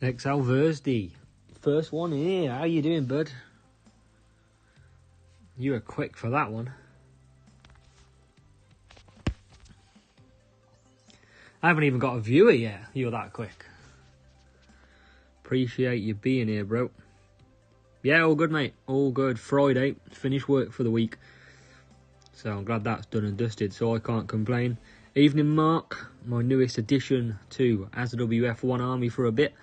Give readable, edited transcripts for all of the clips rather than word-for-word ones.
XL Thursday. First one here. How you doing, bud? You were quick for that one. I haven't even got a viewer yet. You were that quick. Appreciate you being here, bro. Yeah, all good, mate. All good. Friday. Finished work for the week. So I'm glad that's done and dusted, so I can't complain. Evening Mark, my newest addition to As a WF1 Army for a bit.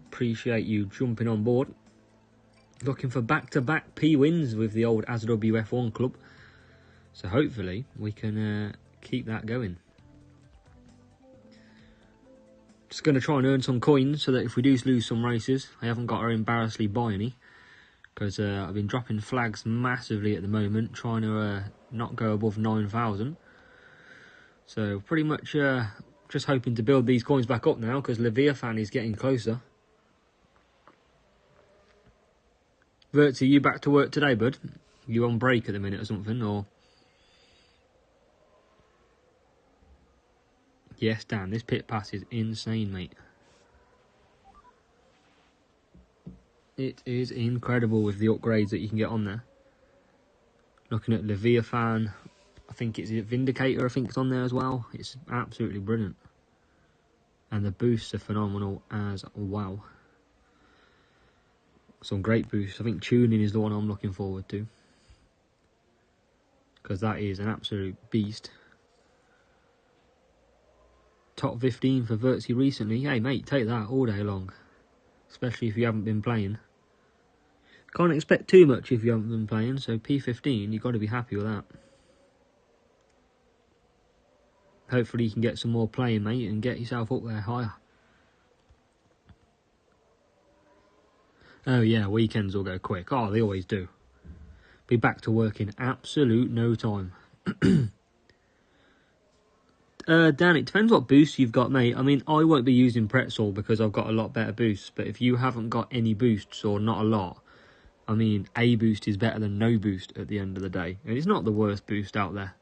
Appreciate you jumping on board. Looking for back-to-back P wins with the old As a WF1 club. So hopefully we can keep that going. Just going to try and earn some coins so that if we do lose some races, I haven't got to embarrassingly buy any. Because I've been dropping flags massively at the moment, trying to not go above 9,000. So pretty much just hoping to build these coins back up now, because Leviathan is getting closer. Vertsy, you back to work today, bud? You on break at the minute or something, or? Yes, Dan, this pit pass is insane, mate. It is incredible with the upgrades that you can get on there. Looking at Leviathan, I think it's Vindicator, I think it's on there as well. It's absolutely brilliant. And the boosts are phenomenal as well. Some great boosts. I think tuning is the one I'm looking forward to. Because that is an absolute beast. Top 15 for Vertsy recently. Hey mate, take that all day long. Especially if you haven't been playing. Can't expect too much if you haven't been playing, so P15, you've got to be happy with that. Hopefully you can get some more playing, mate, and get yourself up there higher. Oh yeah, weekends will go quick. Oh, they always do. Be back to work in absolute no time. Dan, it depends what boosts you've got, mate. I mean, I won't be using Pretzel because I've got a lot better boosts. But if you haven't got any boosts or not a lot, I mean, a boost is better than no boost at the end of the day. And it's not the worst boost out there.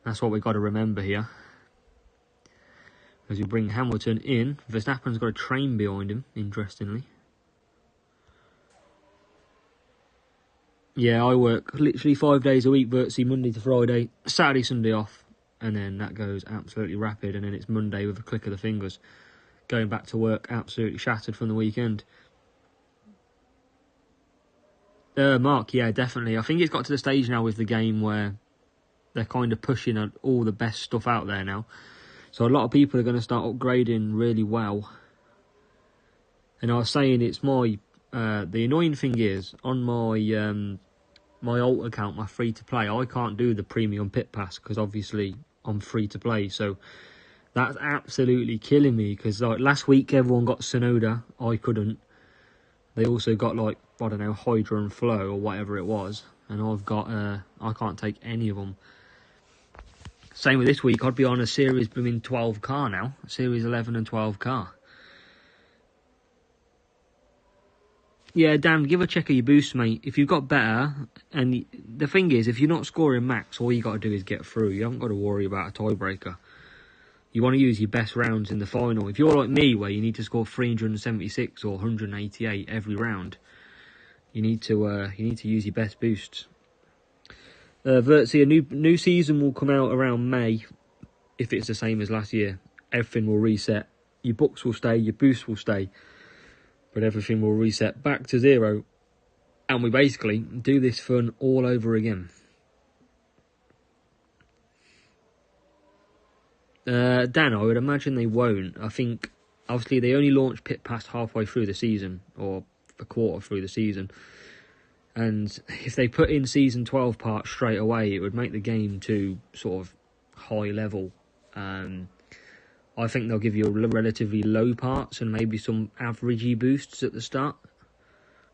That's what we've got to remember here. As we bring Hamilton in, Verstappen's got a train behind him, interestingly. Yeah, I work literally 5 days a week, Vertsy, Monday to Friday, Saturday, Sunday off. And then that goes absolutely rapid, and then it's Monday with a click of the fingers. Going back to work absolutely shattered from the weekend. Mark, yeah, definitely. I think it's got to the stage now with the game where they're kind of pushing all the best stuff out there now. So a lot of people are going to start upgrading really well. And I was saying it's my... the annoying thing is, on my my alt account, my free-to-play, I can't do the premium pit pass because obviously I'm free-to-play. So that's absolutely killing me because like last week everyone got Sonoda, I couldn't. They also got like, I don't know, Hydra and Flow or whatever it was. And I've got, I can't take any of them. Same with this week, I'd be on a Series blooming 12 car now. Series 11 and 12 car. Yeah, Dan, give a check of your boosts, mate. If you've got better, and the thing is, if you're not scoring max, all you got to do is get through. You haven't got to worry about a tiebreaker. You want to use your best rounds in the final. If you're like me, where you need to score 376 or 188 every round, you need to use your best boosts. Vertsy, a new season will come out around May. If it's the same as last year, everything will reset. Your books will stay, your boosts will stay. But everything will reset back to zero. And we basically do this fun all over again. Dan, I would imagine they won't. I think, obviously, they only launched Pit Pass halfway through the season. Or a quarter through the season. And if they put in Season 12 parts straight away, it would make the game to sort of high level. I think they'll give you a relatively low parts and maybe some averagey boosts at the start.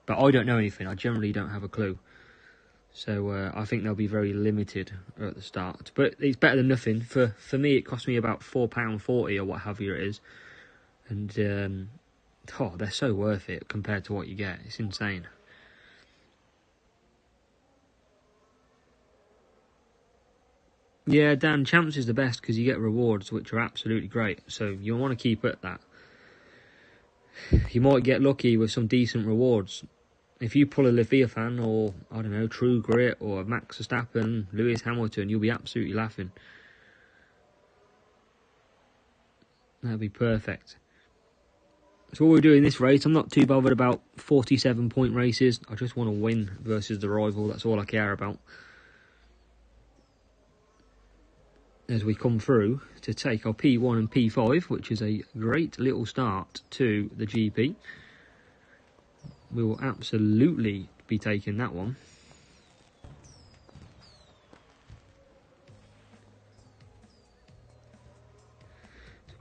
But I don't know anything. I generally don't have a clue. So I think they'll be very limited at the start. But it's better than nothing. For me, it cost me about £4.40 or what have you it is. And they're so worth it compared to what you get. It's insane. Yeah, Dan, Champs is the best because you get rewards, which are absolutely great. So you'll want to keep at that. you might get lucky with some decent rewards. If you pull a Leviathan or, I don't know, True Grit or Max Verstappen, Lewis Hamilton, you'll be absolutely laughing. That'd be perfect. So what we're doing this race, I'm not too bothered about 47-point races. I just want to win versus the rival. That's all I care about. As we come through to take our P1 and P5, which is a great little start to the GP. We will absolutely be taking that one.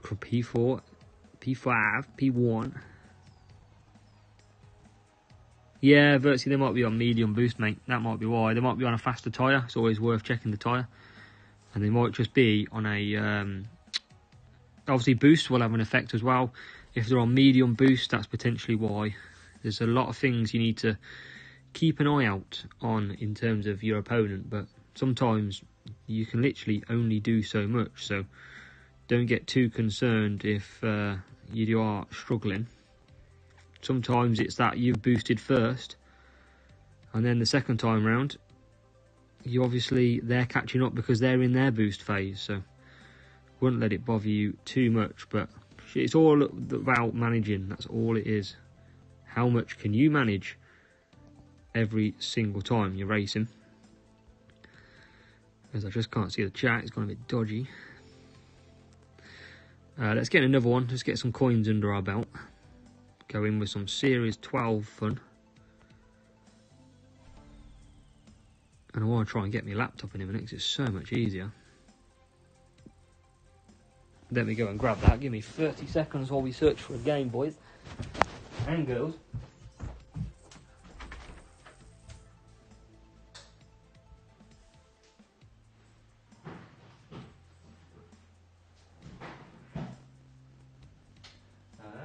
For P4, P5, P1. Yeah, virtually they might be on medium boost, mate. That might be why. They might be on a faster tyre. It's always worth checking the tyre. And they might just be on a... obviously, boost will have an effect as well. If they're on medium boost, that's potentially why. There's a lot of things you need to keep an eye out on in terms of your opponent. But sometimes you can literally only do so much. So don't get too concerned if you are struggling. Sometimes it's that you've boosted first. And then the second time round, they're catching up because they're in their boost phase. So wouldn't let it bother you too much. But it's all about managing. That's all it is. How much can you manage every single time you're racing? As I just can't see the chat, it's gone a bit dodgy. Let's get another one. Let's get some coins under our belt. Go in with some Series 12 fun. And I want to try and get my laptop in a minute because it's so much easier. Let me go and grab that. Give me 30 seconds while we search for a game, boys and girls.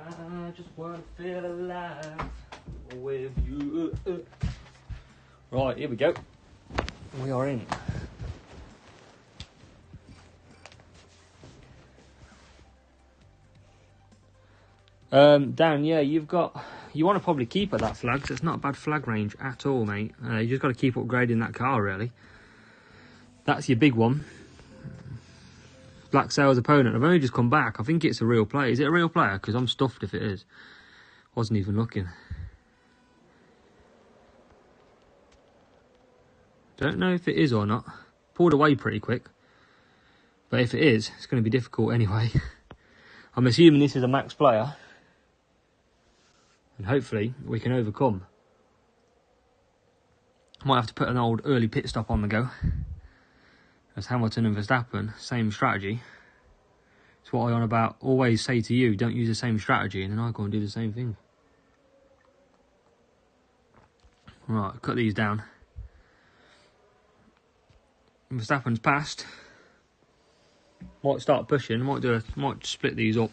I just want to feel alive with you. Right, here we go. We are in. Dan, yeah, you want to probably keep at that flag, so it's not a bad flag range at all, mate. You just got to keep upgrading that car, really. That's your big one. Black Sail's opponent. I've only just come back. I think it's a real player. Is it a real player? Because I'm stuffed if it is. Wasn't even looking. Don't know if it is or not. Pulled away pretty quick. But if it is, it's going to be difficult anyway. I'm assuming this is a max player. And hopefully we can overcome. Might have to put an old early pit stop on the go. As Hamilton and Verstappen, same strategy. It's what I always say to you, don't use the same strategy, and then I go and do the same thing. Right, cut these down. Verstappen's passed. Might start pushing, might split these up.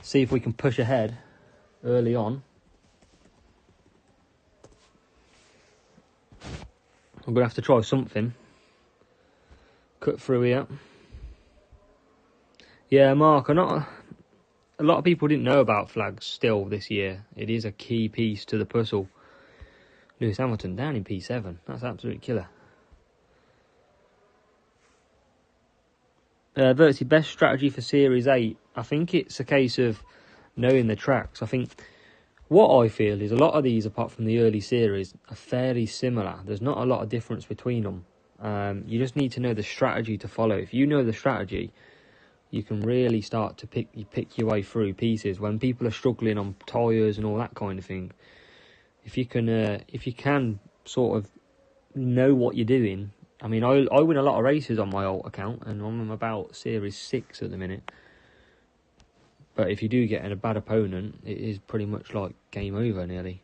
See if we can push ahead early on. I'm going to have to try something. Cut through here. Yeah, Mark, a lot of people didn't know about flags still this year. It is a key piece to the puzzle. Lewis Hamilton down in P7. That's absolute killer. Virtually best strategy for Series 8. I think it's a case of knowing the tracks. I think what I feel is a lot of these, apart from the early series, are fairly similar. There's not a lot of difference between them. You just need to know the strategy to follow. If you know the strategy, you can really start to pick your way through pieces. When people are struggling on tyres and all that kind of thing, if you can sort of know what you're doing. I mean, I win a lot of races on my alt account, and I'm about Series 6 at the minute. But if you do get in a bad opponent, it is pretty much like game over nearly.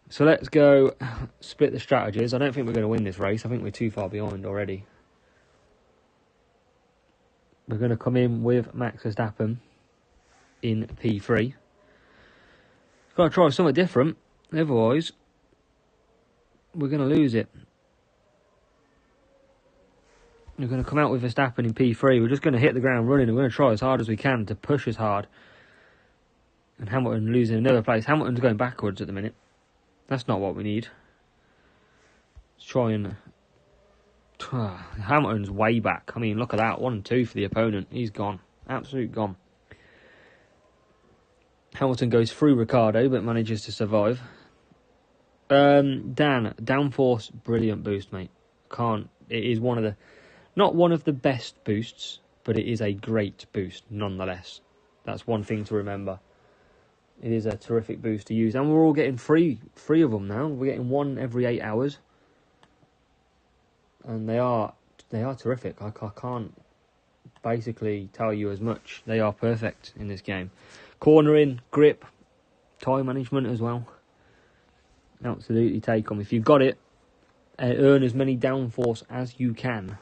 So let's go split the strategies. I don't think we're going to win this race. I think we're too far behind already. We're going to come in with Max Verstappen in P3. Got to try something different. Otherwise, we're going to lose it. We're going to come out with Verstappen in P3. We're just going to hit the ground running. We're going to try as hard as we can to push as hard. And Hamilton losing another place. Hamilton's going backwards at the minute. That's not what we need. Let's try and... Hamilton's way back. I mean, look at that. 1 and 2 for the opponent. He's gone. Absolute gone. Hamilton goes through Ricciardo, but manages to survive. Downforce, brilliant boost, mate. It is one of the... Not one of the best boosts, but it is a great boost, nonetheless. That's one thing to remember. It is a terrific boost to use. And we're all getting three of them now. We're getting one every 8 hours. And they are terrific. I can't basically tell you as much. They are perfect in this game. Cornering, grip, tyre management as well. Absolutely take them. If you've got it, earn as many downforce as you can.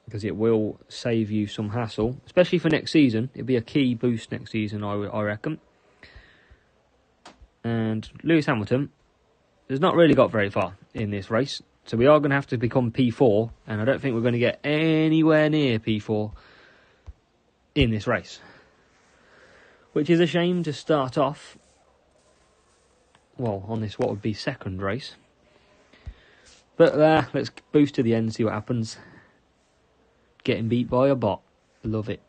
Because it will save you some hassle. Especially for next season. It'll be a key boost next season, I reckon. And Lewis Hamilton has not really got very far in this race. So we are going to have to become P4. And I don't think we're going to get anywhere near P4 in this race. Which is a shame to start off. Well, on this what would be second race. But let's boost to the end, see what happens. Getting beat by a bot. Love it.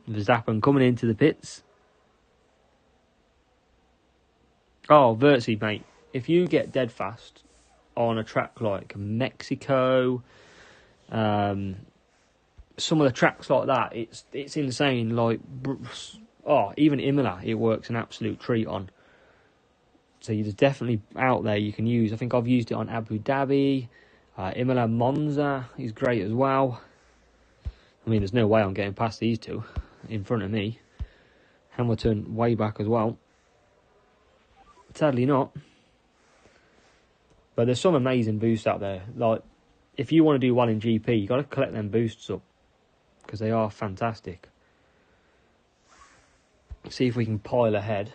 Verstappen coming into the pits. Oh, Vertsy, mate. If you get dead fast on a track like Mexico, some of the tracks like that, it's insane. Like, even Imola, it works an absolute treat on. So there's definitely out there you can use. I think I've used it on Abu Dhabi. Imola Monza is great as well. I mean, there's no way I'm getting past these two in front of me. Hamilton way back as well. Sadly not. But there's some amazing boosts out there. Like, if you want to do well in GP, you've got to collect them boosts up. Because they are fantastic. See if we can pile ahead.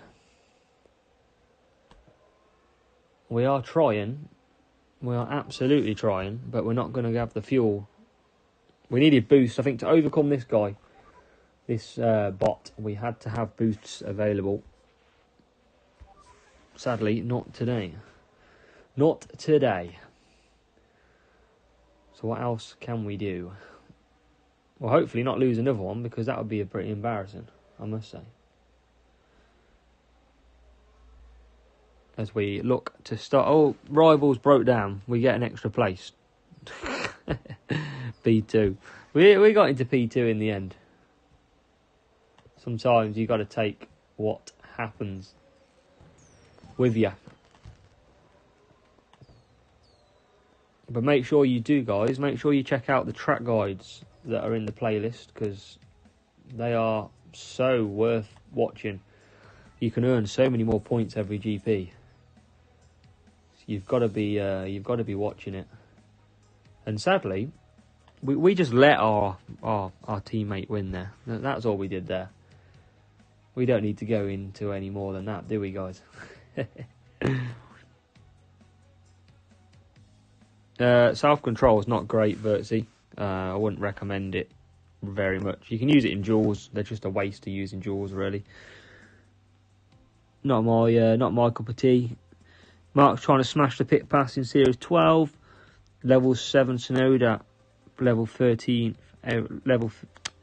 We are trying. We are absolutely trying. But we're not going to have the fuel. We needed boosts. I think to overcome this guy, this bot, we had to have boosts available. Sadly, not today. Not today. So what else can we do? Well, hopefully not lose another one, because that would be pretty embarrassing, I must say. As we look to start... Oh, rivals broke down. We get an extra place. P2. We got into P2 in the end. Sometimes you got to take what happens with you. But make sure you do, guys. Make sure you check out the track guides that are in the playlist, because they are so worth watching. You can earn so many more points every GP. You've got to be watching it. And sadly, we just let our teammate win there. That's all we did there. We don't need to go into any more than that, do we, guys? Self-control is not great, Vertsy. I wouldn't recommend it very much. You can use it in duels. They're just a waste to use in duels, really. Not my cup of tea. Mark's trying to smash the pit pass in Series 12. Level 7 Sonoda, level 13,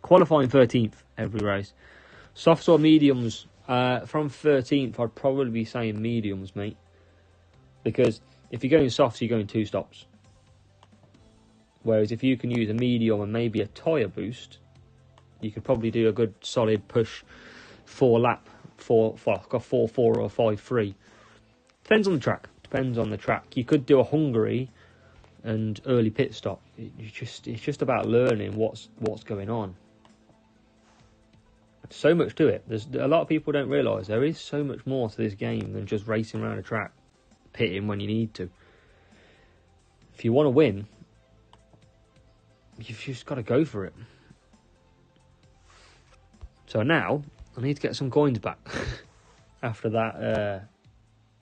qualifying 13th every race. Softs or mediums? From 13th, I'd probably be saying mediums, mate. Because if you're going softs, you're going 2 stops. Whereas if you can use a medium and maybe a tyre boost, you could probably do a good solid push 4-lap, 4-4 or 5-3. Depends on the track. Depends on the track. You could do a Hungary and early pit stop. It's just about learning what's going on. So much to it. There's a lot of people don't realise there is so much more to this game than just racing around a track, pitting when you need to. If you want to win, you've just got to go for it. So now I need to get some coins back after that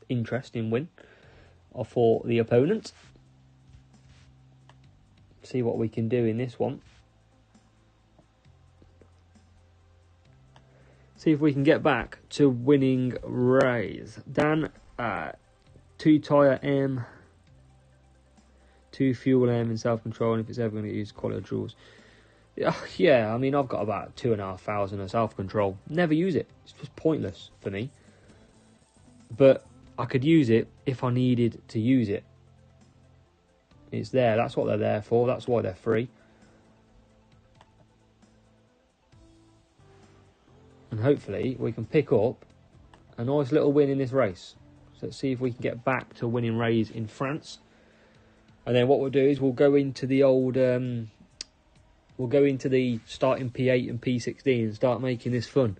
interesting win for the opponent. See what we can do in this one. See if we can get back to winning race. Dan, 2 tyre M, 2 fuel M in self-control, and if it's ever going to get used, quality jewels. Yeah, I mean, I've got about 2,500 of self-control. Never use it. It's just pointless for me. But I could use it if I needed to use it. It's there. That's what they're there for. That's why they're free. And hopefully we can pick up a nice little win in this race. So let's see if we can get back to winning race in France. And then what we'll do is we'll go into the old... we'll go into the starting P8 and P16 and start making this fun.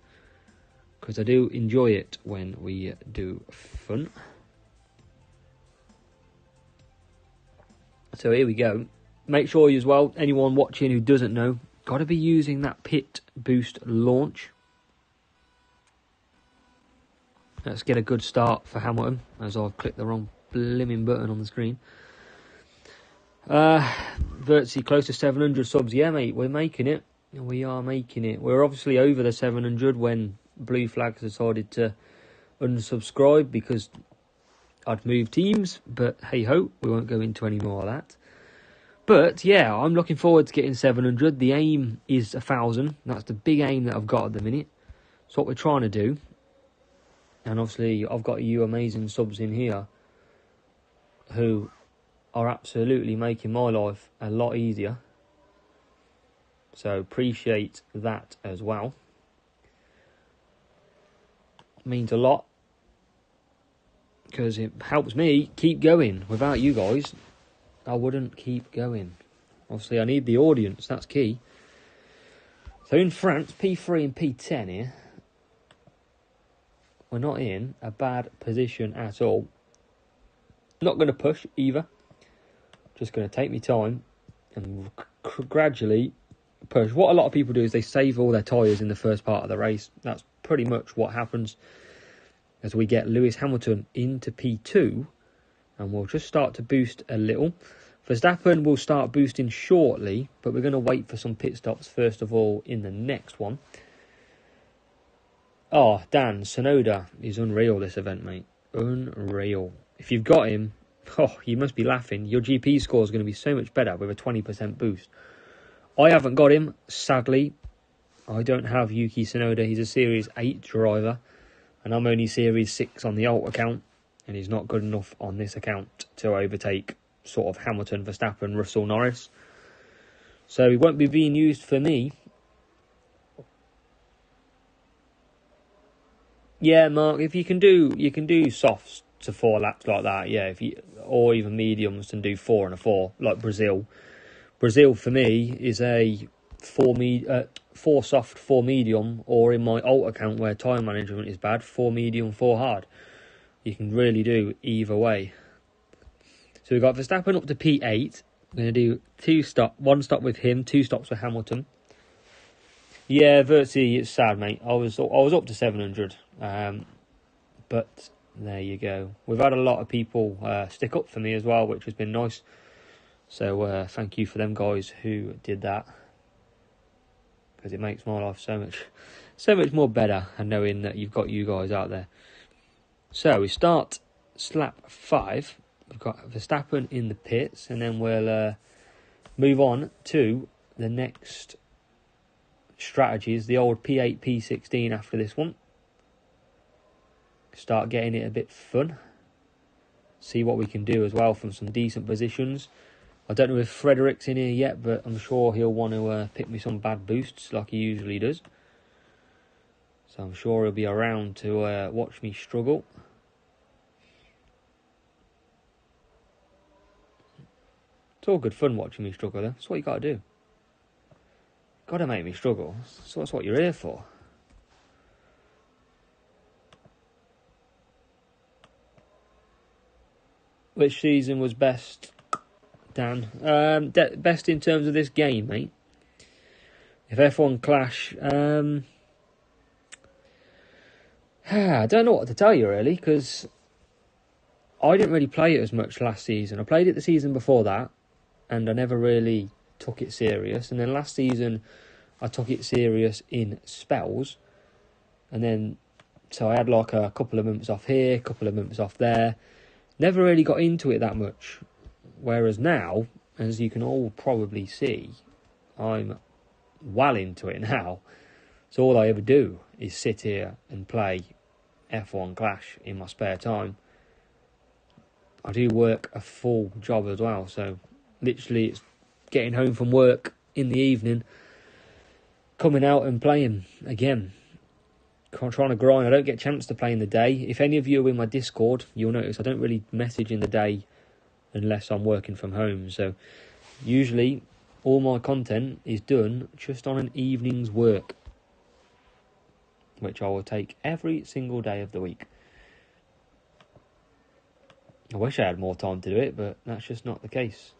Because I do enjoy it when we do fun. So here we go. Make sure you as well, anyone watching who doesn't know, got to be using that pit boost launch. Let's get a good start for Hamilton, as I've clicked the wrong blimmin' button on the screen. Virtually close to 700 subs. Yeah, mate, we're making it. We are making it. We're obviously over the 700 when Blue Flags decided to unsubscribe because I'd moved teams. But hey-ho, we won't go into any more of that. But yeah, I'm looking forward to getting 700. The aim is 1,000. That's the big aim that I've got at the minute. That's what we're trying to do. And obviously, I've got you amazing subs in here who are absolutely making my life a lot easier. So appreciate that as well. It means a lot because it helps me keep going. Without you guys, I wouldn't keep going. Obviously, I need the audience. That's key. So in France, P3 and P10 here. We're not in a bad position at all. Not going to push either. Just going to take my time and gradually push. What a lot of people do is they save all their tyres in the first part of the race. That's pretty much what happens as we get Lewis Hamilton into P2. And we'll just start to boost a little. Verstappen will start boosting shortly, but we're going to wait for some pit stops first of all in the next one. Oh, Dan, Sonoda is unreal this event, mate. Unreal. If you've got him, oh, you must be laughing. Your GP score is going to be so much better with a 20% boost. I haven't got him, sadly. I don't have Yuki Tsunoda. He's a Series 8 driver. And I'm only Series 6 on the alt account. And he's not good enough on this account to overtake sort of Hamilton, Verstappen, Russell, Norris. So he won't be being used for me. Yeah, Mark, if you can do softs to 4 laps like that, yeah, or even mediums and do 4 and a 4, like Brazil. Brazil for me is a 4 soft, 4 medium, or in my alt account where time management is bad, 4 medium, 4 hard. You can really do either way. So we've got Verstappen up to P8. We're going to do 1 stop with him, 2 stops with Hamilton. Yeah, virtually, it's sad, mate. I was up to 700, but there you go. We've had a lot of people stick up for me as well, which has been nice. So thank you for them guys who did that, because it makes my life so much more better, and knowing that you've got you guys out there. So we start lap 5. We've got Verstappen in the pits, and then we'll move on to the next strategies, the old P8, P16 after this one. Start getting it a bit fun. See what we can do as well from some decent positions. I don't know if Frederick's in here yet, but I'm sure he'll want to pick me some bad boosts like he usually does. So I'm sure he'll be around to watch me struggle. It's all good fun watching me struggle, though. That's what you got to do. Got to make me struggle. So that's what you're here for. Which season was best, Dan? Best in terms of this game, mate. If F1 Clash, I don't know what to tell you really, because I didn't really play it as much last season. I played it the season before that, and I never really took it serious. And then last season, I took it serious in spells. And then, so I had like a couple of months off here, a couple of months off there. Never really got into it that much. Whereas now, as you can all probably see, I'm well into it now. So all I ever do is sit here and play F1 Clash in my spare time. I do work a full job as well, so literally it's getting home from work in the evening, coming out and playing again. Trying to grind. I don't get a chance to play in the day. If any of you are in my Discord, you'll notice I don't really message in the day unless I'm working from home. So usually all my content is done just on an evening's work, which I will take every single day of the week. I wish I had more time to do it, but that's just not the case.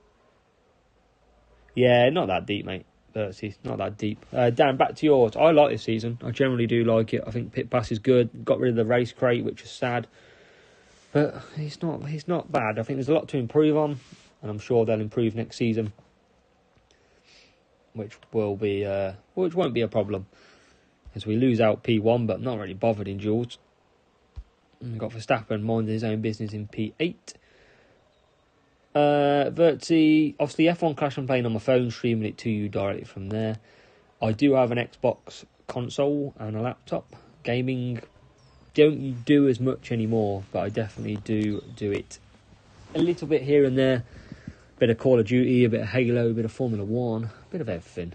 Yeah, not that deep, mate. It's not that deep. Dan, back to yours. I like this season. I generally do like it. I think Pit Pass is good. Got rid of the race crate, which is sad. But it's not bad. I think there's a lot to improve on, and I'm sure they'll improve next season, which won't be a problem. As we lose out P1, but not really bothered in duels. We've got Verstappen minding his own business in P8. Vertsy, obviously F1 Clash I'm playing on my phone, streaming it to you directly from there. I do have an Xbox console and a laptop. Gaming, don't do as much anymore, but I definitely do it a little bit here and there. Bit of Call of Duty, a bit of Halo, a bit of Formula 1, a bit of everything.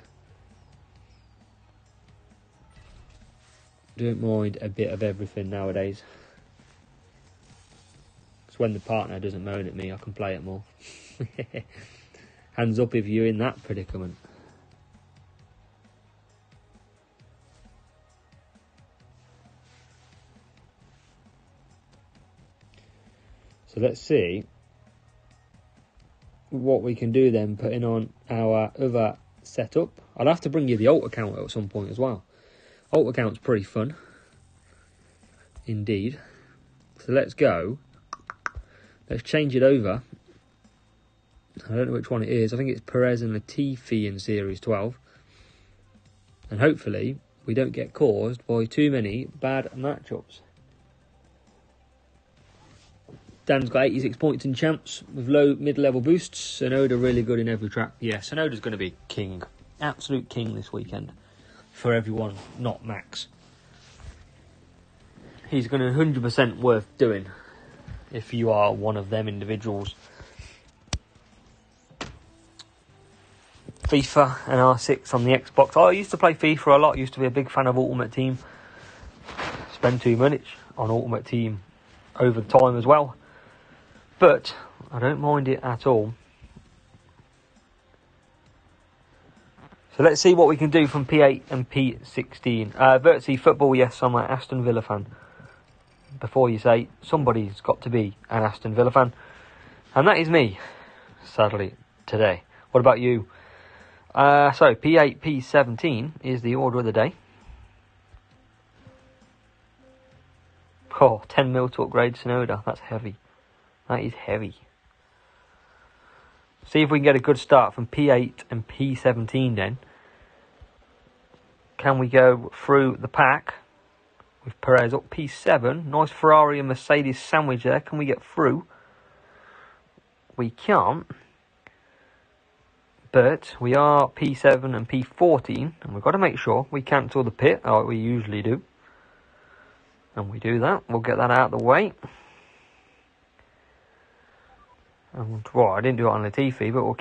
Don't mind a bit of everything nowadays. It's when the partner doesn't moan at me, I can play it more. Hands up if you're in that predicament. So let's see what we can do then, putting on our other setup. I'll have to bring you the alt account at some point as well. Alt account's pretty fun. Indeed. So let's go. Let's change it over. I don't know which one it is. I think it's Perez and Latifi in Series 12. And hopefully we don't get caused by too many bad matchups. Dan's got 86 points in champs with low mid-level boosts. Sonoda really good in every track. Yeah, Sonoda's going to be king. Absolute king this weekend. For everyone, not Max. He's going to 100% worth doing if you are one of them individuals. FIFA and R6 on the Xbox. I used to play FIFA a lot. Used to be a big fan of Ultimate Team. Spend 2 minutes on Ultimate Team over time as well. But I don't mind it at all. So let's see what we can do from P8 and P16. Vertsy football, yes, I'm an Aston Villa fan. Before you say, somebody's got to be an Aston Villa fan. And that is me, sadly, today. What about you? So P8, P17 is the order of the day. Oh, 10 mil to upgrade Sonoda. That's heavy. That is heavy. See if we can get a good start from P8 and P17 then. Can we go through the pack with Perez up P7? Nice Ferrari and Mercedes sandwich there. Can we get through? We can't. But we are P7 and P14. And we've got to make sure we cancel the pit like we usually do. And we do that. We'll get that out of the way. And, well, I didn't do it on Latifi, but we'll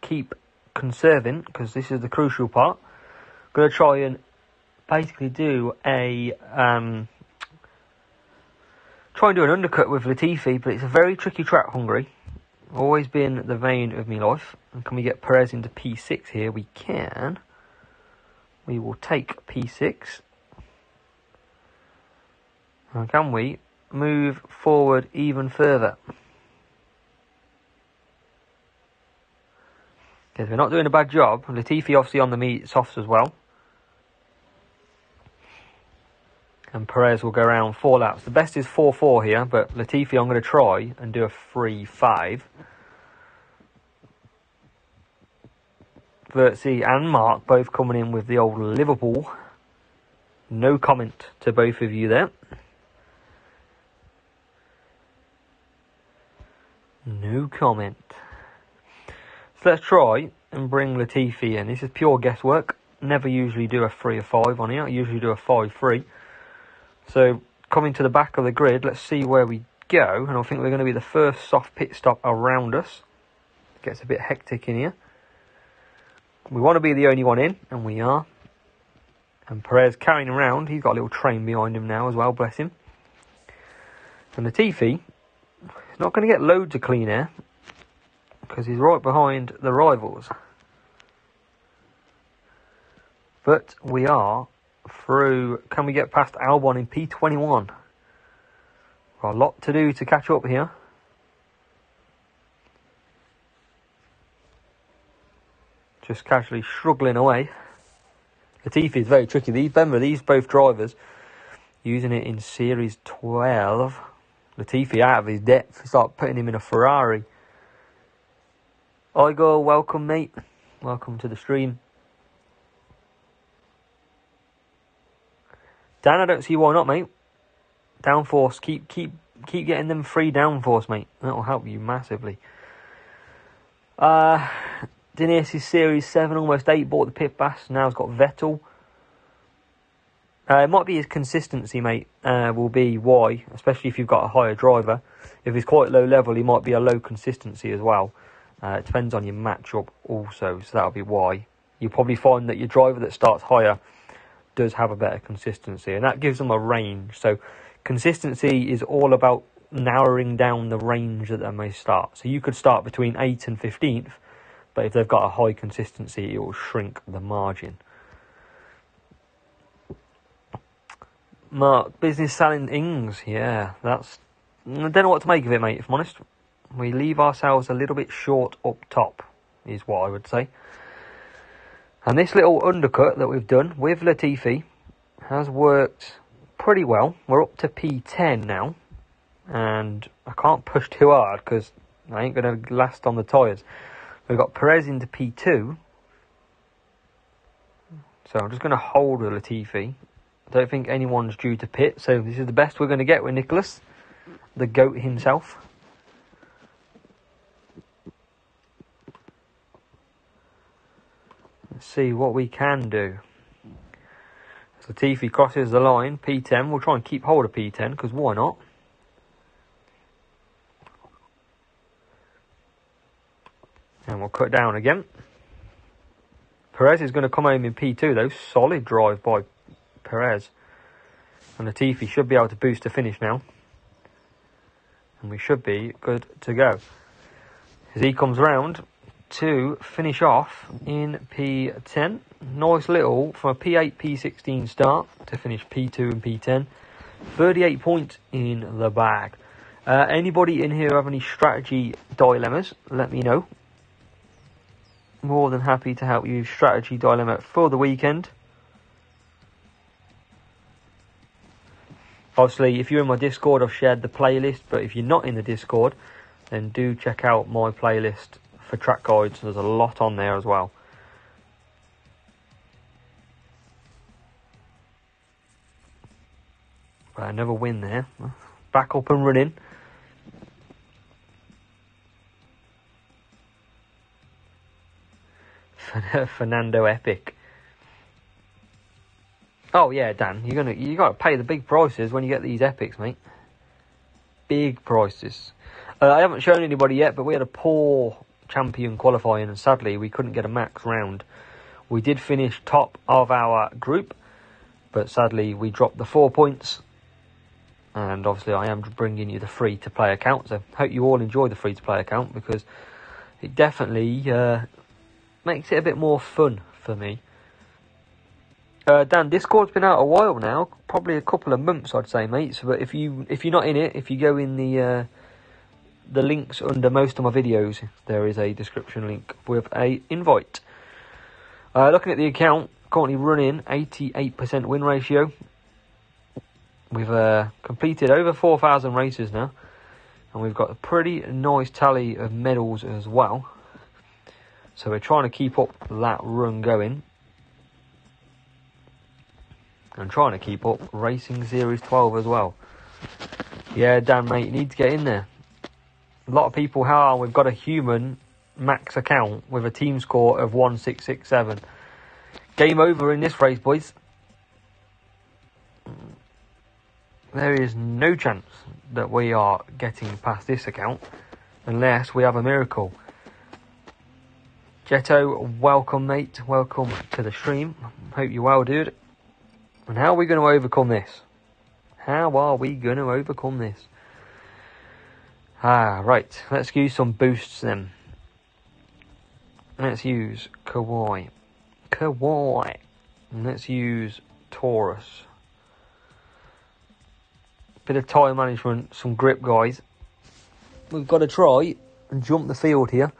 keep conserving because this is the crucial part. I'm going to try and basically do a try and do an undercut with Latifi, but it's a very tricky track, Hungary. Always been the vein of my life. And can we get Perez into P6 here? We can. We will take P6. And can we move forward even further? Because we're not doing a bad job. Latifi obviously on the softs as well. And Perez will go around 4 laps. The best is 4-4 here, but Latifi I'm going to try and do a 3-5. Vertsy and Mark both coming in with the old Liverpool. No comment to both of you there. No comment. So let's try and bring Latifi in. This is pure guesswork. Never usually do a 3 or 5 on here. I usually do a 5-3. So coming to the back of the grid, let's see where we go. And I think we're going to be the first soft pit stop around us. It gets a bit hectic in here. We want to be the only one in, and we are. And Perez carrying around. He's got a little train behind him now as well, bless him. And Latifi is not going to get loads of clean air because he's right behind the rivals. But we are through. Can we get past Albon in P21? Got a lot to do to catch up here. Just casually struggling away. Latifi is very tricky. Remember, these both drivers using it in Series 12. Latifi out of his depth. Start putting him in a Ferrari. Igor, welcome, mate. Welcome to the stream. Dan, I don't see why not, mate. Downforce, keep getting them free downforce, mate. That will help you massively. Dennis is Series 7, almost 8, bought the pit pass, now he's got Vettel. It might be his consistency, mate, will be why, especially if you've got a higher driver. If he's quite low level, he might be a low consistency as well. It depends on your matchup also, so that'll be why. You'll probably find that your driver that starts higher does have a better consistency, and that gives them a range. So consistency is all about narrowing down the range that they may start. So you could start between 8th and 15th, but if they've got a high consistency, it will shrink the margin. Mark, business selling Ings. Yeah, that's... I don't know what to make of it, mate, if I'm honest. We leave ourselves a little bit short up top, is what I would say. And this little undercut that we've done with Latifi has worked pretty well. We're up to P10 now. And I can't push too hard because I ain't going to last on the tyres. We've got Perez into P2. So I'm just going to hold with Latifi. I don't think anyone's due to pit. So this is the best we're going to get with Nicholas, the GOAT himself. Let's see what we can do. So Latifi crosses the line, P10. We'll try and keep hold of P10 because why not? And we'll cut down again. Perez is going to come home in P2 though. Solid drive by Perez. And Latifi should be able to boost to finish now. And we should be good to go. As he comes round to finish off in P10. Nice little, from a P8, P16 start to finish P2 and P10. 38 points in the bag. Anybody in here have any strategy dilemmas? Let me know. More than happy to help you strategy dilemma for the weekend. Obviously, if you're in my Discord, I've shared the playlist. But if you're not in the Discord, then do check out my playlist for track guides. There's a lot on there as well. But another win there. Back up and running. Fernando Epic. Oh yeah, Dan, you got to pay the big prices when you get these epics, mate. Big prices. I haven't shown anybody yet, but we had a poor champion qualifying, and sadly we couldn't get a max round. We did finish top of our group, but sadly we dropped the 4 points. And obviously I am bringing you the free to play account, so hope you all enjoy the free to play account because it definitely makes it a bit more fun for me. Dan, Discord's been out a while now, probably a couple of months, I'd say, mate. So, but if you're not in it, if you go in the links under most of my videos, there is a description link with a invite. Looking at the account, currently running 88% win ratio. We've completed over 4,000 races now, and we've got a pretty nice tally of medals as well. So we're trying to keep up that run going. And trying to keep up Racing Series 12 as well. Yeah, Dan, mate, you need to get in there. A lot of people, we've got a human max account with a team score of 1667. Game over in this race, boys. There is no chance that we are getting past this account unless we have a miracle. Jetto, welcome, mate. Welcome to the stream. Hope you're well, dude. And how are we going to overcome this? How are we going to overcome this? Right. Let's use some boosts then. Let's use Kawaii. And let's use Taurus. Bit of tyre management, some grip, guys. We've got to try and jump the field here.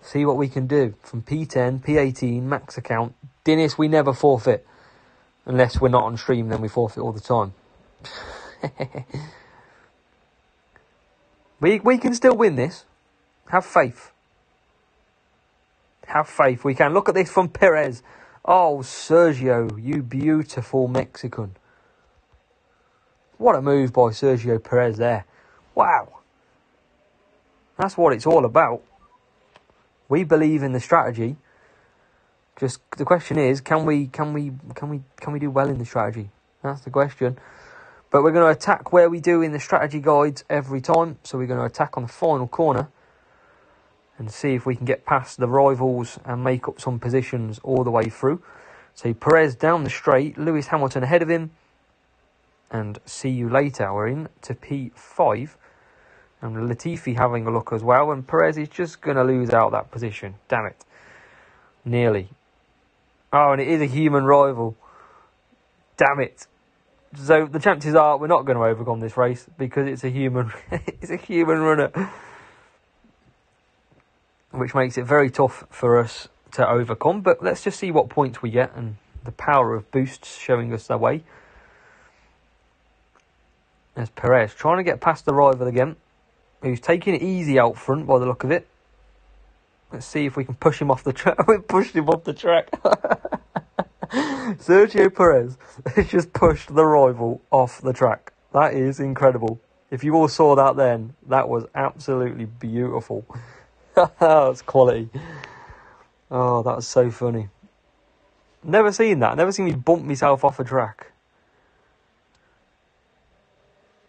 See what we can do. From P10, P18, max account. Dennis, we never forfeit. Unless we're not on stream, then we forfeit all the time. We can still win this. Have faith. Have faith. We can. Look at this from Perez. Oh, Sergio, you beautiful Mexican. What a move by Sergio Perez there. Wow. That's what it's all about. We believe in the strategy. Just the question is, can we do well in the strategy? That's the question. But we're going to attack where we do in the strategy guides every time. So we're going to attack on the final corner and see if we can get past the rivals and make up some positions all the way through. So Perez down the straight, Lewis Hamilton ahead of him. And see you later. We're in to P5. And Latifi having a look as well. And Perez is just going to lose out that position. Damn it. Nearly. Oh, and it is a human rival. Damn it. So the chances are we're not going to overcome this race because it's a human it's a human runner. Which makes it very tough for us to overcome. But let's just see what points we get and the power of boosts showing us the way. There's Perez trying to get past the rival again, who's taking it easy out front by the look of it. Let's see if we can push him off the track. We pushed him off the track. Sergio Perez has just pushed the rival off the track. That is incredible. If you all saw that then, that was absolutely beautiful. That's quality. Oh, that was so funny. Never seen that. Never seen me bump myself off a track.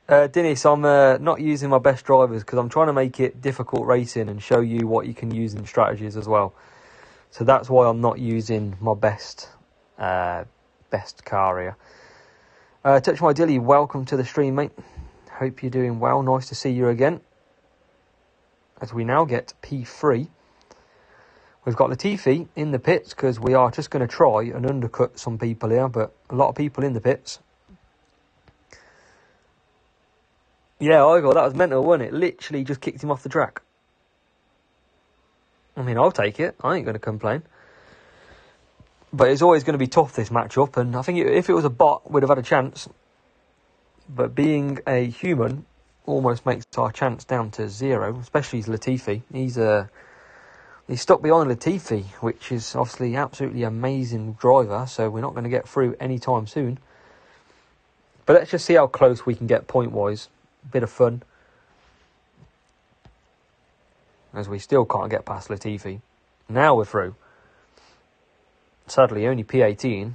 Dennis, I'm not using my best drivers because I'm trying to make it difficult racing and show you what you can use in strategies as well. So that's why I'm not using my best car here. Touch My Dilly, welcome to the stream, mate. Hope you're doing well. Nice to see you again. As we now get P3. We've got Latifi in the pits because we are just going to try and undercut some people here, but a lot of people in the pits. Yeah, Igor, that was mental, wasn't it? Literally just kicked him off the track. I mean, I'll take it. I ain't going to complain. But it's always going to be tough, this matchup. And I think if it was a bot, we'd have had a chance. But being a human almost makes our chance down to zero, especially Latifi. He's stuck behind Latifi, which is obviously absolutely amazing driver. So we're not going to get through anytime soon. But let's just see how close we can get point-wise. Bit of fun. As we still can't get past Latifi. Now we're through. Sadly, only P18.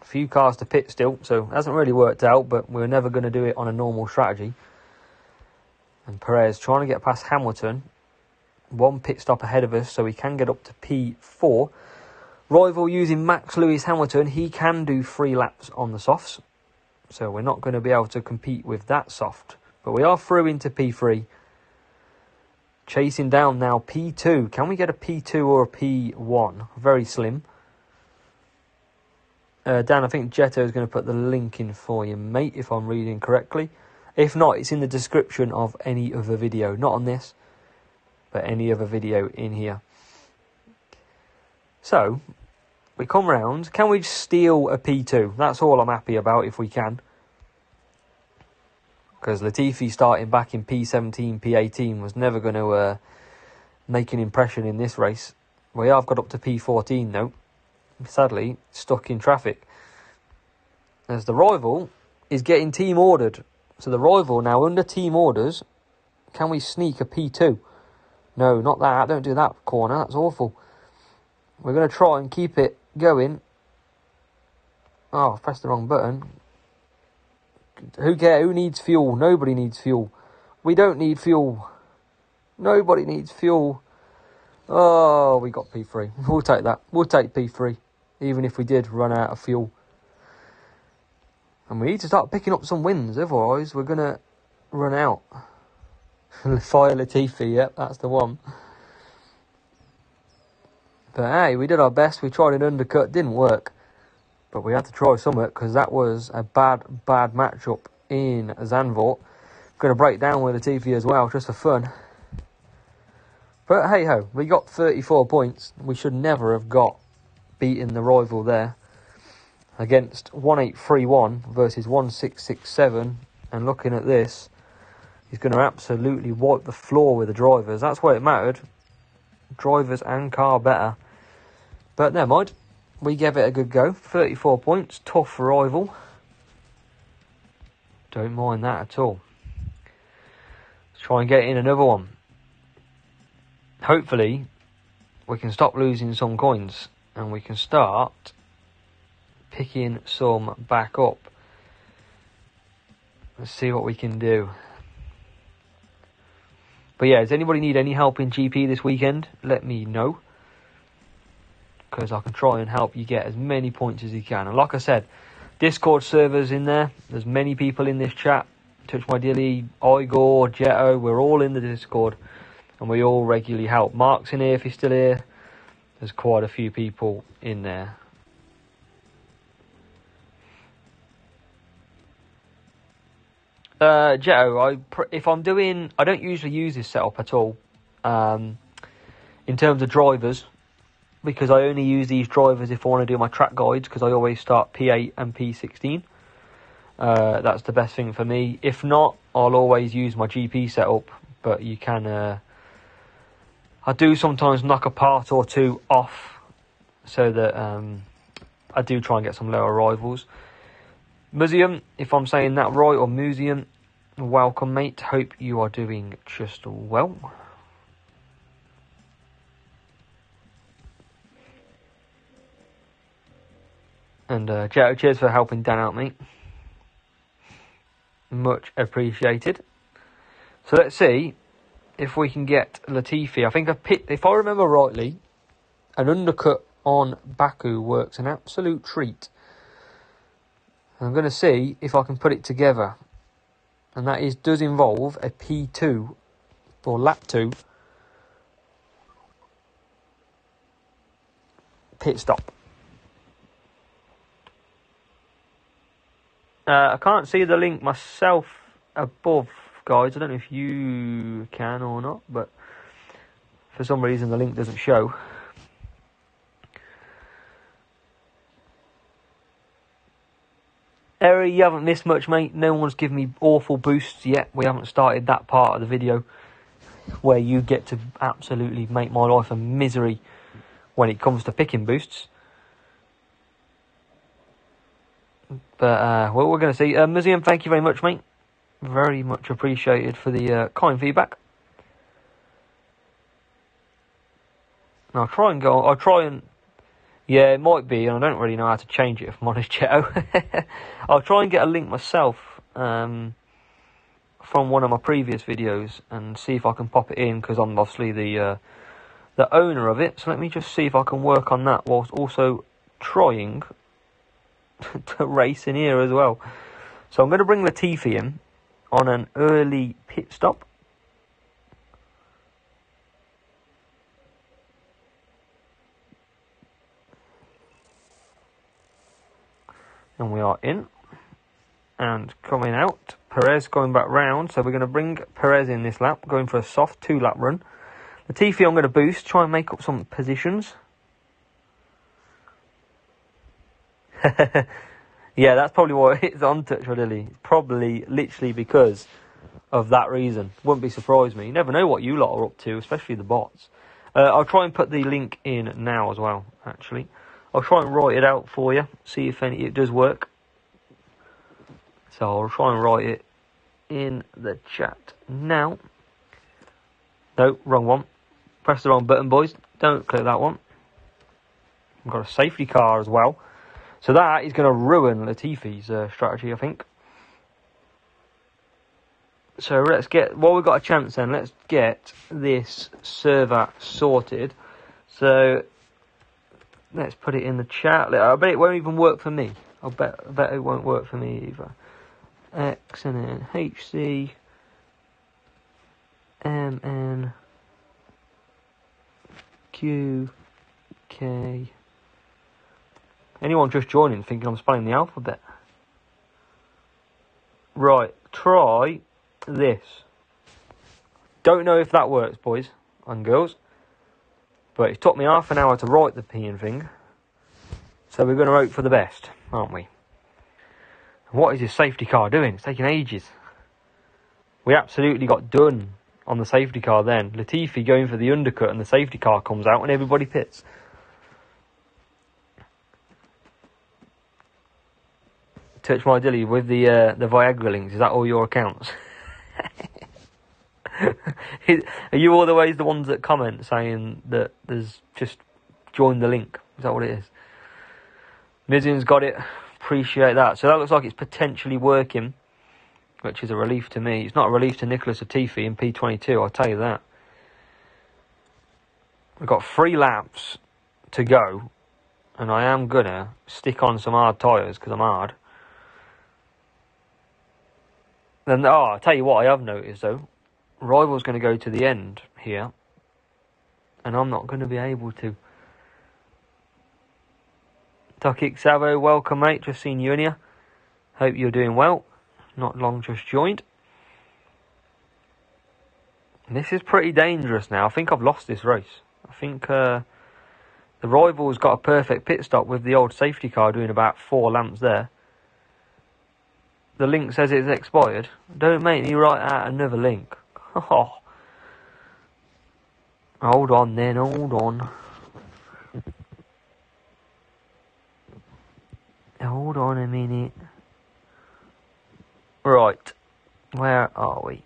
A few cars to pit still, so it hasn't really worked out, but we're never going to do it on a normal strategy. And Perez trying to get past Hamilton. One pit stop ahead of us, so we can get up to P4. Rival using Max Lewis Hamilton. He can do 3 laps on the softs. So we're not going to be able to compete with that soft. But we are through into P3. Chasing down now P2. Can we get a P2 or a P1? Very slim. Dan, I think Jetto is going to put the link in for you, mate, if I'm reading correctly. If not, it's in the description of any other video. Not on this, but any other video in here. So, we come round. Can we steal a P2? That's all I'm happy about if we can. Because Latifi starting back in P17, P18 was never going to make an impression in this race. We have got up to P14 though. Sadly, stuck in traffic. as the rival is getting team ordered. So the rival now under team orders. Can we sneak a P2? No, not that. Don't do that corner. That's awful. We're going to try and keep it going. Oh, I pressed the wrong button. Who cares? Who needs fuel? Nobody needs fuel. We don't need fuel. Nobody needs fuel. Oh, we got P3. We'll take that. We'll take P3. Even if we did run out of fuel. And we need to start picking up some wins. Otherwise, we're going to run out. Fire Latifi, yep, that's the one. But hey, we did our best. We tried an undercut, didn't work. But we had to try something because that was a bad matchup in Zandvoort. Going to break down with Latifi as well, just for fun. But hey ho, we got 34 points. We should never have got beaten the rival there. Against 1831 versus 1667. And looking at this, he's going to absolutely wipe the floor with the drivers. That's why it mattered. Drivers and car better. But never mind. We gave it a good go. 34 points. Tough rival. Don't mind that at all. Let's try and get in another one. Hopefully, we can stop losing some coins. And we can start picking some back up. Let's see what we can do. But yeah, does anybody need any help in GP this weekend? Let me know. Because I can try and help you get as many points as you can. And like I said, Discord servers in there. There's many people in this chat. Touch My Dilly, Igor, Jetto. We're all in the Discord. And we all regularly help. Mark's in here if he's still here. There's quite a few people in there. Jetto, if I'm doing... I don't usually use this setup at all. In terms of drivers. Because I only use these drivers if I want to do my track guides. Because I always start P8 and P16. That's the best thing for me. If not, I'll always use my GP setup. But you can... I do sometimes knock a part or two off. So that I do try and get some lower rivals. Museum, if I'm saying that right, or Museum, welcome mate, hope you are doing just well. And Jetto, cheers for helping Dan out, mate. Much appreciated. So let's see if we can get Latifi. I think if I remember rightly, an undercut on Baku works an absolute treat. I'm going to see if I can put it together. And that does involve a P2 or lap 2 pit stop. I can't see the link myself above, guys. I don't know if you can or not, but for some reason the link doesn't show. Eri, you haven't missed much, mate. No one's given me awful boosts yet. We haven't started that part of the video where you get to absolutely make my life a misery when it comes to picking boosts. But well, we're going to see. Museum, thank you very much, mate. Very much appreciated for the kind feedback. And I'll try and... Yeah, it might be, and I don't really know how to change it if I'm honest, Jetto. I'll try and get a link myself from one of my previous videos and see if I can pop it in, because I'm obviously the owner of it. So let me just see if I can work on that whilst also trying to race in here as well. So I'm going to bring Latifi in on an early pit stop. And we are in. And coming out. Perez going back round. So we're going to bring Perez in this lap. Going for a soft 2-lap run. Latifi I'm going to boost. Try and make up some positions. Yeah, that's probably why it's on Touch My Dilly. Probably literally because of that reason. Wouldn't be surprised me. You never know what you lot are up to, especially the bots. I'll try and put the link in now as well, actually. I'll try and write it out for you, see if it does work. So I'll try and write it in the chat now. No, wrong one. Press the wrong button, boys. Don't click that one. We've got a safety car as well. So that is going to ruin Latifi's strategy, I think. So let's get, while we've got a chance then, let's get this server sorted. So let's put it in the chat. I bet it won't even work for me. I bet it won't work for me either. X and then HC MN Q K. Anyone just joining thinking I'm spelling the alphabet? Right, try this. Don't know if that works, boys and girls, but it took me half an hour to write the P and thing, so we're going to hope for the best, aren't we? What is this safety car doing? It's taking ages. We absolutely got done on the safety car then. Latifi going for the undercut and the safety car comes out and everybody pits. Touch my dilly with the Viagra links. Is that all your accounts? Are you always the ones that comment saying that there's just join the link? Is that what it is? Mizian's got it. Appreciate that. So that looks like it's potentially working, which is a relief to me. It's not a relief to Nicholas Latifi in P22, I'll tell you that. We've got 3 laps to go, and I am gonna stick on some hard tyres because I'm hard. Then, I'll tell you what I have noticed though. Rival's going to go to the end here, and I'm not going to be able to. Tukik Savo, welcome mate, just seen you in here. Hope you're doing well. Not long just joined. This is pretty dangerous now. I think I've lost this race. I think the Rival's got a perfect pit stop with the old safety car doing about 4 laps there. The link says it's expired. Don't make me write out another link. Oh. Hold on then, hold on. Hold on a minute. Right. Where are we?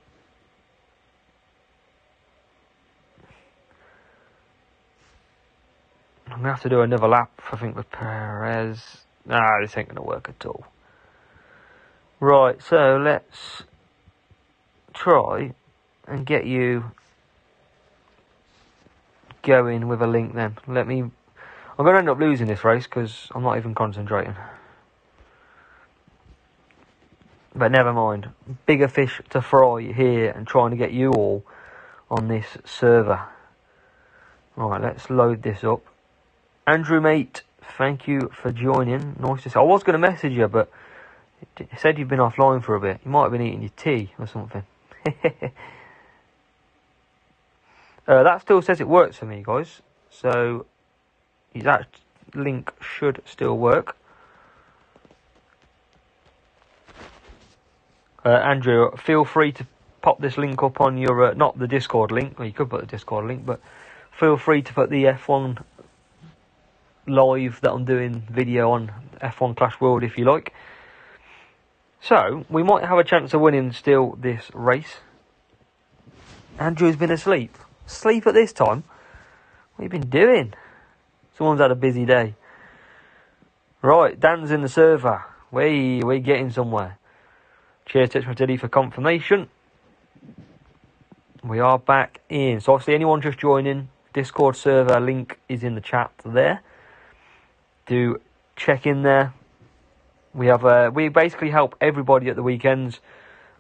I'm going to have to do another lap, I think, with Perez. Nah, this ain't going to work at all. Right, so let's try and get you going with a link then. I'm going to end up losing this race because I'm not even concentrating. But never mind. Bigger fish to fry here and trying to get you all on this server. Right, let's load this up. Andrew, mate, thank you for joining. Nice to see. I was going to message you, but it said you've been offline for a bit. You might have been eating your tea or something. That still says it works for me, guys. So that link should still work. Andrew, feel free to pop this link up on your, not the Discord link, well you could put the Discord link, but feel free to put the F1 live that I'm doing video on F1 Clash World if you like. So, we might have a chance of winning still this race. Andrew's been asleep. Sleep at this time? What have you been doing? Someone's had a busy day. Right, Dan's in the server. We're getting somewhere. Cheers, Touch My Titty, for confirmation. We are back in. So obviously anyone just joining, Discord server link is in the chat there. Do check in there. We basically help everybody at the weekends.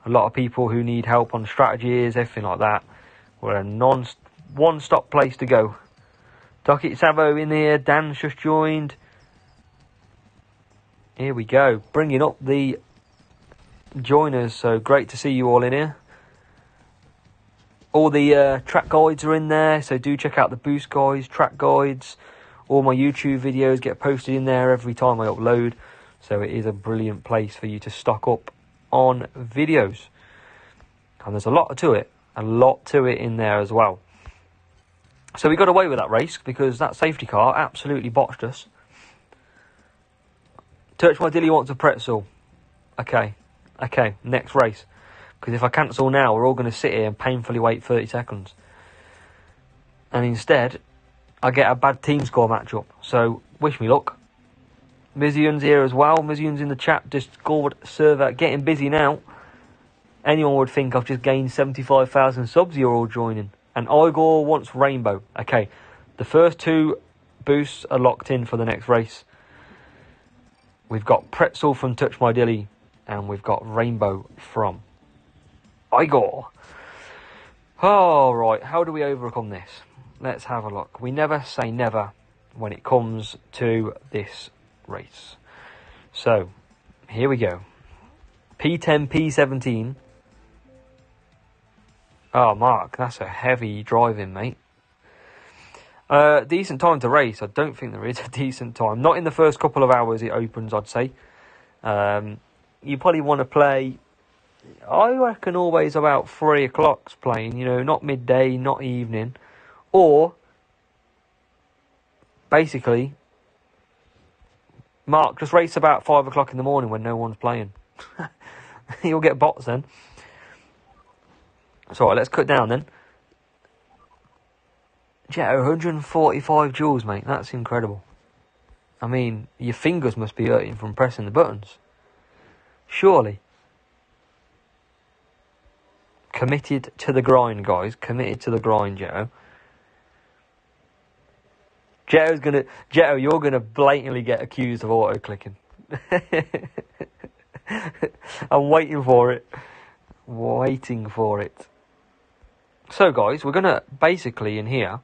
A lot of people who need help on strategies, everything like that. We're a one-stop place to go. Docket Savo in here. Dan's just joined. Here we go. Bringing up the joiners. So great to see you all in here. All the track guides are in there. So do check out the boost guides, track guides. All my YouTube videos get posted in there every time I upload. So it is a brilliant place for you to stock up on videos. And there's a lot to it. A lot to it in there as well. So we got away with that race because that safety car absolutely botched us. Touch My Dilly wants a pretzel. Okay. Okay, next race. Because if I cancel now, we're all going to sit here and painfully wait 30 seconds. And instead, I get a bad team score matchup. So, wish me luck. Mizian's here as well. Mizian's in the chat. Discord server getting busy now. Anyone would think I've just gained 75,000 subs. You're all joining. And Igor wants Rainbow. Okay, the first 2 boosts are locked in for the next race. We've got Pretzel from Touch My Dilly. And we've got Rainbow from Igor. All right, how do we overcome this? Let's have a look. We never say never when it comes to this race. So, here we go. P10, P17. Oh, Mark, that's a heavy driving, mate. Decent time to race. I don't think there is a decent time. Not in the first couple of hours it opens, I'd say. You probably want to play, I reckon, always about 3 o'clock's playing. You know, not midday, not evening. Or, basically, Mark, just race about 5 o'clock in the morning when no one's playing. You'll get bots then. So, let's cut down then. Jetto, 145 joules, mate. That's incredible. I mean, your fingers must be hurting from pressing the buttons. Surely. Committed to the grind, guys. Committed to the grind, Jetto. Jetto, you're gonna blatantly get accused of auto-clicking. I'm waiting for it. Waiting for it. So, guys, we're gonna basically in here.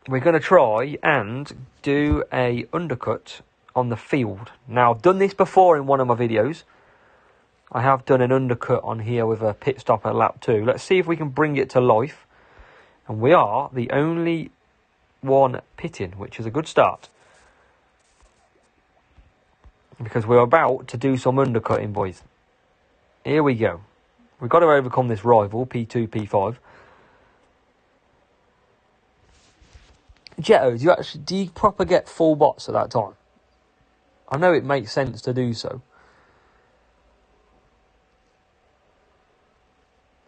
We're gonna try and do a undercut on the field. Now, I've done this before in one of my videos. I have done an undercut on here with a pit stop at lap 2. Let's see if we can bring it to life. And we are the only one pitting, which is a good start. Because we're about to do some undercutting, boys. Here we go. We've got to overcome this rival, P2, P5. Jetto, do you proper get full bots at that time? I know it makes sense to do so.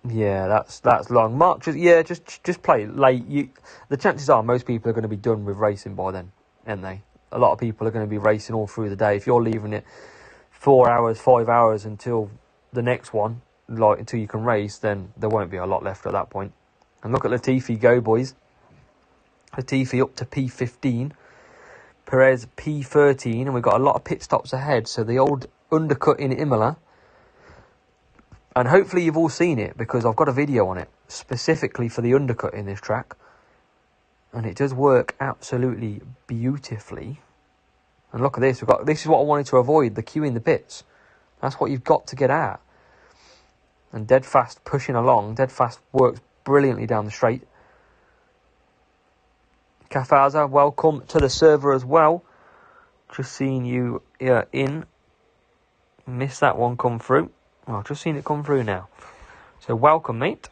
Yeah, that's long. Mark, just play late. The chances are most people are going to be done with racing by then, aren't they? A lot of people are going to be racing all through the day. If you're leaving it 4 hours, 5 hours until the next one, like until you can race, then there won't be a lot left at that point. And look at Latifi go, boys. Latifi up to P15. Perez P13, and we've got a lot of pit stops ahead. So the old undercut in Imola. And hopefully you've all seen it, because I've got a video on it specifically for the undercut in this track. And it does work absolutely beautifully. And look at this. This is what I wanted to avoid, the queue in the pits. That's what you've got to get at. And dead fast pushing along. Dead fast works brilliantly down the straight. Kafaza, welcome to the server as well. Just seeing you in. Missed that one come through. Well, I've just seen it come through now. So welcome, mate.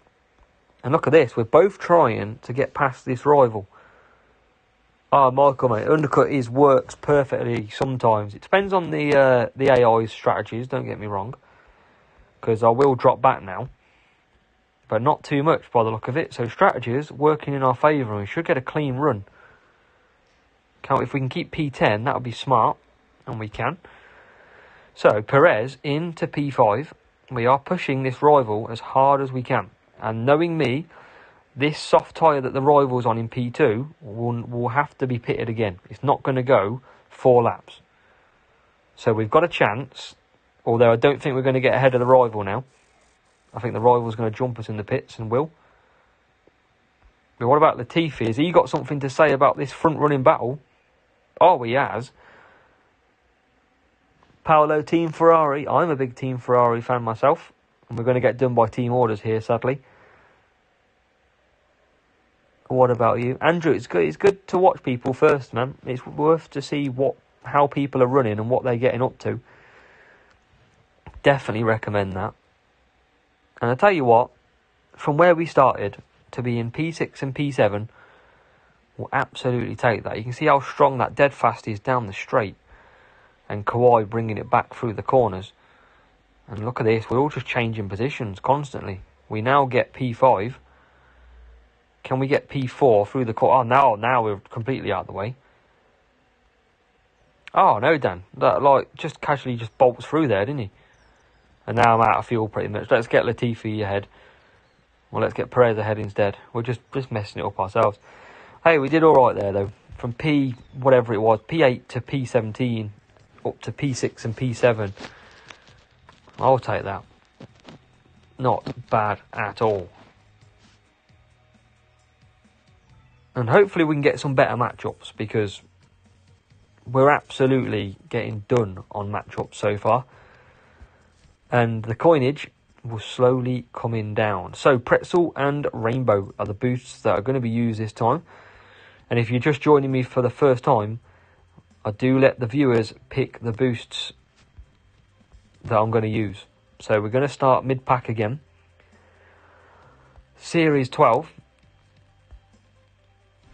And look at this. We're both trying to get past this rival. Oh, Michael, mate. Undercut works perfectly sometimes. It depends on the AI's strategies, don't get me wrong. Because I will drop back now. But not too much by the look of it. So strategies working in our favour, and we should get a clean run. If we can keep P10, that would be smart. And we can. So, Perez into P5. We are pushing this rival as hard as we can. And knowing me, this soft tyre that the rival's on in P2 will have to be pitted again. It's not going to go 4 laps. So we've got a chance, although I don't think we're going to get ahead of the rival now. I think the rival's going to jump us in the pits and will. But what about Latifi? Has he got something to say about this front-running battle? Oh, he has. Paolo, Team Ferrari. I'm a big Team Ferrari fan myself. And we're going to get done by team orders here, sadly. What about you? Andrew, it's good to watch people first, man. It's worth to see how people are running and what they're getting up to. Definitely recommend that. And I tell you what, from where we started to be in P6 and P7, we'll absolutely take that. You can see how strong that dead fast is down the straight. And Kawhi bringing it back through the corners. And look at this, we're all just changing positions constantly. We now get P5. Can we get P4 through the court? Oh, now we're completely out of the way. Oh, no, Dan. That, like, just casually just bolts through there, didn't he? And now I'm out of fuel pretty much. Let's get Latifi ahead. Well, let's get Perez ahead instead. We're just messing it up ourselves. Hey, we did all right there, though. From P, whatever it was, P8 to P17, up to P6 and P7. I'll take that. Not bad at all. And hopefully we can get some better matchups, because we're absolutely getting done on matchups so far. And the coinage will slowly coming down. So Pretzel and Rainbow are the boosts that are going to be used this time. And if you're just joining me for the first time, I do let the viewers pick the boosts that I'm going to use. So we're going to start mid-pack again. Series 12.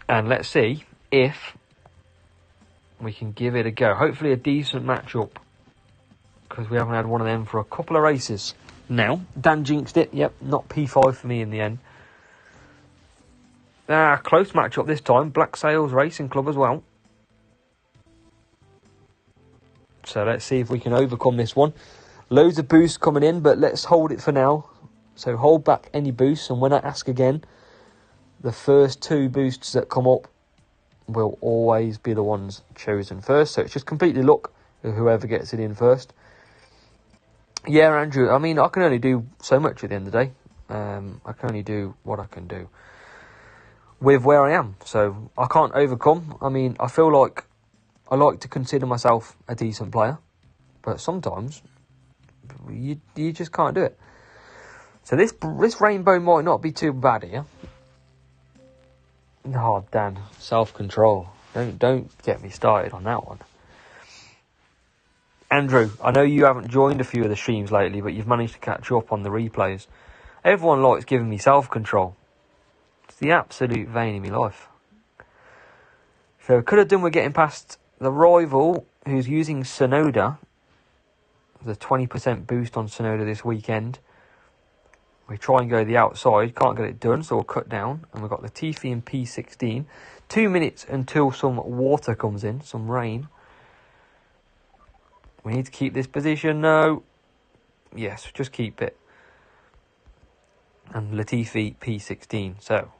And let's see if we can give it a go. Hopefully a decent matchup, because we haven't had one of them for a couple of races now. Dan jinxed it. Yep, not P5 for me in the end. Close matchup this time. Black Sails Racing Club as well. So let's see if we can overcome this one. Loads of boosts coming in, but let's hold it for now. So hold back any boosts, and when I ask again, the first two boosts that come up will always be the ones chosen first. So it's just completely luck of whoever gets it in first. Yeah, Andrew, I mean, I can only do so much at the end of the day. I can only do what I can do with where I am. So I can't overcome. I mean, I feel like I like to consider myself a decent player, but sometimes you just can't do it. So this rainbow might not be too bad here. Oh, Dan, self-control. Don't get me started on that one. Andrew, I know you haven't joined a few of the streams lately, but you've managed to catch up on the replays. Everyone likes giving me self-control. It's the absolute vein in my life. So could have done with getting past the rival who's using Sonoda. The 20% boost on Sonoda this weekend. We try and go the outside, can't get it done, so we'll cut down. And we've got Latifi in P16. 2 minutes until some water comes in, some rain. We need to keep this position, no. Yes, just keep it. And Latifi P16, so.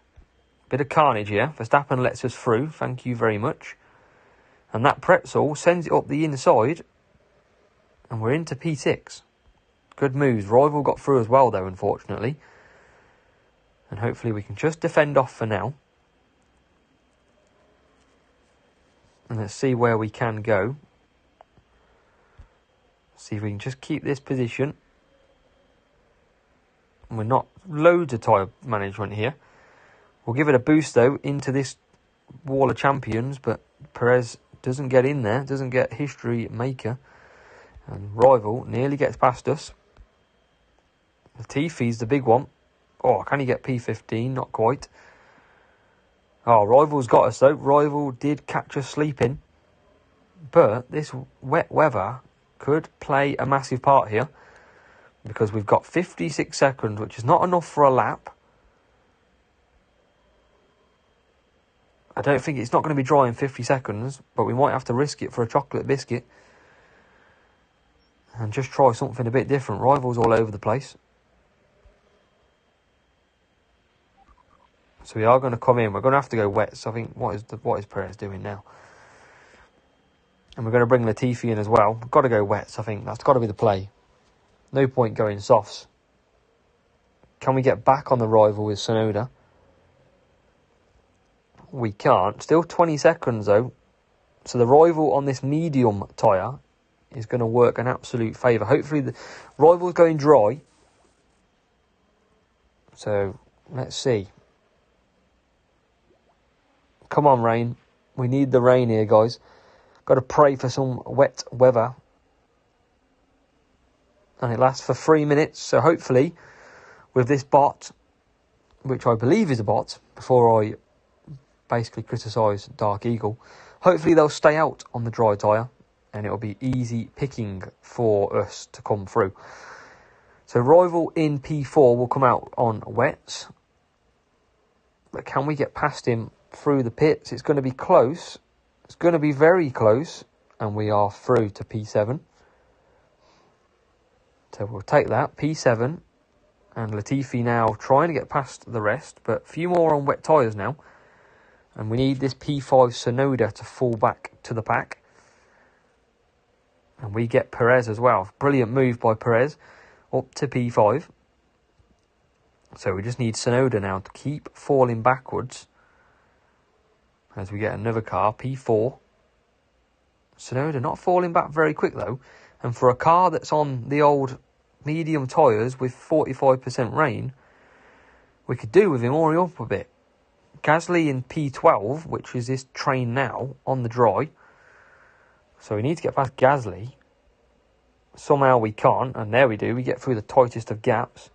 Bit of carnage here. Verstappen lets us through, thank you very much. And that Pretzel sends it up the inside. And we're into P6. Good moves. Rival got through as well, though, unfortunately. And hopefully we can just defend off for now. And let's see where we can go. See if we can just keep this position. And we're not loads of tyre management here. We'll give it a boost, though, into this wall of champions. But Perez doesn't get in there. Doesn't get history maker. And Rival nearly gets past us. Latifi's the big one. Oh, can he get P15? Not quite. Oh, Rival's got us, though. Rival did catch us sleeping. But this wet weather could play a massive part here. Because we've got 56 seconds, which is not enough for a lap. I don't think it's not going to be dry in 50 seconds. But we might have to risk it for a chocolate biscuit. And just try something a bit different. Rival's all over the place. So we are going to come in. We're going to have to go wet. So I think, what is Perez doing now? And we're going to bring Latifi in as well. We've got to go wet. So I think that's got to be the play. No point going softs. Can we get back on the rival with Sonoda? We can't. Still 20 seconds though. So the rival on this medium tyre is going to work an absolute favour. Hopefully the rival's going dry. So let's see. Come on, rain. We need the rain here, guys. Got to pray for some wet weather. And it lasts for 3 minutes. So hopefully, with this bot, which I believe is a bot, before I basically criticise Dark Eagle, hopefully they'll stay out on the dry tyre. And it'll be easy picking for us to come through. So rival in P4 will come out on wets. But can we get past him through the pits? It's going to be close. It's going to be very close. And we are through to P7. So we'll take that. P7. And Latifi now trying to get past the rest. But a few more on wet tyres now. And we need this P5 Sonoda to fall back to the pack. And we get Perez as well. Brilliant move by Perez. Up to P5. So we just need Sonoda now to keep falling backwards. As we get another car. P4. Sonoda not falling back very quick though. And for a car that's on the old medium tyres with 45% rain, we could do with him hurry up a bit. Gasly in P12, which is this train now, on the dry. So we need to get past Gasly. Somehow we can't, and there we do. We get through the tightest of gaps.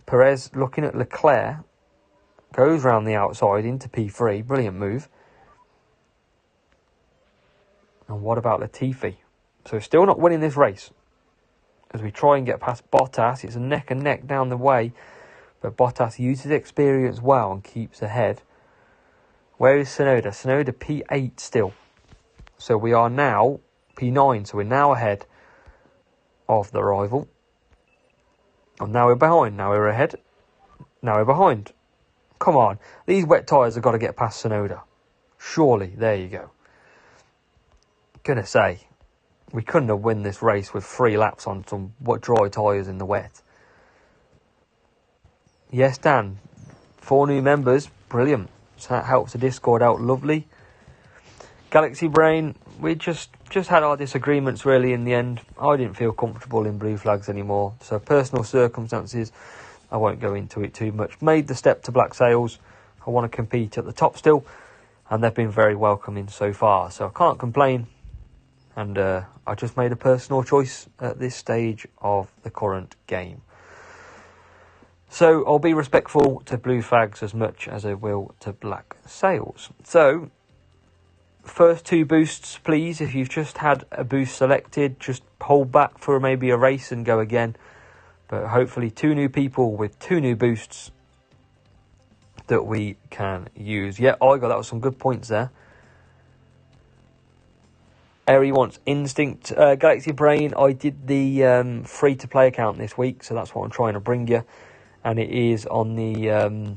Perez looking at Leclerc. Goes round the outside into P3. Brilliant move. And what about Latifi? So still not winning this race. As we try and get past Bottas. It's a neck and neck down the way. But Bottas uses experience well and keeps ahead. Where is Sonoda? Sonoda P8 still. So we are now P9. So we're now ahead of the rival. And now we're behind. Now we're ahead. Now we're behind. Come on. These wet tyres have got to get past Sonoda. Surely. There you go. Gonna say, we couldn't have won this race with 3 laps on some dry tyres in the wet. Yes, Dan. 4 new members. Brilliant. So that helps the Discord out. Lovely. Galaxy Brain. We just had our disagreements really in the end. I didn't feel comfortable in blue flags anymore. So personal circumstances. I won't go into it too much. Made the step to Black Sails. I want to compete at the top still. And they've been very welcoming so far. So I can't complain. And I just made a personal choice at this stage of the current game. So I'll be respectful to blue flags as much as I will to Black Sails. So first 2 boosts, please. If you've just had a boost selected, just hold back for maybe a race and go again. But hopefully 2 new people with 2 new boosts that we can use. Yeah, that was some good points there. Eri wants Instinct. Galaxy Brain, I did the free-to-play account this week, so that's what I'm trying to bring you. And it is on the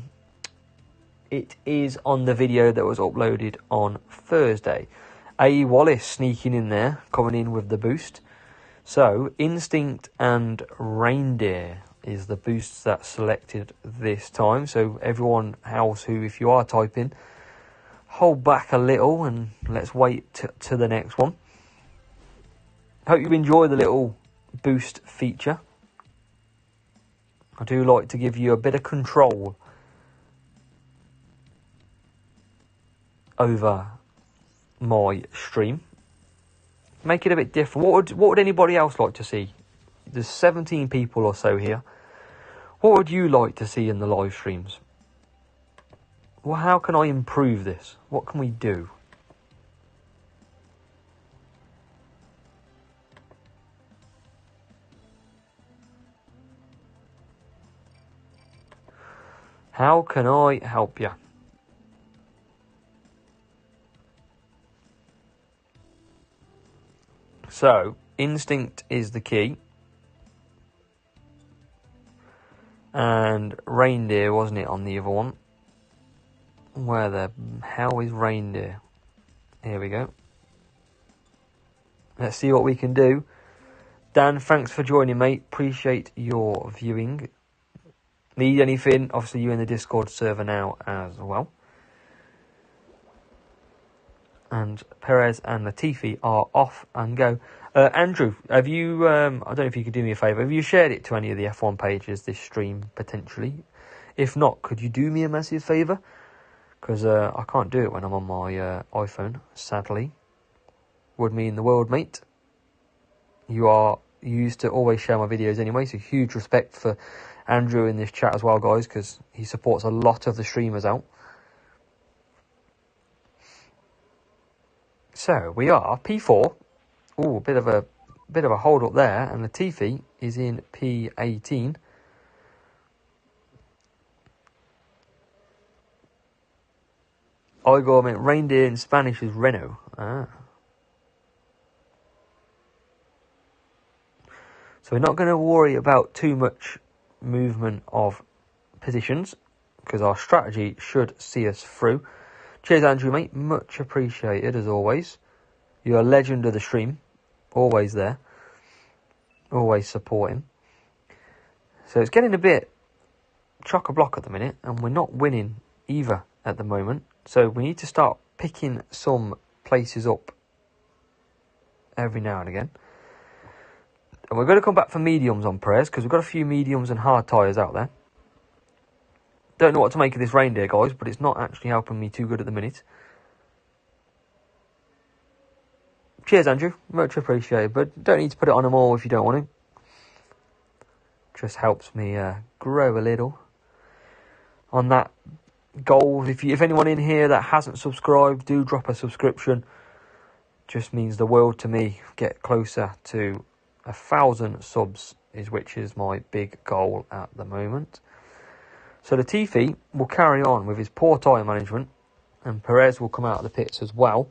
video that was uploaded on Thursday. A. Wallace sneaking in there, coming in with the boost. So, Instinct and Reindeer is the boosts that's selected this time. So, everyone else who, if you are typing, hold back a little and let's wait to the next one. Hope you enjoy the little boost feature. I do like to give you a bit of control over my stream. Make it a bit different. What would anybody else like to see? There's 17 people or so here. What would you like to see in the live streams? Well, how can I improve this? What can we do? How can I help you? So, Instinct is the key. And Reindeer, wasn't it, on the other one? Where the hell is Reindeer? Here we go. Let's see what we can do. Dan, thanks for joining, mate. Appreciate your viewing. Need anything? Obviously, you're in the Discord server now as well. And Perez and Latifi are off and go. Andrew, have you, I don't know if you could do me a favour, have you shared it to any of the F1 pages, this stream, potentially? If not, could you do me a massive favour? Because I can't do it when I'm on my iPhone, sadly. Would mean the world, mate. You used to always share my videos anyway, so huge respect for Andrew in this chat as well, guys, because he supports a lot of the streamers out. So, we are P4. Ooh, a bit of a bit of a hold up there, and Latifi is in P18. I meant reindeer in Spanish is Reno. So we're not going to worry about too much movement of positions, because our strategy should see us through. Cheers, Andrew, mate. Much appreciated, as always. You're a legend of the stream. Always there. Always supporting. So it's getting a bit chock-a-block at the minute, and we're not winning either at the moment. So we need to start picking some places up every now and again. And we're going to come back for mediums on Perez, because we've got a few mediums and hard tyres out there. Don't know what to make of this reindeer, guys, but it's not actually helping me too good at the minute. Cheers, Andrew. Much appreciated, but don't need to put it on them all if you don't want to. Just helps me grow a little. On that goal, if anyone in here that hasn't subscribed, do drop a subscription. Just means the world to me. Get closer to 1,000 subs, which is my big goal at the moment. So Latifi will carry on with his poor tyre management, and Perez will come out of the pits as well.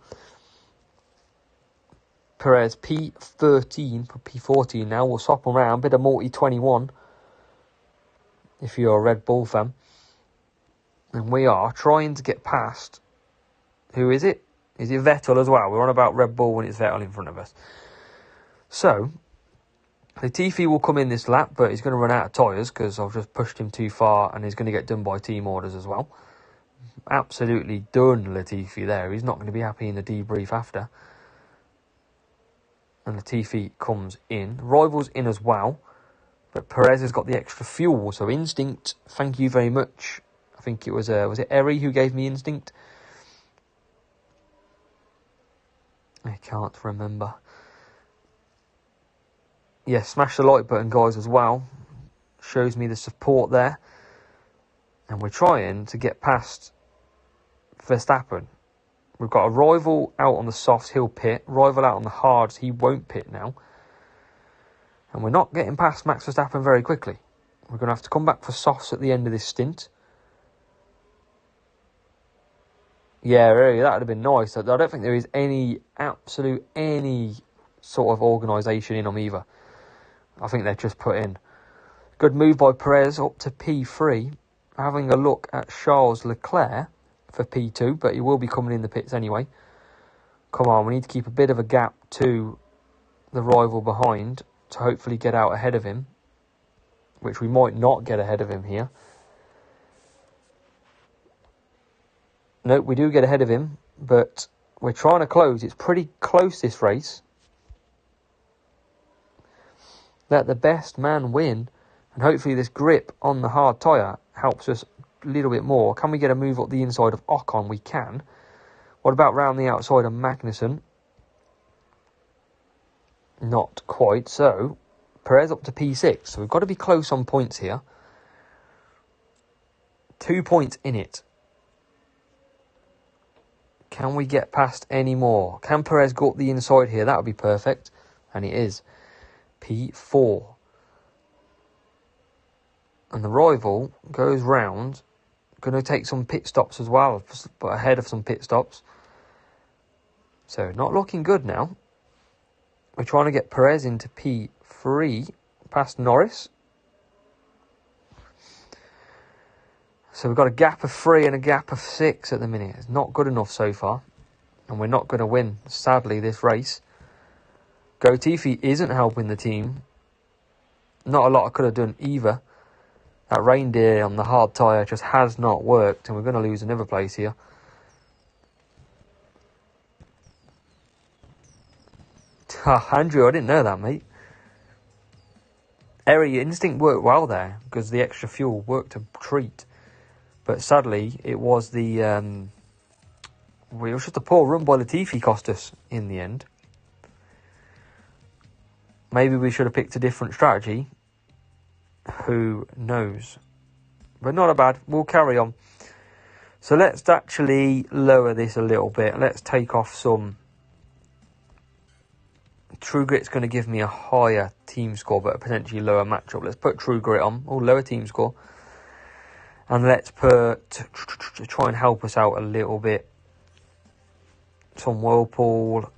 Perez P13 for P14 now. We'll swap around. Bit of multi-21 if you're a Red Bull fan. And we are trying to get past... Who is it? Is it Vettel as well? We're on about Red Bull when it's Vettel in front of us. So... Latifi will come in this lap, but he's going to run out of tyres because I've just pushed him too far, and he's going to get done by team orders as well. Absolutely done, Latifi there. He's not going to be happy in the debrief after. And Latifi comes in. Rivals in as well, but Perez has got the extra fuel. So Instinct, thank you very much. I think it was it Eri who gave me Instinct? I can't remember. Yeah, smash the like button, guys, as well. Shows me the support there. And we're trying to get past Verstappen. We've got a rival out on the softs, he'll pit. Rival out on the hards, he won't pit now. And we're not getting past Max Verstappen very quickly. We're going to have to come back for softs at the end of this stint. Yeah, really, that would have been nice. I don't think there is any sort of organisation in them either. I think they're just put in. Good move by Perez up to P3. Having a look at Charles Leclerc for P2, but he will be coming in the pits anyway. Come on, we need to keep a bit of a gap to the rival behind to hopefully get out ahead of him, which we might not get ahead of him here. Nope, we do get ahead of him, but we're trying to close. It's pretty close, this race. Let the best man win, and hopefully this grip on the hard tyre helps us a little bit more. Can we get a move up the inside of Ocon? We can. What about round the outside of Magnussen? Not quite. So, Perez up to P6. So we've got to be close on points here. 2 points in it. Can we get past any more? Can Perez go up the inside here? That would be perfect. And it is. P4. And the rival goes round. Going to take some pit stops as well, but ahead of some pit stops. So not looking good now. We're trying to get Perez into P3 past Norris. So we've got a gap of 3 and a gap of 6 at the minute. It's not good enough so far. And we're not going to win, sadly, this race. Latifi isn't helping the team. Not a lot I could have done either. That reindeer on the hard tyre just has not worked, and we're going to lose another place here. Andrew, I didn't know that, mate. Eri, Instinct worked well there, because the extra fuel worked a treat. But sadly, it was it was just a poor run by Latifi cost us in the end. Maybe we should have picked a different strategy. Who knows? But not bad. We'll carry on. So let's actually lower this a little bit. Let's take off some True Grit's going to give me a higher team score, but a potentially lower matchup. Let's put True Grit on. Oh, lower team score. And let's put, try and help us out a little bit, some Whirlpool.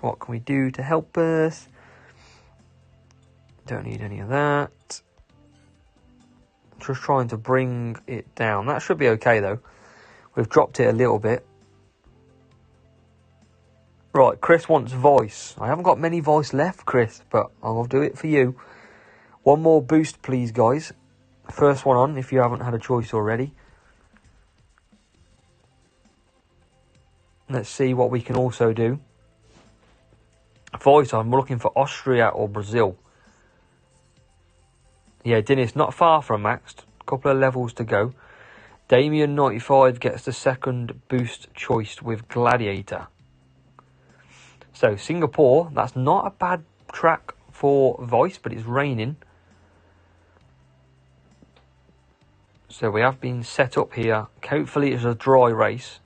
What can we do to help us? Don't need any of that. Just trying to bring it down. That should be okay though. We've dropped it a little bit. Right, Chris wants voice. I haven't got many voice left, Chris, but I'll do it for you. One more boost, please, guys. First one on, if you haven't had a choice already. Let's see what we can also do. Voice, I'm looking for Austria or Brazil. Yeah, Dennis, not far from maxed. A couple of levels to go. Damien 95 gets the second boost choice with Gladiator. So, Singapore, that's not a bad track for voice, but it's raining. So we have been set up here. Hopefully it's a dry race.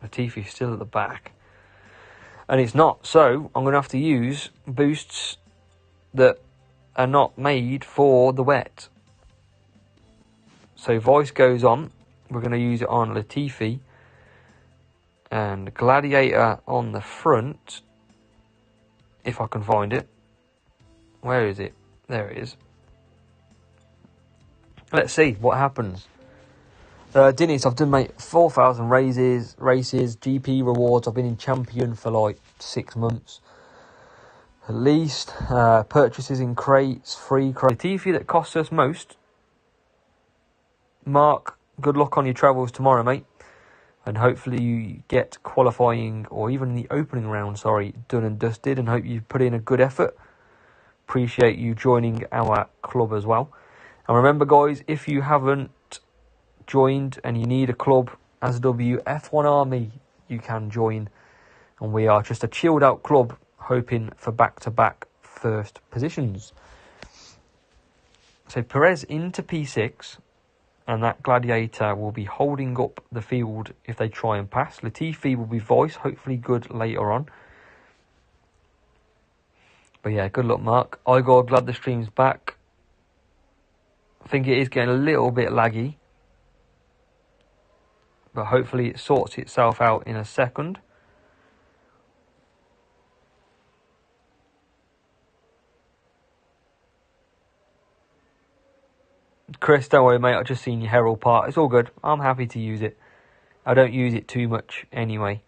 Latifi's still at the back. And it's not. So I'm going to have to use boosts that are not made for the wet. So voice goes on. We're going to use it on Latifi. And Gladiator on the front. If I can find it. Where is it? There it is. Let's see what happens. Dennis, I've done, mate, 4,000 races, GP rewards. I've been in champion for like 6 months. At least. Purchases in crates, free crates. Latifi that costs us most. Mark, good luck on your travels tomorrow, mate. And hopefully you get qualifying, or even the opening round, done and dusted. And hope you put in a good effort. Appreciate you joining our club as well. And remember, guys, if you haven't joined and you need a club as F1 Army, you can join. And we are just a chilled out club, hoping for back-to-back first positions. So Perez into P6, and that Gladiator will be holding up the field if they try and pass. Latifi will be voice, hopefully good later on. But yeah, good luck, Mark. Igor, glad the stream's back. I think it is getting a little bit laggy. But hopefully it sorts itself out in a second. Chris, don't worry, mate. I've just seen your Herald part. It's all good. I'm happy to use it. I don't use it too much anyway.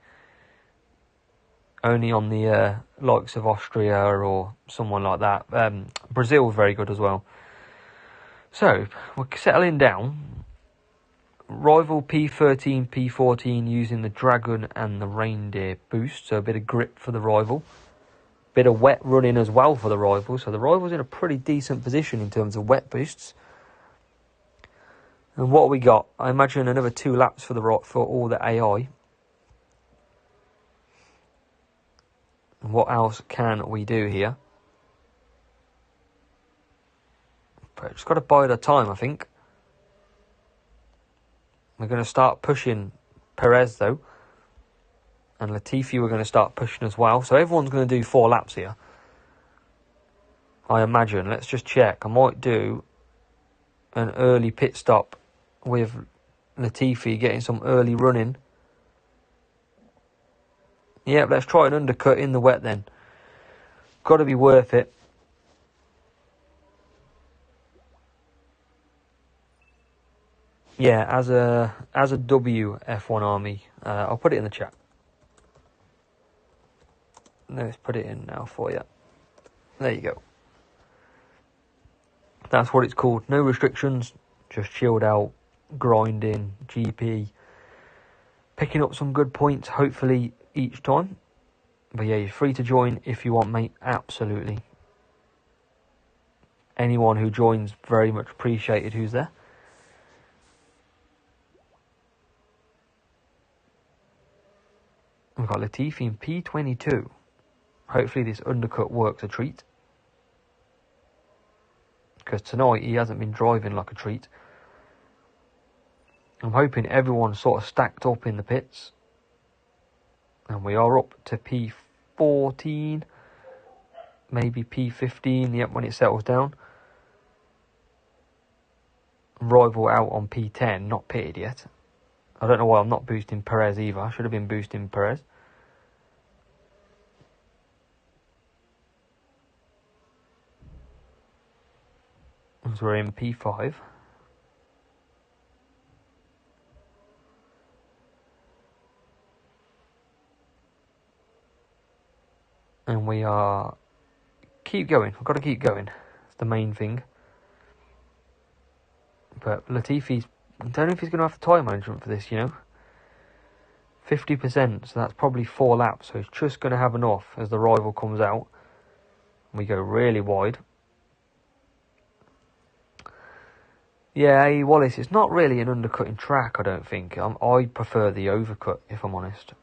Only on the likes of Austria or someone like that. Brazil is very good as well. So, we're settling down. Rival P13, P14 using the Dragon and the Reindeer boost. So a bit of grip for the rival. Bit of wet running as well for the rival. So the rival's in a pretty decent position in terms of wet boosts. And what we got? I imagine another 2 laps for all the AI. And what else can we do here? But just got to bide our time, I think. We're going to start pushing Perez, though. And Latifi we're going to start pushing as well. So everyone's going to do 4 laps here. I imagine. Let's just check. I might do an early pit stop with Latifi, getting some early running. Yeah, let's try an undercut in the wet then. Got to be worth it. Yeah, as a W F1 Army, I'll put it in the chat. Let's put it in now for you. There you go. That's what it's called. No restrictions, just chilled out, grinding, GP, picking up some good points, hopefully, each time. But yeah, you're free to join if you want, mate. Absolutely. Anyone who joins, very much appreciated who's there. We've got Latifi in P22. Hopefully this undercut works a treat. Because tonight he hasn't been driving like a treat. I'm hoping everyone's sort of stacked up in the pits. And we are up to P14. Maybe P15, yep, when it settles down. Rival out on P10, not pitted yet. I don't know why I'm not boosting Perez either. I should have been boosting Perez. As we're in P5. And we are... Keep going. I've got to keep going. That's the main thing. But Latifi's... I don't know if he's going to have the tyre management for this, you know. 50%, so that's probably 4 laps. So he's just going to have enough as the rival comes out. We go really wide. Yeah, hey, Wallace, it's not really an undercutting track, I don't think. I prefer the overcut, if I'm honest.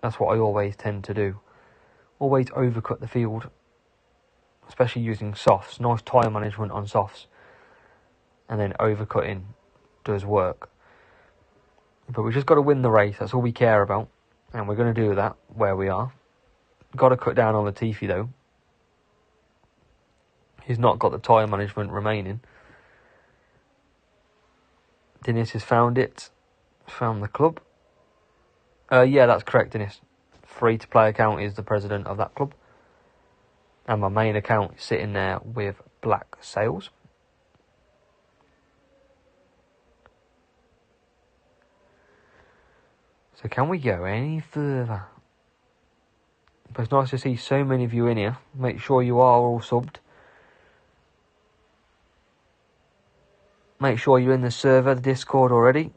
That's what I always tend to do. Always overcut the field. Especially using softs. Nice tyre management on softs. And then overcutting does work. But we've just got to win the race. That's all we care about. And we're going to do that where we are. Got to cut down on Latifi, though. He's not got the tyre management remaining. Dennis has found it. Found the club. Yeah, that's correct, Dennis. Free-to-play account is the president of that club. And my main account is sitting there with black sails. So can we go any further? But it's nice to see so many of you in here. Make sure you are all subbed. Make sure you're in the server, the Discord already.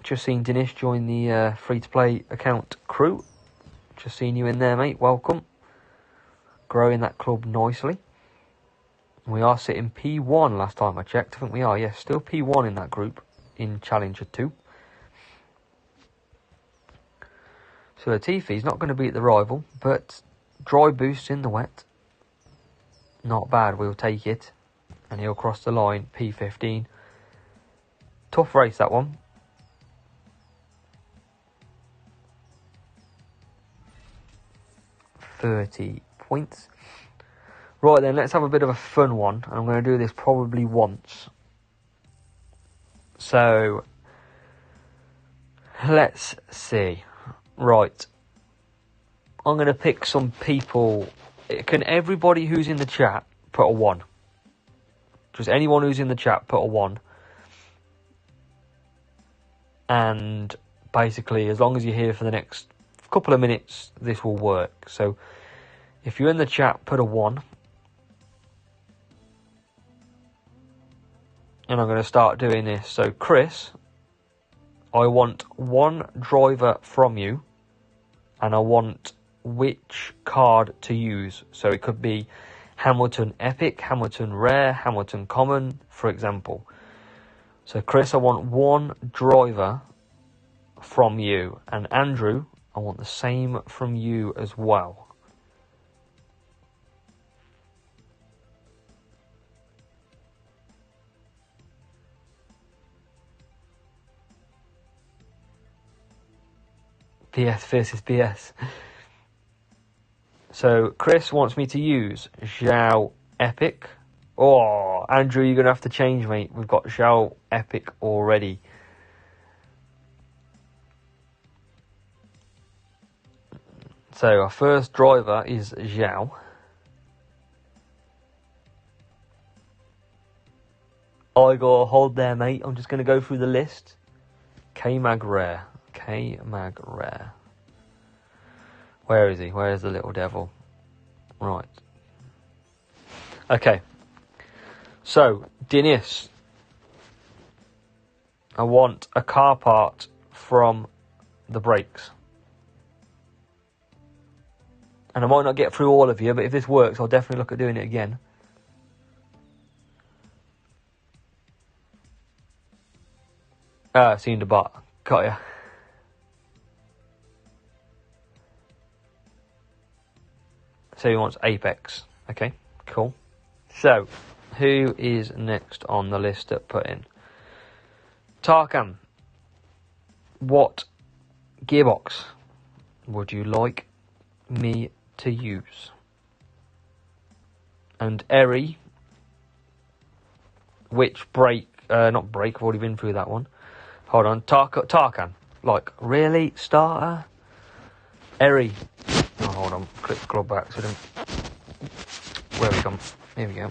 Just seen Dinesh join the free-to-play account crew. Just seen you in there, mate. Welcome. Growing that club nicely. We are sitting P1 last time I checked. I think we are, yes. Still P1 in that group in Challenger 2. So Latifi's not going to beat the rival, but dry boosts in the wet. Not bad, we'll take it. And he'll cross the line, P15. Tough race, that one. £30 points. Right then, let's have a bit of a fun one. And I'm going to do this probably once. So, let's see. Right. I'm going to pick some people. Can everybody who's in the chat put a 1? Just anyone who's in the chat put a 1. And basically, as long as you're here for the next couple of minutes, this will work. So, if you're in the chat, put a 1. And I'm going to start doing this. So, Chris, I want 1 driver from you. And I want which card to use. So, it could be Hamilton Epic, Hamilton Rare, Hamilton Common, for example. So, Chris, I want 1 driver from you. And Andrew, I want the same from you as well. BS versus BS. So, Chris wants me to use Zhao Epic. Oh, Andrew, you're going to have to change, mate. We've got Zhao Epic already. So, our first driver is Zhao. I got a hold there, mate. I'm just going to go through the list. K-Mag Rare. K-Mag Rare. Where is he? Where is the little devil? Right. Okay. So, Dinis. I want a car part from the brakes. And I might not get through all of you, but if this works, I'll definitely look at doing it again. Seen the bot. Got ya. So he wants Apex. Okay, cool. So, who is next on the list to put in? Tarkan. What gearbox? would you like me to use? And Eri, which break, not break, I've already been through that one. Hold on, Tarkan. Like, really? Starter? Eri. Oh, hold on, click scroll back so I don't... Where have we gone? Here we go.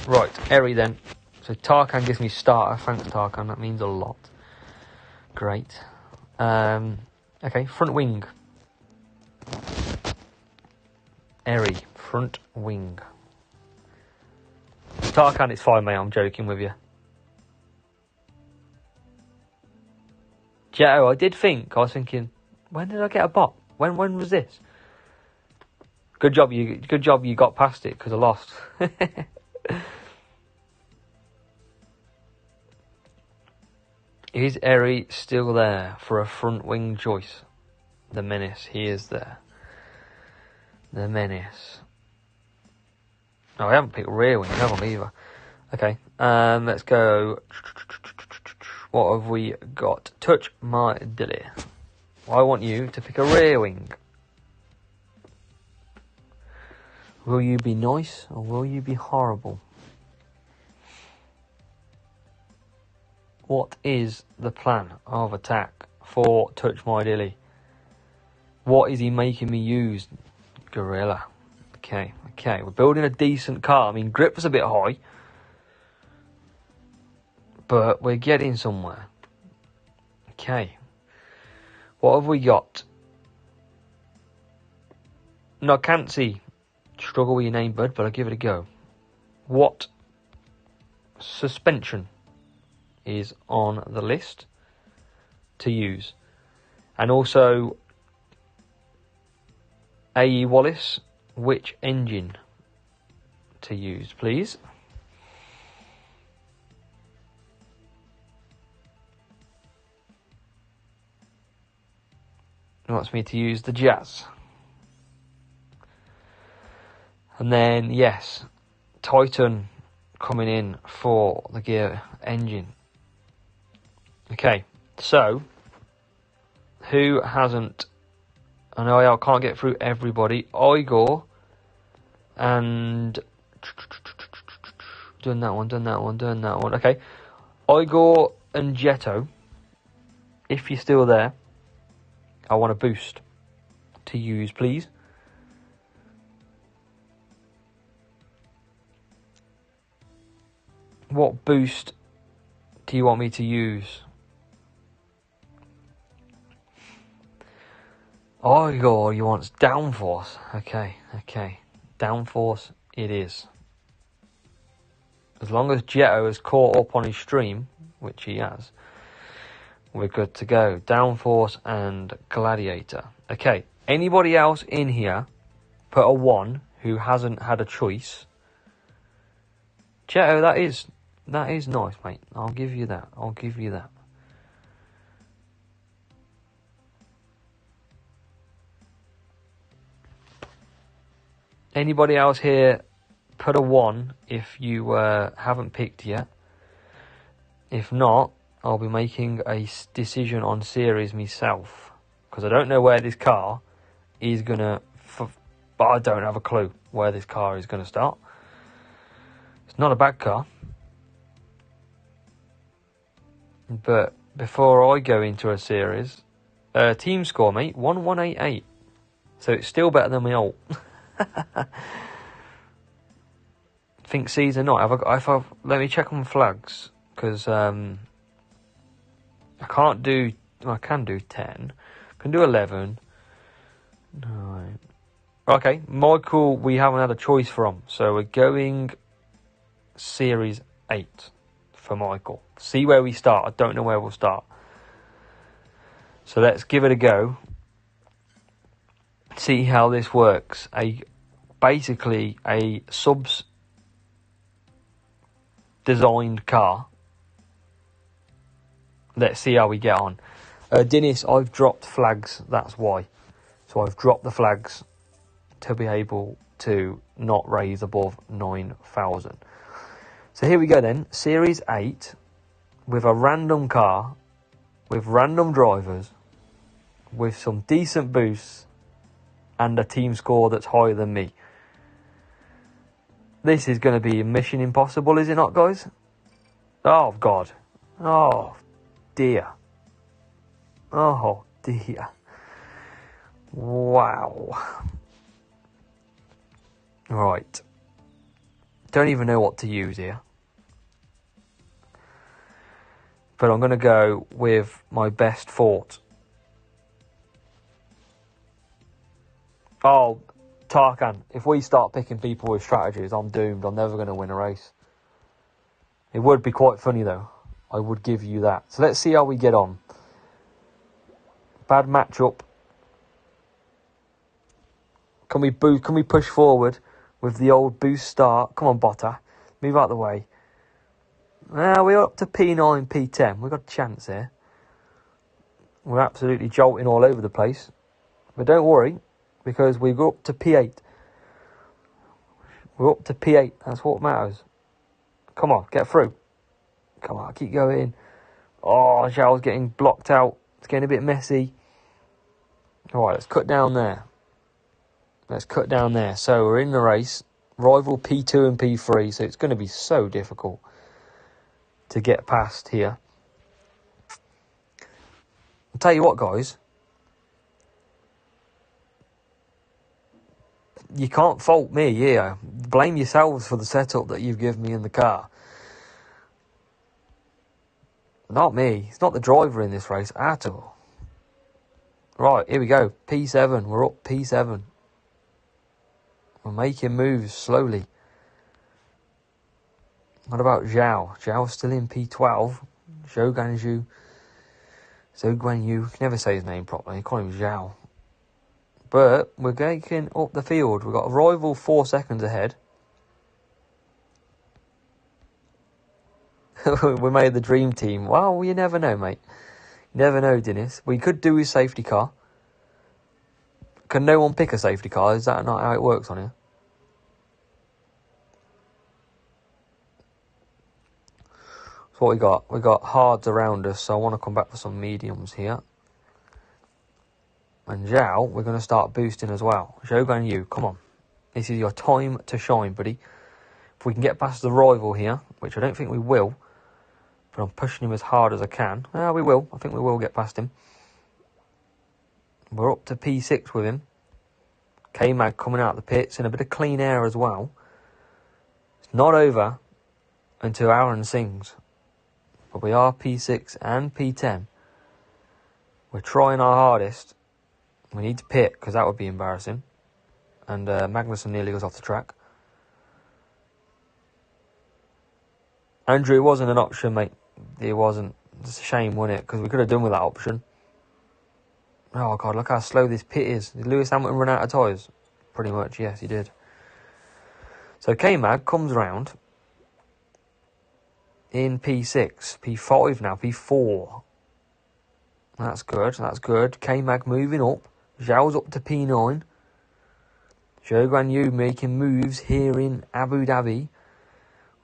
Right, Eri then. So Tarkan gives me starter. Thanks, Tarkan, that means a lot. Great. Okay, front wing. Eri, front wing. Tarkan, it's fine, mate. I'm joking with you. Jetto, I was thinking, when did I get a bot? When was this? Good job you got past it, because I lost. Is Eri still there for a front wing choice? The menace, he is there. The menace. Oh, I haven't picked rear wing, have I either? Okay, let's go. What have we got? Touch my dilly. I want you to pick a rear wing. Will you be nice or will you be horrible? What is the plan of attack for Touch My Dilly? What is he making me use? Gorilla. Okay. We're building a decent car. I mean, grip was a bit high, but we're getting somewhere. Okay. What have we got? No, I can't see. Struggle with your name, bud, but I'll give it a go. What suspension is on the list to use? And also, A.E. Wallace, which engine to use, please? He wants me to use the Jazz. And then, yes, Titan coming in for the gear engine. Okay, so, who hasn't... I know I can't get through everybody. Igor and... Done that one. Okay, Igor and Jetto, if you're still there, I want a boost to use, please. What boost do you want me to use? Igor, you want downforce. Okay. Downforce it is. As long as Jetto has caught up on his stream, which he has, we're good to go. Downforce and Gladiator. Okay, anybody else in here put a 1 who hasn't had a choice? Jetto, that is nice, mate. I'll give you that. Anybody else here, put a 1 if you haven't picked yet. If not, I'll be making a decision on series myself, because I don't know where this car is going to... But I don't have a clue where this car is going to start. It's not a bad car. But before I go into a series, team score, mate, 1188. So it's still better than my old. Think C's or not. Let me check on flags, because I can't do... I can do 10. I can do 11. No. Okay, Michael, we haven't had a choice from, so we're going Series 8 for Michael. See where we start. I don't know where we'll start. So let's give it a go. See how this works. Basically a subs designed car. Let's see how we get on. Dennis, I've dropped flags, that's why. So I've dropped the flags to be able to not raise above 9,000. So here we go then. Series 8 with a random car, with random drivers, with some decent boosts and a team score that's higher than me. This is going to be mission impossible, is it not, guys? Oh, God. Oh, dear. Oh, dear. Wow. Right. Don't even know what to use here. But I'm going to go with my best fort. Oh, Tarkan, if we start picking people with strategies, I'm doomed. I'm never going to win a race. It would be quite funny, though. I would give you that. So let's see how we get on. Bad matchup. Can we push forward with the old boost start? Come on, Botta. Move out of the way. We're up to P9, P10. We've got a chance here. We're absolutely jolting all over the place. But don't worry, because we go up to P8. We're up to P8. That's what matters. Come on, get through. Come on, keep going. Oh, Zhao's getting blocked out. It's getting a bit messy. All right, let's cut down there. So we're in the race. Rival P2 and P3. So it's going to be so difficult to get past here. I'll tell you what, guys. You can't fault me here. Blame yourselves for the setup that you've given me in the car. Not me. It's not the driver in this race at all. Right, here we go. P7. We're up P7. We're making moves slowly. What about Zhao? Zhao's still in P12. Zhou Guan Yu. Can never say his name properly. Call him Zhao. But we're getting up the field. We've got a rival 4 seconds ahead. We made the dream team. Well, you never know, mate. You never know, Dennis. We could do his safety car. Can no one pick a safety car? Is that not how it works on here? So what we got? We got hards around us, so I want to come back for some mediums here. And Zhao, we're going to start boosting as well. Zhou Guan Yu, come on. This is your time to shine, buddy. If we can get past the rival here, which I don't think we will, but I'm pushing him as hard as I can. We will. I think we will get past him. We're up to P6 with him. K-Mag coming out of the pits in a bit of clean air as well. It's not over until Aaron sings. But we are P6 and P10. We're trying our hardest. We need to pit, because that would be embarrassing. And Magnussen nearly goes off the track. Andrew, it wasn't an option, mate. It wasn't. It's a shame, wasn't it? Because we could have done with that option. Oh, God, look how slow this pit is. Did Lewis Hamilton run out of tyres? Pretty much, yes, he did. So K-Mag comes round in P6. P5 now, P4. That's good. K-Mag moving up. Zhao's up to P9. Zhou Guan Yu making moves here in Abu Dhabi.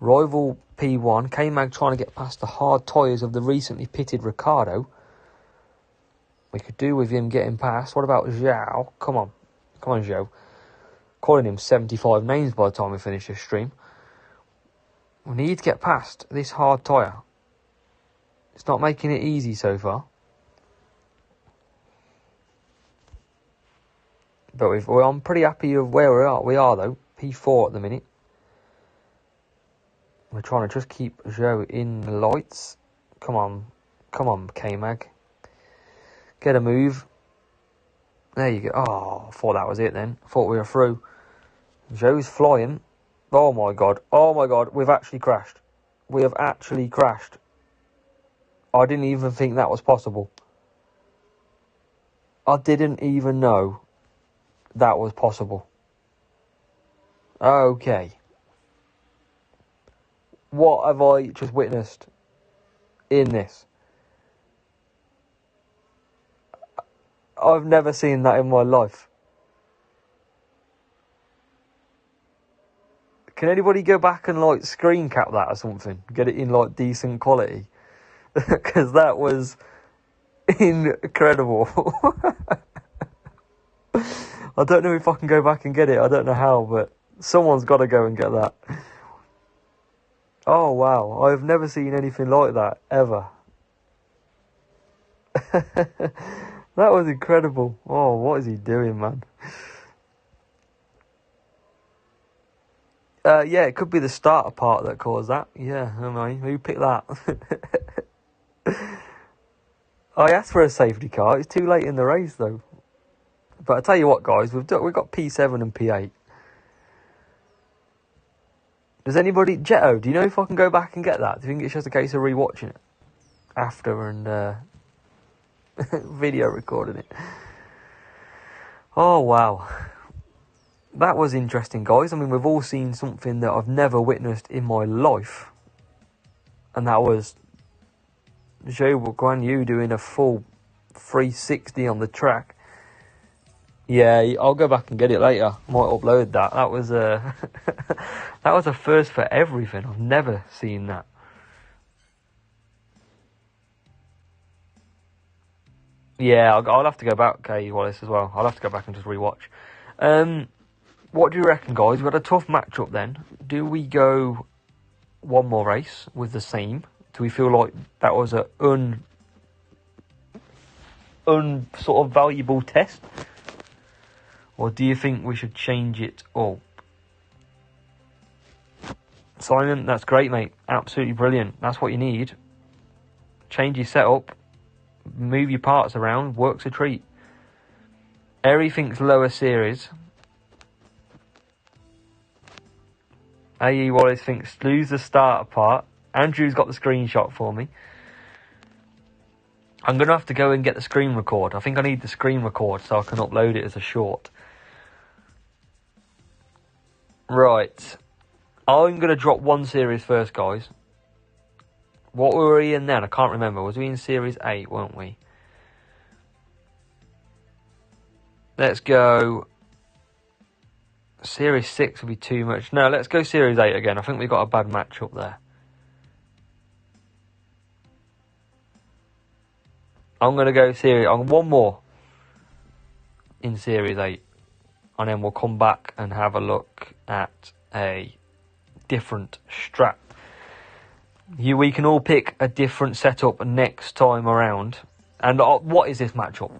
Rival P1. K-Mag trying to get past the hard tyres of the recently pitted Ricciardo. We could do with him getting past. What about Zhao? Come on, Zhou. Calling him 75 names by the time we finish this stream. We need to get past this hard tyre. It's not making it easy so far. But I'm pretty happy with where we are. We are, though. P4 at the minute. We're trying to just keep Zhou in the lights. Come on, K-Mag. Get a move. There you go. Oh, I thought that was it then. I thought we were through. Zhou's flying. Oh my god. We've actually crashed. We have actually crashed. I didn't even think that was possible. I didn't even know that was possible. Okay. What have I just witnessed in this? I've never seen that in my life. Can anybody go back and like screen cap that or something? Get it in like decent quality? Because that was incredible. I don't know if I can go back and get it. I don't know how, but someone's got to go and get that. Oh, wow. I've never seen anything like that, ever. That was incredible. Oh, what is he doing, man? Yeah, it could be the starter part that caused that. Yeah, I mean, who picked that? I asked for a safety car. It's too late in the race, though. But I tell you what, guys, we've got P7 and P8. Does anybody... Jetto, do you know if I can go back and get that? Do you think it's just a case of rewatching it after and video recording it? Oh, wow. That was interesting, guys. I mean, we've all seen something that I've never witnessed in my life. And that was Zhou Guan Yu doing a full 360 on the track. Yeah, I'll go back and get it later. I might upload that. That was a that was a first for everything. I've never seen that. Yeah, I'll have to go back, Kay Wallace, as well. I'll have to go back and just rewatch. What do you reckon, guys? We've got a tough matchup then. Do we go one more race with the same? Do we feel like that was a sort of valuable test? Or do you think we should change it up? Simon, that's great, mate. Absolutely brilliant. That's what you need. Change your setup. Move your parts around. Works a treat. Eri thinks lower series. A.E. Wallace thinks lose the starter part. Andrew's got the screenshot for me. I'm going to have to go and get the screen record. I think I need the screen record so I can upload it as a short. Right. I'm going to drop one series first, guys. What were we in then? I can't remember. Was we in Series 8, weren't we? Let's go... Series 6 would be too much. No, let's go Series 8 again. I think we got a bad match up there. I'm going to go Series... one more in Series 8. And then we'll come back and have a look at a different strat. We can all pick a different setup next time around. And what is this matchup?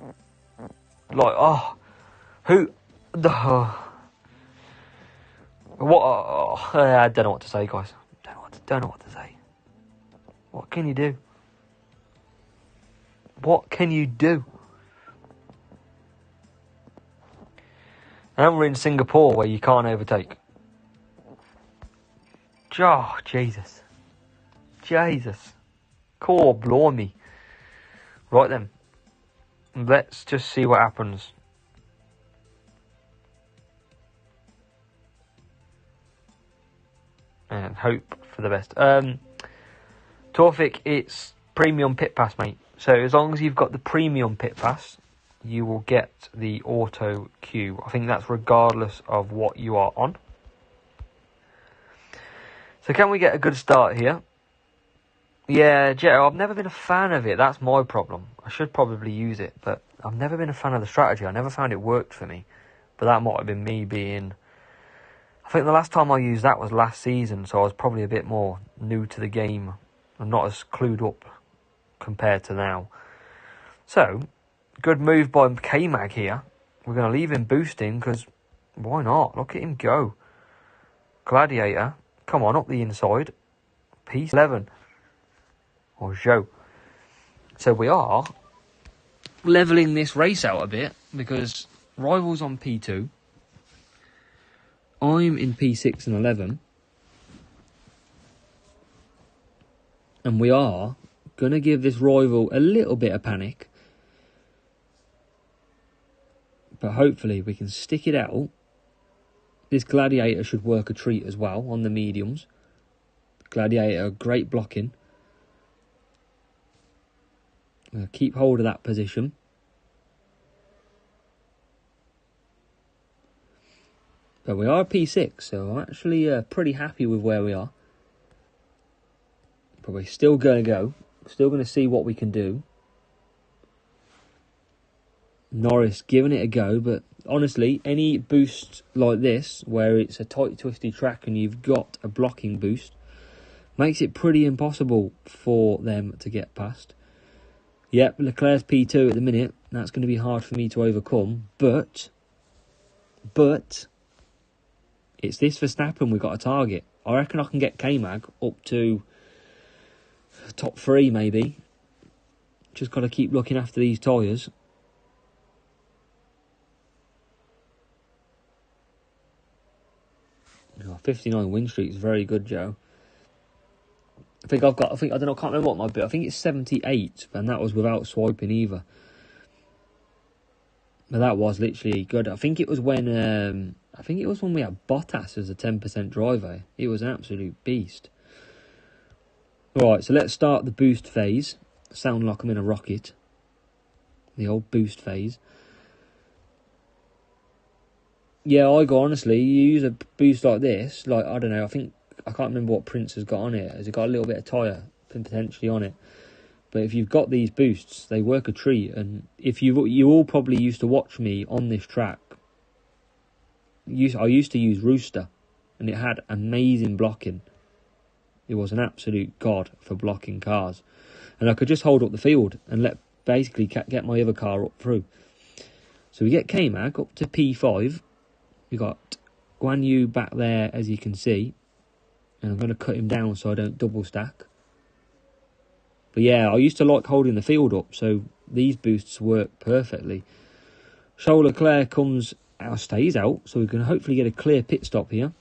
Like, who... What? I don't know what to say, guys. Don't know what to say. What can you do? What can you do? And we're in Singapore where you can't overtake. Oh, Jesus. Jesus. Core blimey. Right then. Let's just see what happens. And hope for the best. Torfik, it's premium pit pass, mate. So as long as you've got the premium pit pass, you will get the auto queue. I think that's regardless of what you are on. So can we get a good start here? Yeah, Jetto, I've never been a fan of it. That's my problem. I should probably use it, but I've never been a fan of the strategy. I never found it worked for me. But that might have been me being... I think the last time I used that was last season, so I was probably a bit more new to the game and not as clued up compared to now. So, good move by K-Mag here. We're going to leave him boosting because why not? Look at him go. Gladiator, come on, up the inside. P11. Or Zhou. So we are levelling this race out a bit because Rival's on P2. I'm in P6 and 11. And we are going to give this rival a little bit of panic. But hopefully we can stick it out. This Gladiator should work a treat as well on the mediums. Gladiator, great blocking. We'll keep hold of that position. But we are P6, so I'm actually pretty happy with where we are. But we're still going to go. Still going to see what we can do. Norris giving it a go, but honestly, any boost like this, where it's a tight, twisty track and you've got a blocking boost, makes it pretty impossible for them to get past. Yep, Leclerc's P2 at the minute. That's going to be hard for me to overcome, but it's this Verstappen we've got to target. I reckon I can get K-Mag up to top 3 maybe. Just got to keep looking after these tyres. Oh, 59 win streak is very good, Joe. I don't know, I can't remember what my bit. I think it's 78, and that was without swiping either. But that was literally good. I think it was when we had Bottas as a 10% driver. It was an absolute beast. Right, so let's start the boost phase. Sound like I'm in a rocket. The old boost phase. Yeah, honestly, you use a boost like this, like, I don't know, I can't remember what Prince has got on it. Has it got a little bit of tyre potentially on it? But if you've got these boosts, they work a treat. And if you all probably used to watch me on this track, I used to use Rooster, and it had amazing blocking. It was an absolute god for blocking cars. And I could just hold up the field and basically get my other car up through. So we get K-Mag up to P5. We got Guan Yu back there, as you can see. And I'm going to cut him down so I don't double stack. But yeah, I used to like holding the field up, so these boosts work perfectly. Charles Leclerc stays out, so we can hopefully get a clear pit stop here.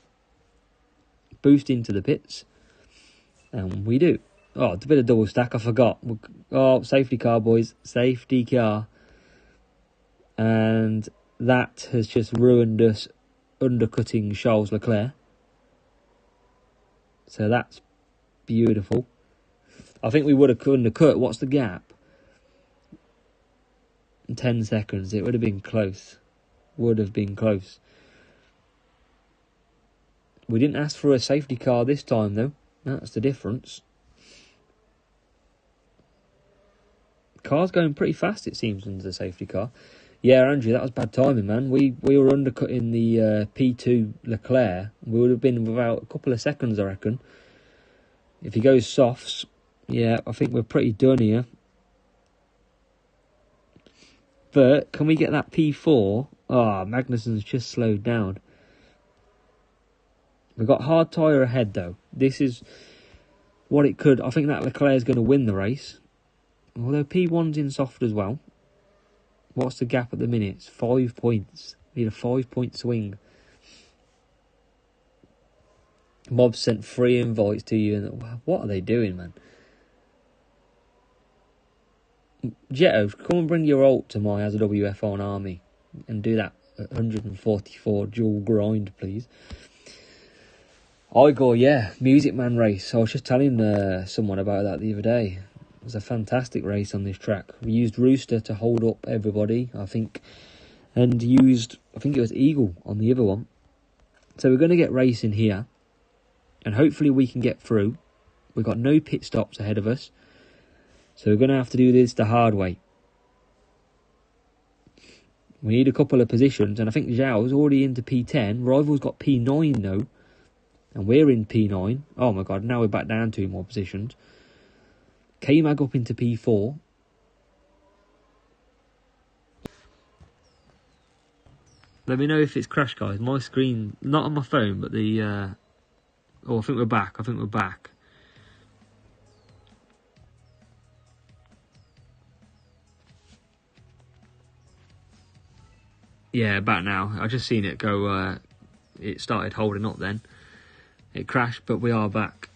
Boost into the pits. And we do. Oh, it's a bit of double stack, I forgot. Oh, safety car, boys. Safety car. And that has just ruined us undercutting Charles Leclerc. So that's beautiful. I think we would have undercut. What's the gap? 10 seconds. It would have been close. Would have been close. We didn't ask for a safety car this time, though. That's the difference. Car's going pretty fast, it seems, under the safety car. Yeah, Andrew, that was bad timing, man. We were undercutting the P2 Leclerc. We would have been without a couple of seconds, I reckon. If he goes softs, yeah, I think we're pretty done here. But can we get that P4? Magnussen's just slowed down. We've got hard tyre ahead, though. This is what it could. I think that Leclerc's going to win the race. Although P1's in soft as well. What's the gap at the minute? It's 5 points. We need a 5-point swing. Mob sent 3 invites to you. And what are they doing, man? Jetto, come and bring your ult to my AZWF on army. And do that 144 dual grind, please. Igor, yeah. Music Man race. I was just telling someone about that the other day. It was a fantastic race on this track. We used Rooster to hold up everybody, I think. And used, I think it was Eagle on the other one. So we're going to get racing here. And hopefully we can get through. We've got no pit stops ahead of us. So we're going to have to do this the hard way. We need a couple of positions. And I think Zhao's already into P10. Rival's got P9 though. And we're in P9. Oh my god, now we're back down 2 more positions. K-Mag up into P4. Let me know if it's crashed, guys. My screen, not on my phone, but the... I think we're back. Yeah, back now. I just seen it go... it started holding up then. It crashed, but we are back.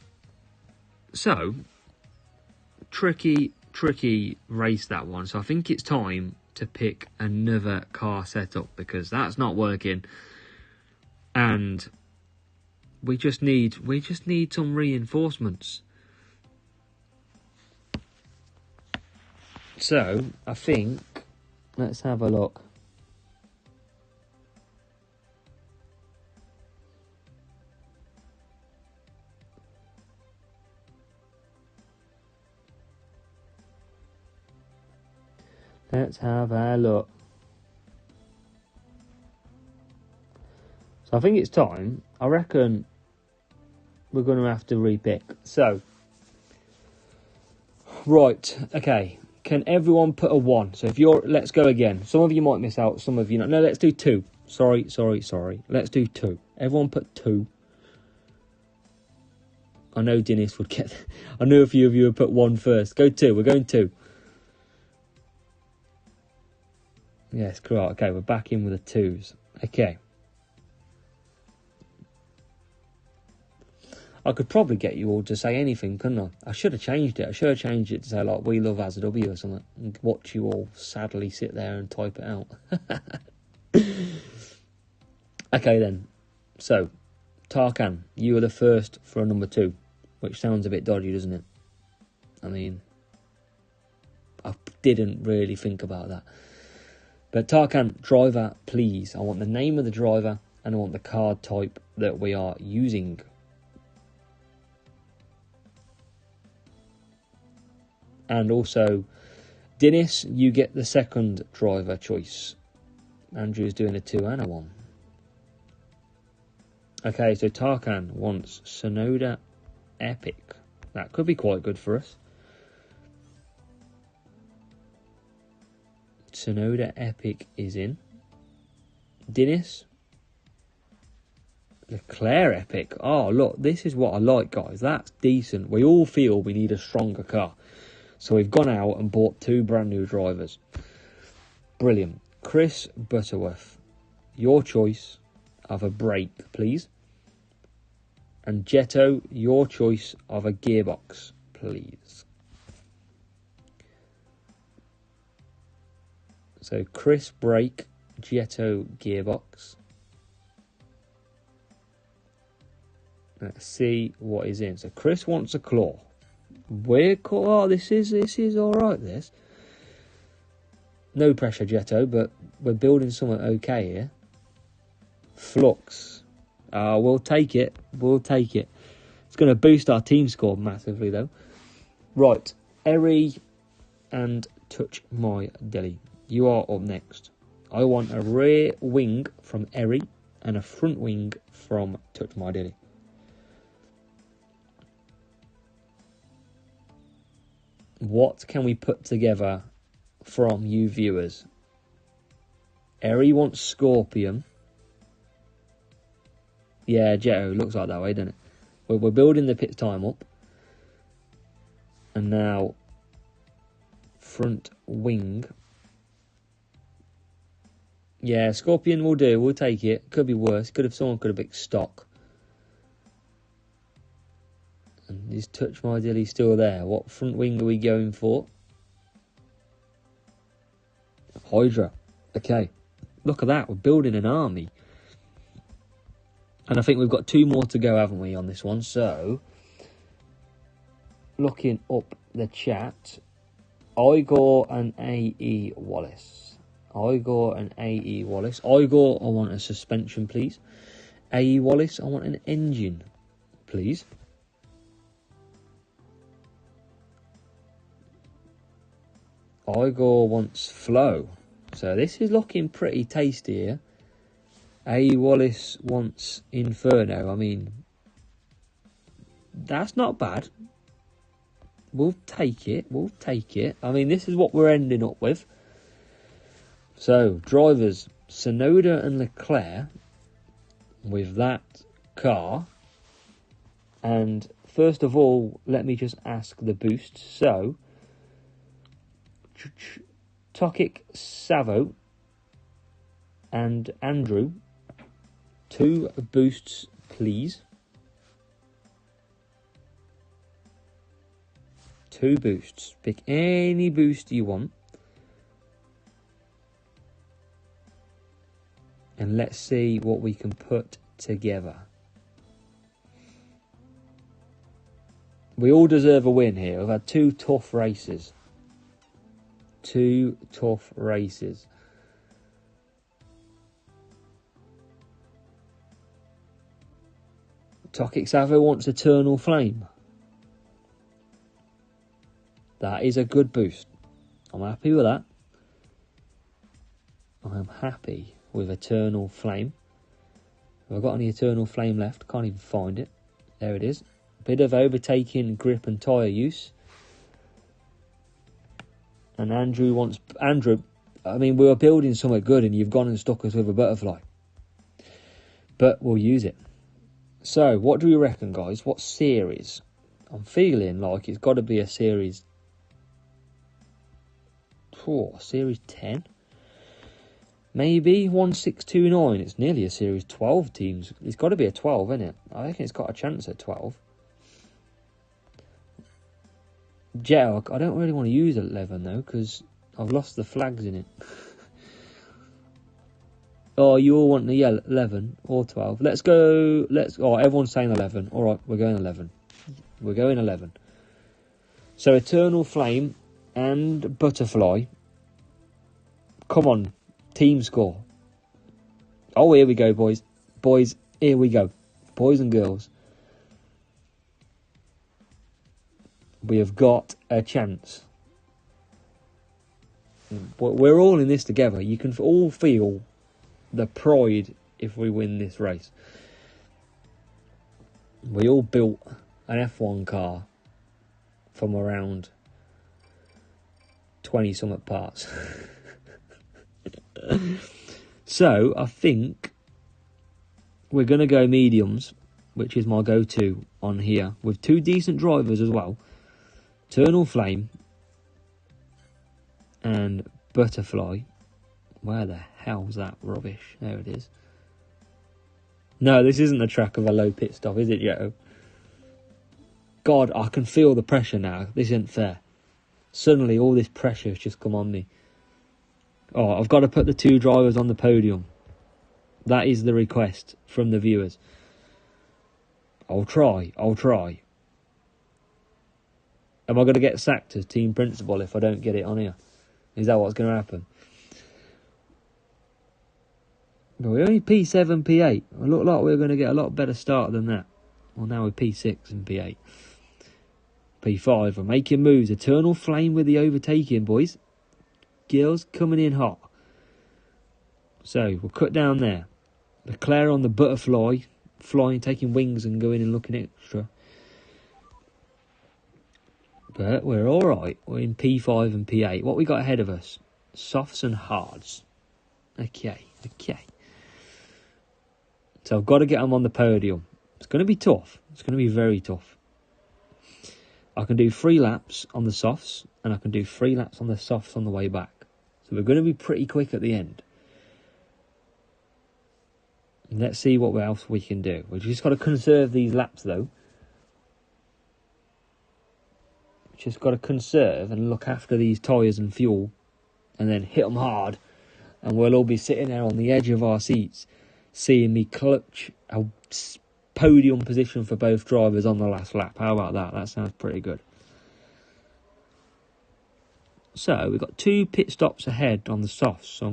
So... Tricky race, that one. So I think it's time to pick another car setup because that's not working. And we just need some reinforcements. So I think let's have a look. Let's have a look. So I think it's time. I reckon we're going to have to repick. So, right, okay. Can everyone put a 1? So if you're, let's go again. Some of you might miss out, some of you not. No, let's do 2. Sorry. Let's do 2. Everyone put 2. I know Dennis would get... I know a few of you would put 1 first. Go 2. We're going 2. Yes, correct. Okay, we're back in with the 2s. Okay. I could probably get you all to say anything, couldn't I? I should have changed it. I should have changed it to say, like, we love AZW or something. And watch you all sadly sit there and type it out. Okay, then. So, Tarkan, you were the first for a number 2. Which sounds a bit dodgy, doesn't it? I mean, I didn't really think about that. But Tarkan, driver, please. I want the name of the driver and I want the card type that we are using. And also, Dennis, you get the second driver choice. Andrew's doing a 2 and a 1. Okay, so Tarkan wants Sonoda Epic. That could be quite good for us. Sonoda Epic is in. Dennis. Leclerc Epic. Oh, look, this is what I like, guys. That's decent. We all feel we need a stronger car. So we've gone out and bought 2 brand new drivers. Brilliant. Chris Butterworth, your choice of a brake, please. And Jetto, your choice of a gearbox, please. So Chris brake, Jetto gearbox. Let's see what is in. So Chris wants a claw. We're cool. Oh, this is all right. This. No pressure, Jetto, but we're building something okay here. Flux. We'll take it. We'll take it. It's going to boost our team score massively, though. Right. Eri and Touch My Deli. You are up next. I want a rear wing from Eri and a front wing from Touch My Deli. What can we put together from you viewers? Eri wants Scorpion. Yeah, Jetto, looks like that way, doesn't it? We're building the pit time up. And now, front wing. Yeah, Scorpion will do. We'll take it. Could be worse. Someone could have picked stock. And is Touch My Dilly still there? What front wing are we going for? Hydra. Okay. Look at that. We're building an army. And I think we've got 2 more to go, haven't we, on this one? So, looking up the chat, Igor and A.E. Wallace. Igor and A.E. Wallace. Igor, I want a suspension, please. A.E. Wallace, I want an engine, please. Igor wants flow. So this is looking pretty tasty here. A. Wallace wants Inferno. I mean, that's not bad. We'll take it. We'll take it. I mean, this is what we're ending up with. So, drivers, Sonoda and Leclerc with that car. And first of all, let me just ask the boost. So, Tokic Savo and Andrew, 2 boosts, please. 2 boosts. Pick any boost you want. And let's see what we can put together. We all deserve a win here. We've had 2 tough races. 2 tough races. Tokic Savo wants Eternal Flame. That is a good boost. I'm happy with that. I'm happy with Eternal Flame. Have I got any Eternal Flame left? Can't even find it. There it is. Bit of overtaking, grip and tyre use. And Andrew, I mean, we were building somewhere good and you've gone and stuck us with a butterfly. But we'll use it. So, what do we reckon, guys? What series? I'm feeling like it's got to be a series... series 10? Maybe 1629. It's nearly a series 12 teams. It's got to be a 12, isn't it? I think it's got a chance at 12. Jet, I don't really want to use 11 though, because I've lost the flags in it. Oh, you all want the 11 or 12. Let's go. Everyone's saying 11. All right, we're going 11. We're going 11. So Eternal Flame and Butterfly. Come on, team score. Oh, here we go, boys. Boys, here we go. Boys and girls. We have got a chance. We're all in this together. You can all feel the pride if we win this race. We all built an F1 car from around 20-something parts. So, I think we're going to go mediums, which is my go-to on here, with two decent drivers as well. Eternal Flame and Butterfly. Where the hell's that rubbish? There it is. No, this isn't the track of a low pit stop, is it, Yo? God, I can feel the pressure now. This isn't fair. Suddenly, all this pressure has just come on me. Oh, I've got to put the two drivers on the podium. That is the request from the viewers. I'll try. Am I going to get sacked as team principal if I don't get it on here? Is that what's going to happen? But we're only P7, P8. It looked like we were going to get a lot better start than that. Well, now we're P6 and P8. P5, we're making moves. Eternal Flame with the overtaking, boys. Girls coming in hot. So, we'll cut down there. Leclerc on the Butterfly. Flying, taking wings and going and looking extra. But we're alright. We're in P5 and P8. What we got ahead of us? Softs and hards. Okay. So I've got to get them on the podium. It's going to be tough. It's going to be very tough. I can do 3 laps on the softs, and I can do 3 laps on the softs on the way back. So we're going to be pretty quick at the end. And let's see what else we can do. We've just got to conserve these laps, though. Just got to conserve and look after these tyres and fuel, and then hit them hard, and we'll all be sitting there on the edge of our seats, seeing me clutch a podium position for both drivers on the last lap. How about that? That sounds pretty good. So we've got 2 pit stops ahead on the softs. So I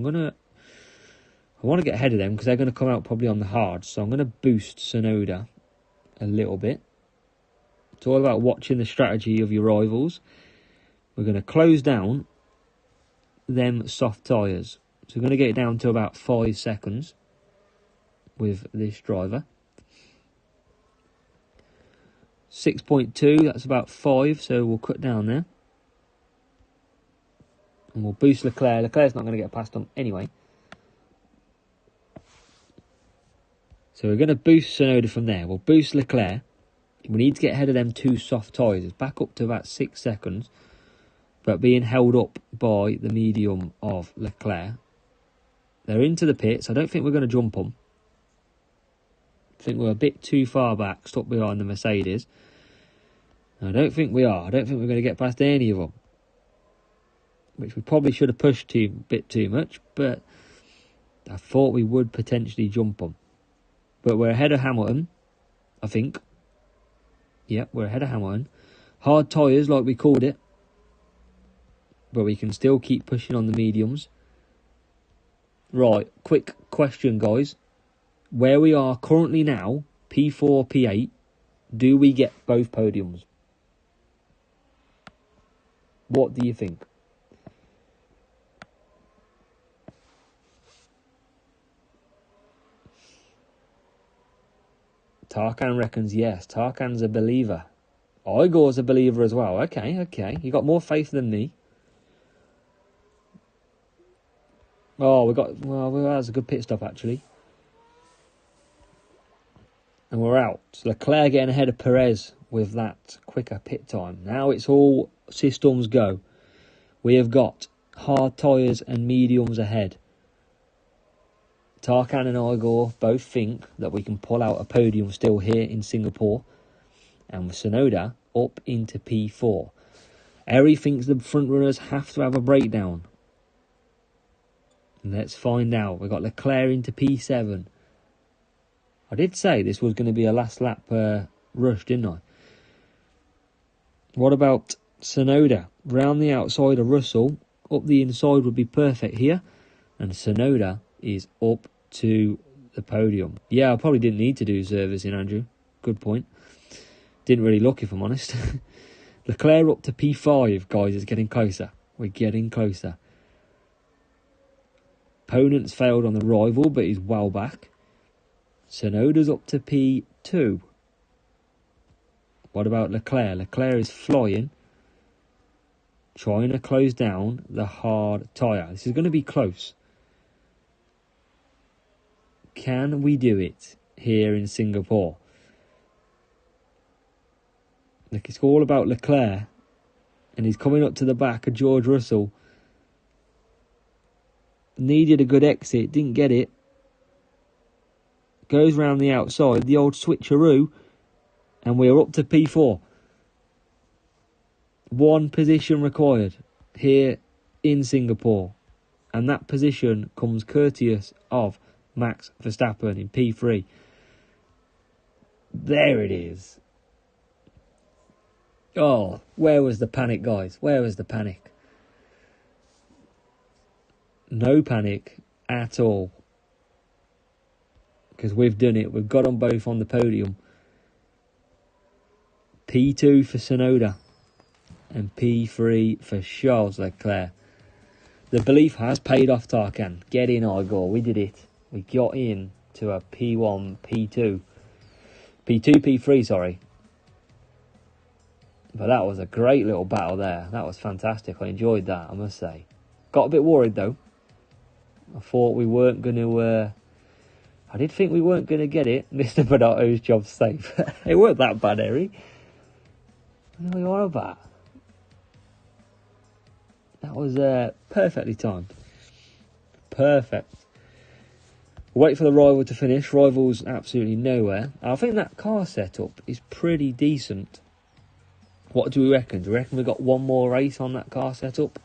want to get ahead of them because they're going to come out probably on the hards. So I'm going to boost Tsunoda a little bit. It's all about watching the strategy of your rivals. We're going to close down them soft tyres. So we're going to get it down to about 5 seconds with this driver. 6.2, that's about 5, so we'll cut down there. And we'll boost Leclerc. Leclerc's not going to get past them anyway. So we're going to boost Tsunoda from there. We'll boost Leclerc. We need to get ahead of them 2 soft tyres. It's back up to about 6 seconds. But being held up by the medium of Leclerc. They're into the pits. I don't think we're going to jump them. I think we're a bit too far back, stuck behind the Mercedes. I don't think we are. I don't think we're going to get past any of them. Which we probably should have pushed a bit too much. But I thought we would potentially jump them. But we're ahead of Hamilton, I think. Yep, we're ahead of Hamilton. Hard tyres, like we called it. But we can still keep pushing on the mediums. Right, quick question, guys. Where we are currently now, P4, P8, do we get both podiums? What do you think? Tarkan reckons yes. Tarkan's a believer. Igor's a believer as well. Okay. You got more faith than me. Oh, well, that was a good pit stop, actually. And we're out. So Leclerc getting ahead of Perez with that quicker pit time. Now it's all systems go. We have got hard tyres and mediums ahead. Tarkan and Igor both think that we can pull out a podium still here in Singapore. And with Tsunoda up into P4. Eri thinks the front runners have to have a breakdown. Let's find out. We've got Leclerc into P7. I did say this was going to be a last lap rush, didn't I? What about Tsunoda? Round the outside of Russell. Up the inside would be perfect here. And Tsunoda is up to the podium. Yeah, I probably didn't need to do servicing, Andrew. Good point. Didn't really look, if I'm honest. Leclerc up to P5, guys. It's getting closer. We're getting closer. Opponent's failed on the rival, but he's well back. Tsunoda's up to P2. What about Leclerc? Leclerc is flying. Trying to close down the hard tyre. This is going to be close. Can we do it here in Singapore? Look, it's all about Leclerc. And he's coming up to the back of George Russell. Needed a good exit, didn't get it. Goes round the outside, the old switcheroo. And we're up to P4. One position required here in Singapore. And that position comes courteous of Max Verstappen in P3. There it is. Oh, where was the panic, guys? Where was the panic? No panic at all. Because we've done it. We've got them both on the podium. P2 for Tsunoda. And P3 for Charles Leclerc. The belief has paid off, Tarkan. Get in, Igor. We did it. We got in to a P1, P2. P2, P3, sorry. But that was a great little battle there. That was fantastic. I enjoyed that, I must say. Got a bit worried, though. I thought we weren't going to... I did think we weren't going to get it. Mr. Bonotto's job's safe. It weren't that bad, Eri. What are you on about? That was perfectly timed. Perfect. Wait for the rival to finish. Rival's absolutely nowhere. I think that car setup is pretty decent. What do we reckon? Do we reckon we've got one more race on that car setup?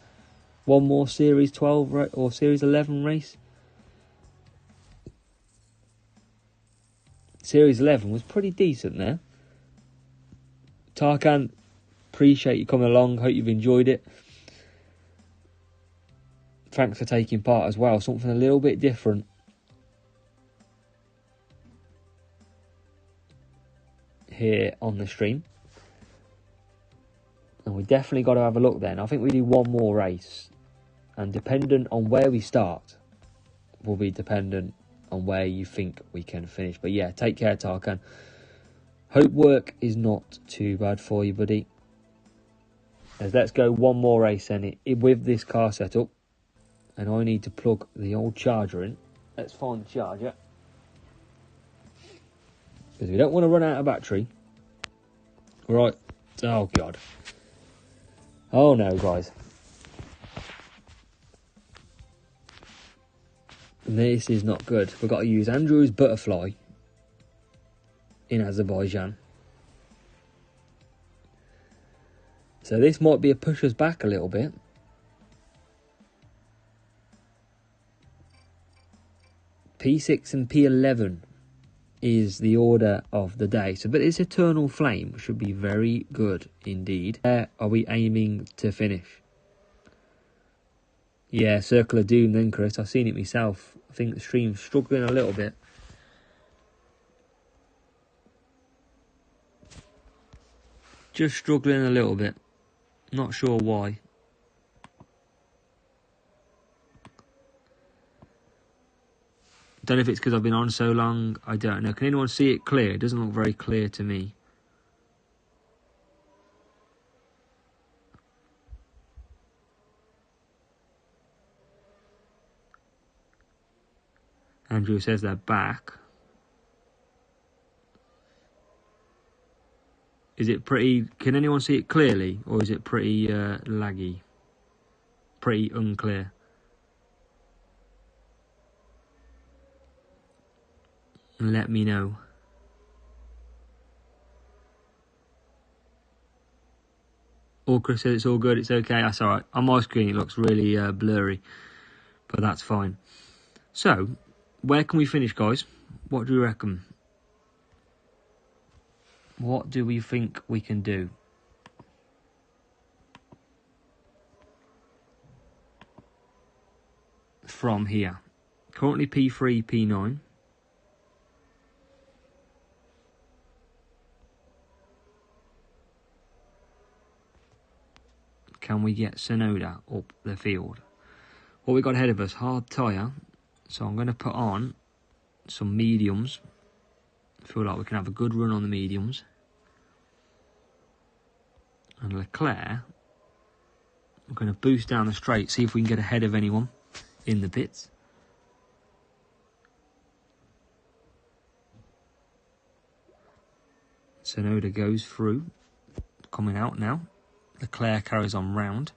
One more Series 12 or Series 11 race? Series 11 was pretty decent there. Tarkan, appreciate you coming along. Hope you've enjoyed it. Thanks for taking part as well. Something a little bit different. Here on the stream. And we definitely got to have a look then. I think we do one more race. And dependent on where we start, will be dependent on where you think we can finish. But yeah, take care, Tarkan. Hope work is not too bad for you, buddy. As let's go one more race then with this car setup. And I need to plug the old charger in. Let's find the charger. Because we don't want to run out of battery. Right. Oh, God. Oh, no, guys. This is not good. We've got to use Andrew's butterfly in Azerbaijan. So this might be a push us back a little bit. P6 and P11 is the order of the day. So, but this Eternal Flame should be very good indeed. Where are we aiming to finish? Yeah, Circle of Doom then, Chris. I've seen it myself. I think the stream's struggling a little bit. Just struggling a little bit. Not sure why. Don't know if it's because I've been on so long. I don't know. Can anyone see it clear? It doesn't look very clear to me. Andrew says they're back. Is it pretty... Can anyone see it clearly? Or is it pretty laggy? Pretty unclear? Let me know. All Chris says it's all good, it's okay. That's alright. On my screen it looks really blurry. But that's fine. So, where can we finish, guys? What do you reckon? What do we think we can do? From here. Currently P3, P9. Can we get Sonoda up the field? What we got ahead of us, hard tyre. So I'm going to put on some mediums. I feel like we can have a good run on the mediums. And Leclerc, we're going to boost down the straight, see if we can get ahead of anyone in the pits. Sonoda goes through, coming out now. Leclerc carries on round.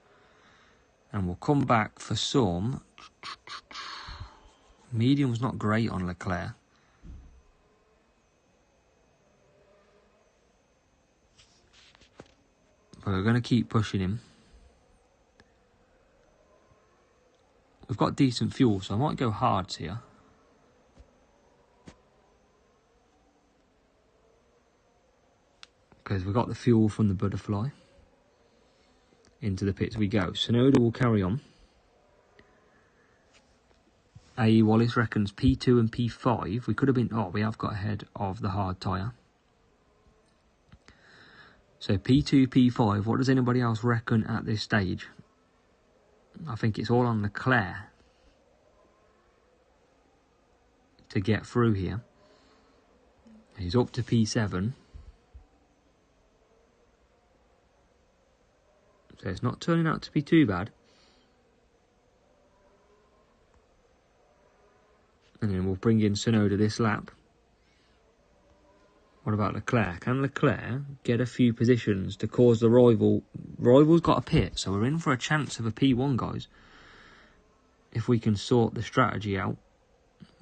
And we'll come back for some... Medium's not great on Leclerc. But we're going to keep pushing him. We've got decent fuel, so I might go hards here. Because we've got the fuel from the butterfly. Into the pits we go. Sonoda will carry on. A.E. Wallace reckons P2 and P5. We could have been... Oh, we have got ahead of the hard tyre. So P2, P5. What does anybody else reckon at this stage? I think it's all on Leclerc to get through here. He's up to P7. So it's not turning out to be too bad. And then we'll bring in Sonoda this lap. What about Leclerc? Can Leclerc get a few positions to cause the rival? Rival's got a pit, so we're in for a chance of a P1, guys. If we can sort the strategy out.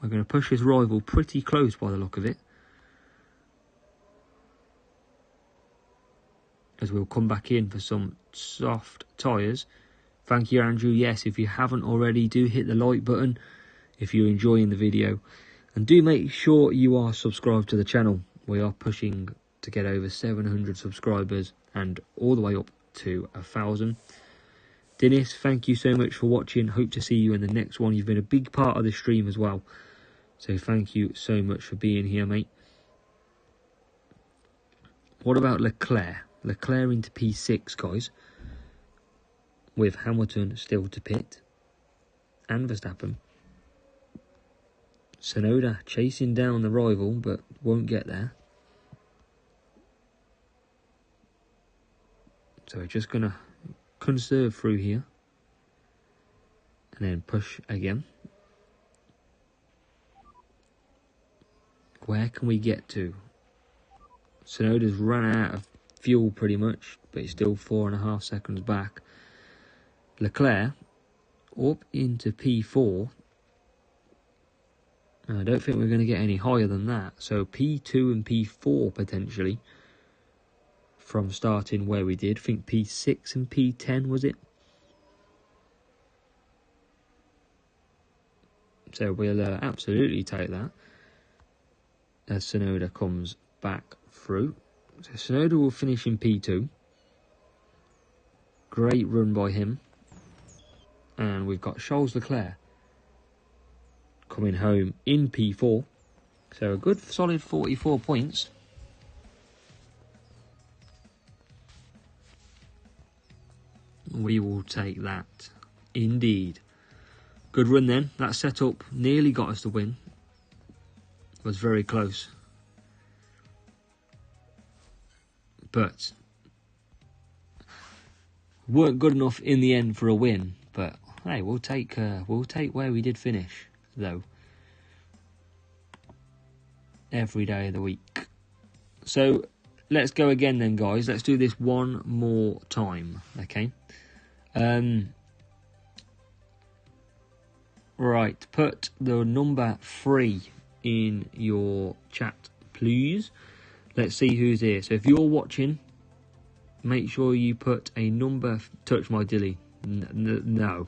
We're going to push his rival pretty close by the look of it. As we'll come back in for some soft tyres. Thank you, Andrew. Yes, if you haven't already, do hit the like button if you're enjoying the video. And do make sure you are subscribed to the channel. We are pushing to get over 700 subscribers and all the way up to 1,000. Dennis, thank you so much for watching. Hope to see you in the next one. You've been a big part of the stream as well. So thank you so much for being here, mate. What about Leclerc? Leclerc into P6, guys. With Hamilton still to pit. And Verstappen. Sonoda chasing down the rival, but won't get there. So we're just going to conserve through here. And then push again. Where can we get to? Sonoda's run out of fuel pretty much, but he's still 4.5 seconds back. Leclerc up into P4. I don't think we're going to get any higher than that. So P2 and P4 potentially. From starting where we did. I think P6 and P10 was it? So we'll absolutely take that. As Sonoda comes back through. So Sonoda will finish in P2. Great run by him. And we've got Charles Leclerc coming home in P4. So a good solid 44 points. We will take that. Indeed. Good run then. That setup nearly got us the win. was very close. But weren't good enough in the end for a win. But hey, we'll take where we did finish, though. Every day of the week. So let's go again then, guys. Let's do this one more time, okay? Right, put the number 3 in your chat, please. Let's see who's here. So if you're watching, make sure you put a number... Touch my dilly. No.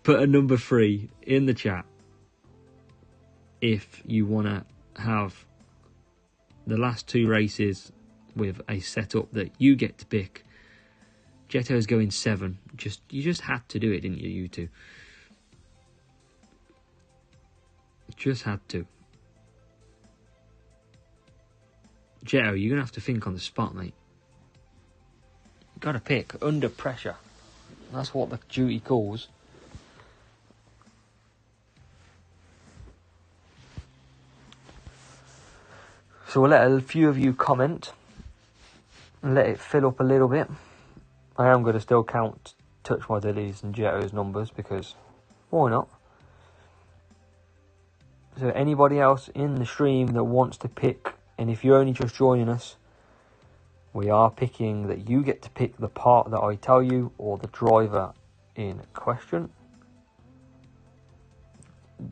Put a number 3 in the chat if you want to have the last 2 races with a setup that you get to pick. Jetto's going 7. You just had to do it, didn't you, you two? Just had to. Jetto, you're going to have to think on the spot, mate. Got to pick under pressure. That's what the duty calls. So we'll let a few of you comment and let it fill up a little bit. I am going to still count Touch My Dillies and Jetto's numbers because why not? So anybody else in the stream that wants to pick, and if you're only just joining us, we are picking that you get to pick the part that I tell you or the driver in question.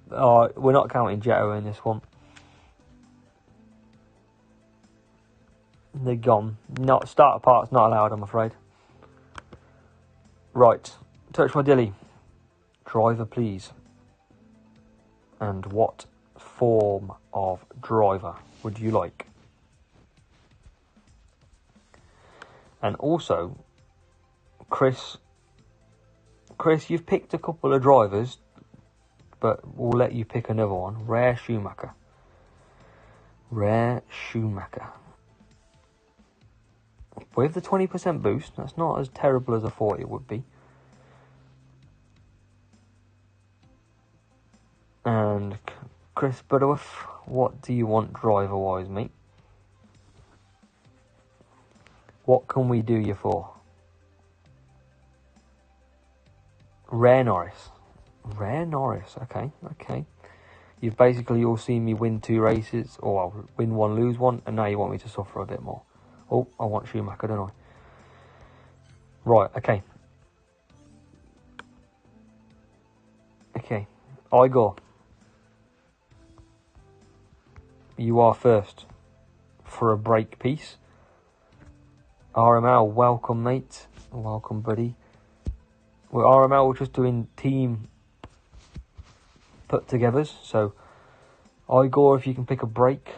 We're not counting Jetto in this one. They're gone. Not starter parts not allowed, I'm afraid. Right, Touch My Dilly. Driver, please. And what form of driver would you like? And also, Chris, you've picked a couple of drivers, but we'll let you pick another one. Rare Schumacher. With the 20% boost, that's not as terrible as I thought it would be. And Chris Butterworth, what do you want driver-wise, mate? What can we do you for? Rare Norris, okay. You've basically all seen me win 2 races, or I'll win 1, lose 1, and now you want me to suffer a bit more. Oh, I want Schumacher, don't I? Right, okay. Igor. You are first for a break piece. RML, welcome, mate. Welcome, buddy. Well, RML, we're just doing team put-togethers. So, Igor, if you can pick a break.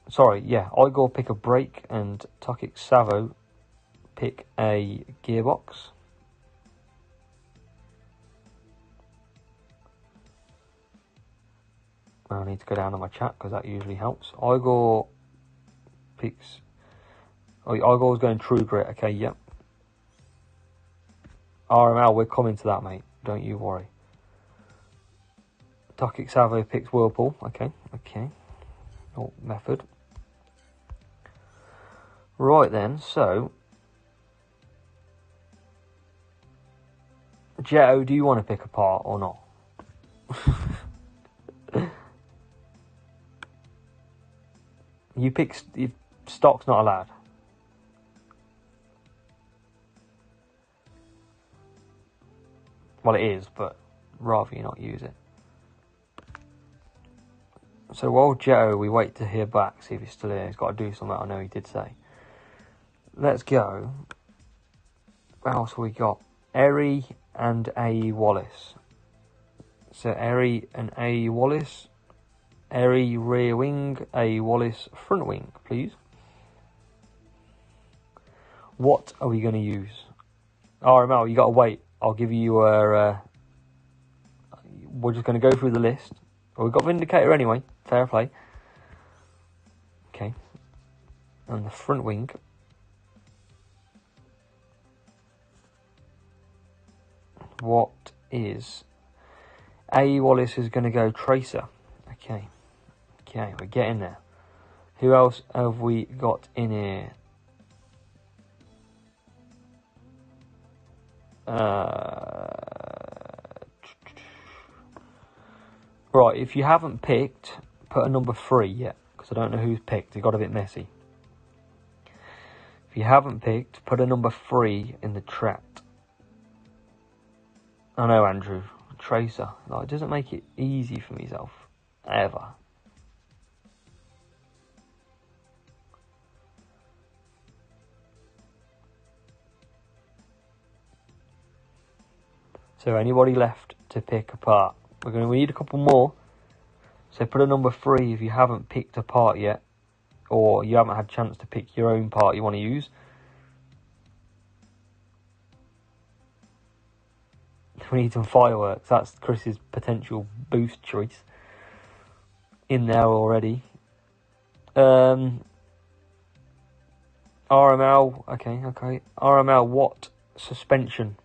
Sorry, yeah. Igor, pick a break, and Tokic Savo, pick a gearbox. I need to go down to my chat because that usually helps. Igor picks... Oh, Igor's going True Grit. Okay, yep. RML, we're coming to that, mate. Don't you worry. Tokic Savo picks Whirlpool. Okay. Oh, method. Right then, so... Jetto, do you want to pick a part or not? You pick... Stock's not allowed. Well, it is, but rather you not use it. So while Jetto, we wait to hear back, see if he's still here. He's got to do something, I know he did say. Let's go. What else have we got? Eri and A. Wallace. So Eri and A. Wallace. Eri rear wing, A. Wallace front wing, please. What are we going to use? RML, you got to wait. I'll give you a... we're just going to go through the list. Well, we've got Vindicator anyway. Fair play. Okay. And the front wing. What is A. Wallace is going to go Tracer. Okay, we're getting there. Who else have we got in here? Right, if you haven't picked, put a number 3 yet, because I don't know who's picked. It got a bit messy. If you haven't picked, put a number 3 in the chat. I know, Andrew. Tracer. Like, it doesn't make it easy for myself. Ever. So anybody left to pick a part? We need a couple more. So put a number 3 if you haven't picked a part yet, or you haven't had a chance to pick your own part you want to use. We need some fireworks. That's Chris's potential boost choice in there already. RML. Okay. RML, what suspension?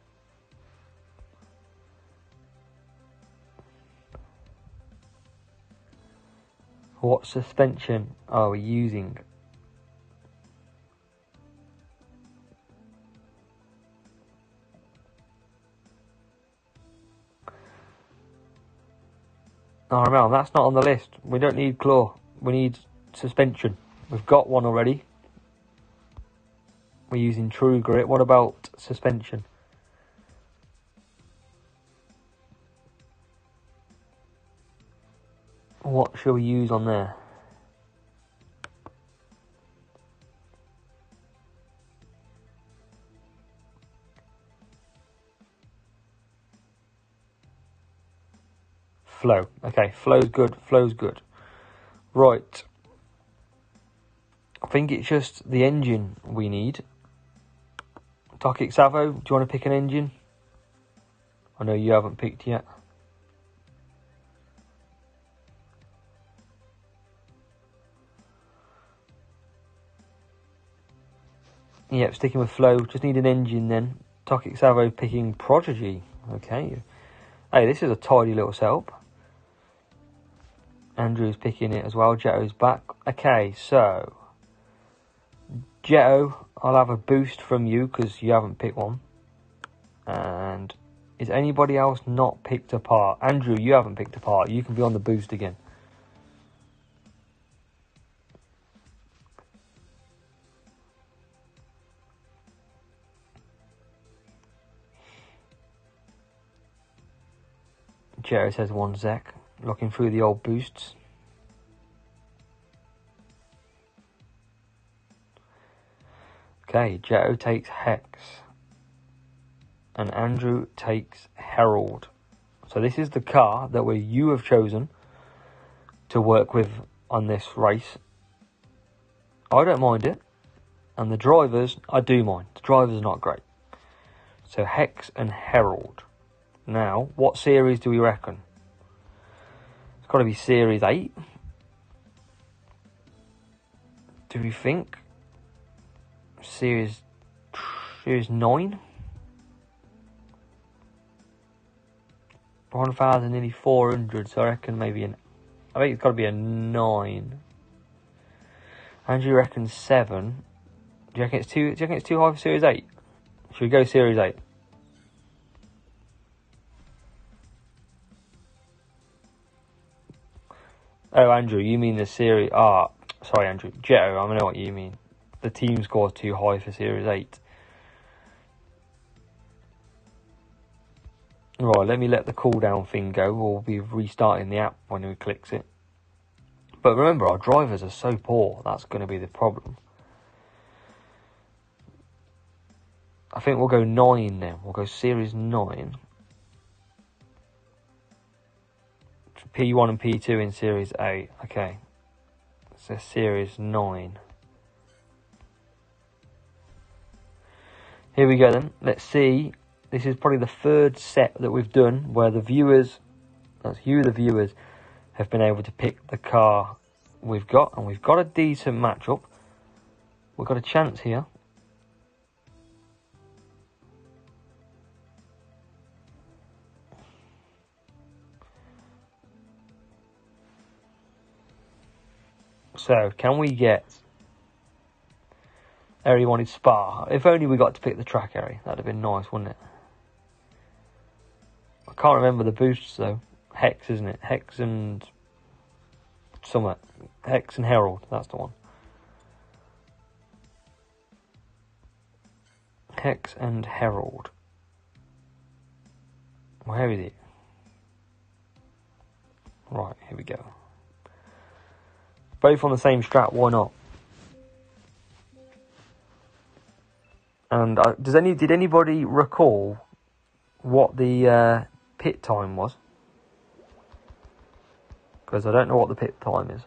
What suspension are we using? RML, that's not on the list. We don't need claw. We need suspension. We've got one already. We're using True Grit. What about suspension? What shall we use on there? Flow. Okay, flow's good. Right. I think it's just the engine we need. Tokic Savo, do you want to pick an engine? I know you haven't picked yet. Yep, sticking with flow. Just need an engine then. Tokic Savo picking Prodigy. Okay. Hey, this is a tidy little setup. Andrew's picking it as well. Jetto's back. Okay, so Jetto, I'll have a boost from you because you haven't picked one. And is anybody else not picked a part? Andrew, you haven't picked a part. You can be on the boost again. Jetto says one Zek. Looking through the old boosts. Okay, Jetto takes Hex. And Andrew takes Herald. So this is the car that you have chosen to work with on this race. I don't mind it. And the drivers, I do mind. The drivers are not great. So Hex and Herald. Now, what series do we reckon? It's got to be Series 8. Do we think? Series 9? 1,000, nearly 400, so I reckon maybe I think it's got to be a 9. Andrew reckons 7. Do you reckon it's too high for Series 8? Should we go Series 8? Oh, Andrew, you mean the series... sorry, Andrew. Jetto, I know what you mean. The team score's too high for Series 8. Right, let me let the cooldown thing go. We'll be restarting the app when we clicks it. But remember, our drivers are so poor. That's going to be the problem. I think we'll go 9 then. We'll go Series 9. P1 and P2 in Series 8. Okay. So Series 9. Here we go then. Let's see. This is probably the third set that we've done where the viewers, that's you the viewers, have been able to pick the car we've got. And we've got a decent matchup. We've got a chance here. So, can we get Eri wanted Spa? If only we got to pick the track, Eri. That'd have been nice, wouldn't it? I can't remember the boosts, though. Hex, isn't it? Hex and... Summit. Hex and Herald. That's the one. Hex and Herald. Where is it? Right, here we go. Both on the same strat, why not? And did anybody recall what the pit time was? Because I don't know what the pit time is.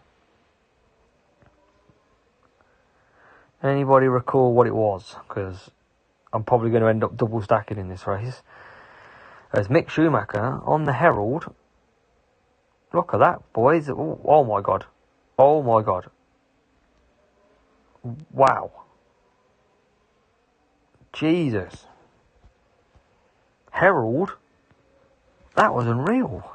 Anybody recall what it was? Because I'm probably going to end up double stacking in this race. There's Mick Schumacher on the Herald. Look at that, boys. Oh my God. Oh my God. Wow. Jesus. Herald? That was unreal.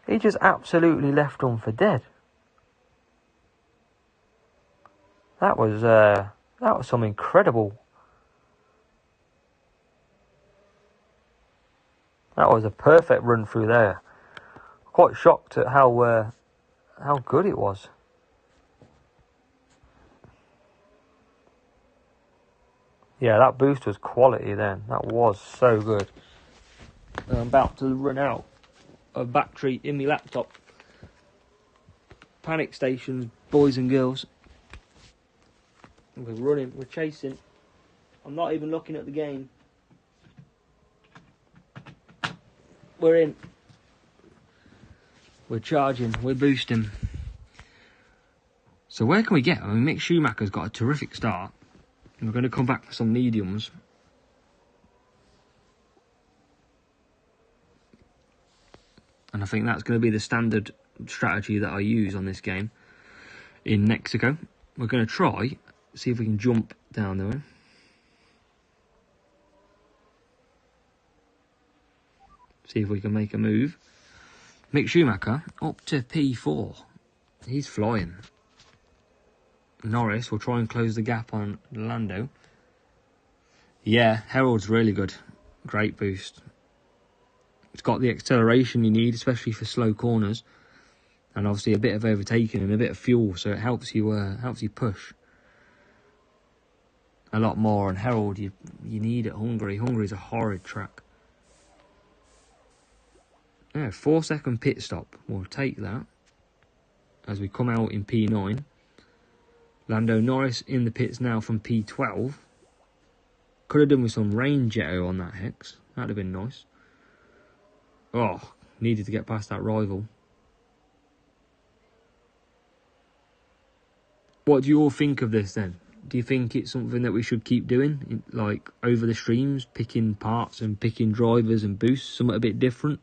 He just absolutely left them for dead. That was some incredible. That was a perfect run through there. Quite shocked at how good it was. Yeah, that boost was quality then. That was so good. I'm about to run out of battery in my laptop. Panic stations, boys and girls. We're running, we're chasing. I'm not even looking at the game. We're in. We're charging, we're boosting. So where can we get? I mean, Mick Schumacher's got a terrific start. And we're going to come back for some mediums. And I think that's going to be the standard strategy that I use on this game. In Mexico, we're going to try, see if we can jump down there. See if we can make a move. Mick Schumacher up to P4. He's flying. Norris will try and close the gap on Lando. Yeah, Herald's really good. Great boost. It's got the acceleration you need, especially for slow corners. And obviously a bit of overtaking and a bit of fuel, so it helps you push a lot more. And Herald, you need at Hungary. Hungary's a horrid track. Yeah, 4-second pit stop. We'll take that as we come out in P9. Lando Norris in the pits now from P12. Could have done with some rain jetto on that Hex. That'd have been nice. Oh, needed to get past that rival. What do you all think of this then? Do you think it's something that we should keep doing? Like over the streams, picking parts and picking drivers and boosts, something a bit different?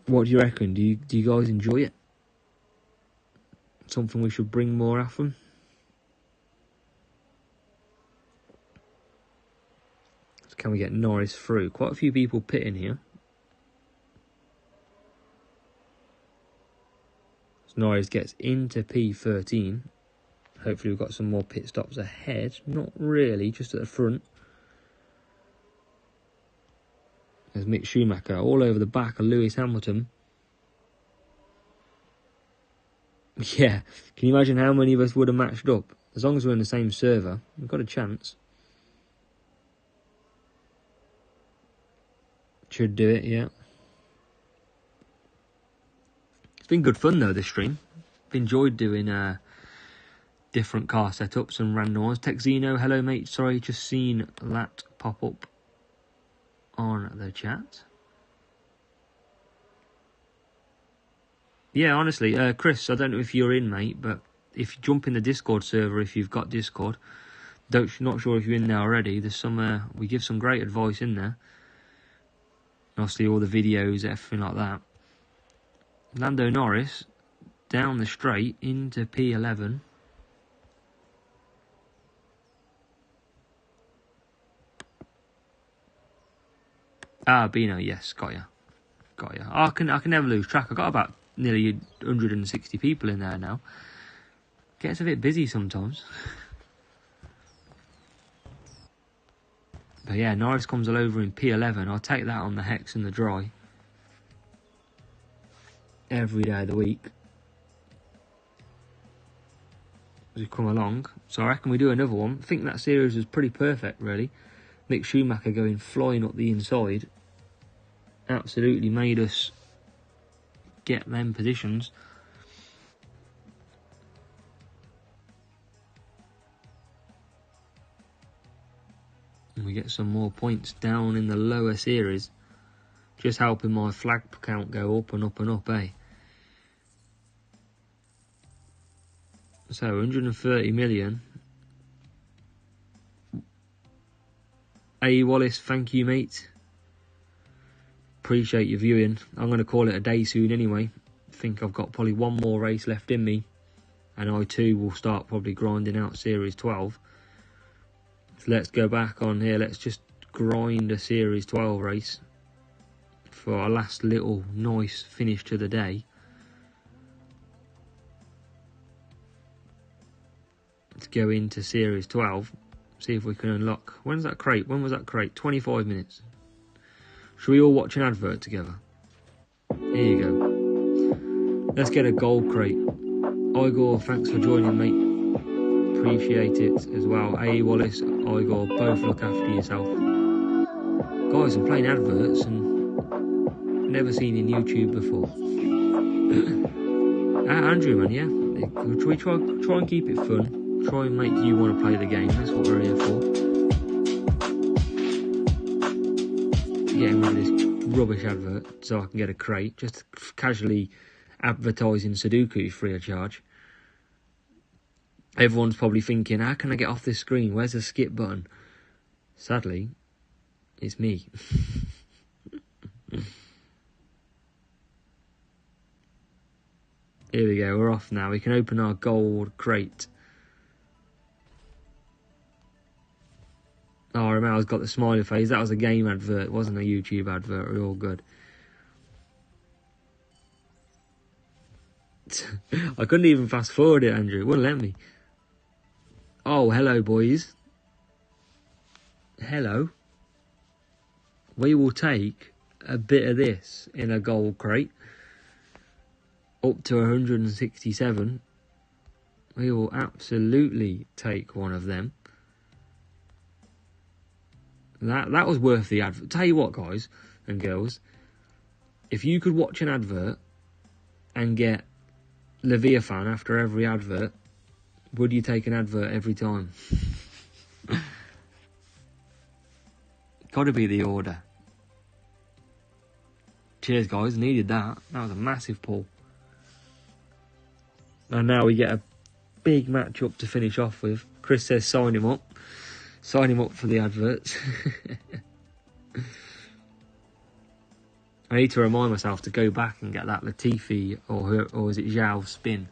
What do you reckon? Do you guys enjoy it? Something we should bring more often? So can we get Norris through? Quite a few people pitting here. So Norris gets into P13. Hopefully we've got some more pit stops ahead. Not really, just at the front. There's Mick Schumacher all over the back of Lewis Hamilton. Yeah, can you imagine how many of us would have matched up? As long as we're in the same server, we've got a chance. Should do it, yeah. It's been good fun though, this stream. I've enjoyed doing different car setups and random ones. Texino, hello mate, sorry, just seen that pop up on the chat. Yeah, honestly, Chris, I don't know if you're in, mate, but if you jump in the Discord server, if you've got Discord, not sure if you're in there already. There's some, we give some great advice in there. Obviously, all the videos, everything like that. Lando Norris down the straight into P11. Ah, Bino, yes, got ya. I can never lose track. I got about nearly 160 people in there now. Gets a bit busy sometimes. But yeah, Norris comes all over in P11. I'll take that on the hex and the dry. Every day of the week. As we come along. So I reckon we do another one. I think that series was pretty perfect, really. Mick Schumacher going flying up the inside. Absolutely made us get them positions. And we get some more points down in the lower series. Just helping my flag count go up and up and up, eh? So 130 million. A. Wallace, thank you, mate. Appreciate your viewing. I'm going to call it a day soon anyway. I think I've got probably one more race left in me. And I too will start probably grinding out Series 12. So let's go back on here. Let's just grind a Series 12 race. For our last little nice finish to the day. Let's go into Series 12. See if we can unlock. When's that crate? When was that crate? 25 minutes. Should we all watch an advert together? Here you go. Let's get a gold crate. Igor, thanks for joining, mate. Appreciate it as well. A. Wallace, Igor, both look after yourself. Guys, I'm playing adverts and never seen in YouTube before. Andrew, man, yeah. Should we try and keep it fun? Try and make you want to play the game. That's what we're here for. Getting rid of this rubbish advert so I can get a crate. Just casually advertising Sudoku free of charge. Everyone's probably thinking, how can I get off this screen? Where's the skip button? Sadly, it's me. Here we go, we're off now. We can open our gold crate. Oh, Romeo's got the smiley face. That was a game advert, it wasn't a YouTube advert. We're all good. I couldn't even fast forward it, Andrew. It wouldn't let me. Oh, hello, boys. Hello. We will take a bit of this in a gold crate. Up to 167. We will absolutely take one of them. That was worth the advert. Tell you what, guys and girls, if you could watch an advert and get Leviathan after every advert, would you take an advert every time? Gotta be the order. Cheers, guys. Needed that. That was a massive pull. And now we get a big match-up to finish off with. Chris says sign him up. Sign him up for the adverts. I need to remind myself to go back and get that Latifi or is it Zhao spin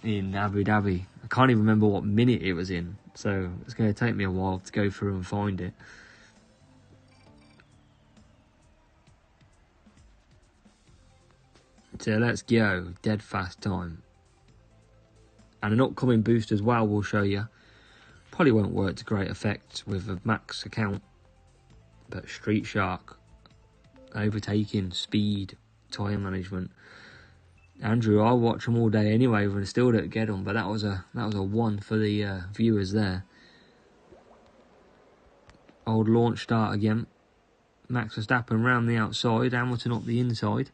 in Abu Dhabi. I can't even remember what minute it was in, so it's going to take me a while to go through and find it. So let's go, dead fast time. And an upcoming boost as well we'll show you. Probably won't work to great effect with a max account, but Street Shark, overtaking, speed, tyre management. Andrew, I'll watch them all day anyway, but I still don't get them. But that was a one for the viewers there. Old launch start again. Max Verstappen round the outside, Hamilton up the inside.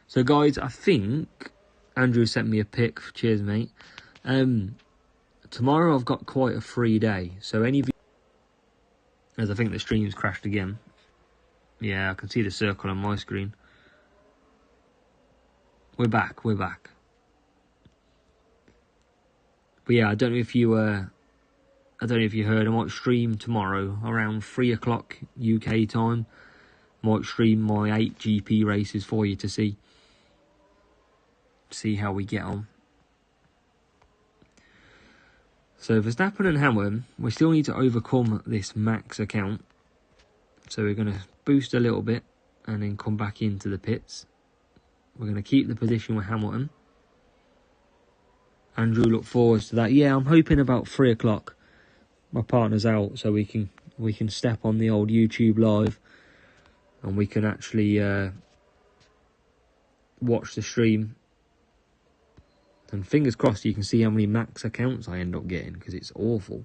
So guys, I think Andrew sent me a pic. Cheers, mate. Tomorrow I've got quite a free day, so any of you, as I think the stream's crashed again. Yeah, I can see the circle on my screen. We're back. But yeah, I don't know if you heard. I might stream tomorrow around 3 o'clock UK time. Might stream my 8 GP races for you to see how we get on. So Verstappen and Hamilton, we still need to overcome this max account. So we're going to boost a little bit and then come back into the pits. We're going to keep the position with Hamilton. Andrew, look forward to that. Yeah, I'm hoping about 3 o'clock. My partner's out, so we can step on the old YouTube live, and we can actually watch the stream. And fingers crossed, you can see how many max accounts I end up getting, because it's awful.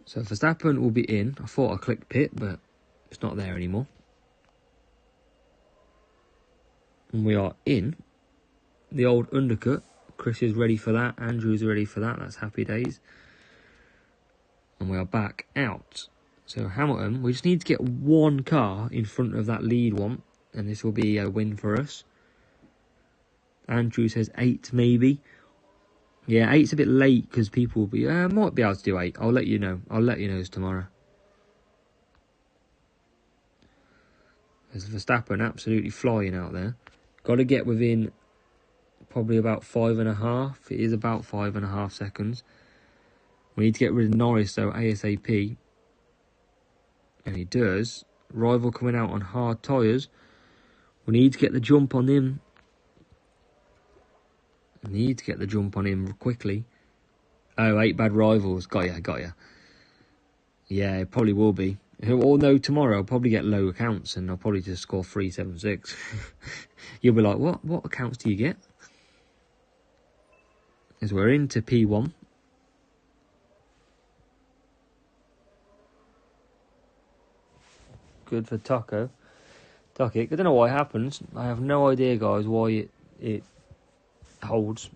So Verstappen will be in. I thought I clicked pit, but it's not there anymore. And we are in. The old undercut. Chris is ready for that. Andrew's ready for that. That's happy days. And we are back out. So Hamilton, we just need to get one car in front of that lead one, and this will be a win for us. Andrew says 8 maybe. Yeah, 8's a bit late because people will be... might be able to do 8. I'll let you know. I'll let you know tomorrow. There's Verstappen absolutely flying out there. Got to get within probably about 5.5. It is about 5.5 seconds. We need to get rid of Norris though, ASAP. And he does. Rival coming out on hard tyres. We need to get the jump on him. Need to get the jump on him quickly. Oh, 8 bad rivals. Got ya. Yeah, it probably will be. Or no, tomorrow I'll probably get low accounts and I'll probably just score 376. You'll be like, what accounts do you get? As we're into P1. Good for Taco. Tuck-it. I don't know why it happens. I have no idea, guys, why it holds.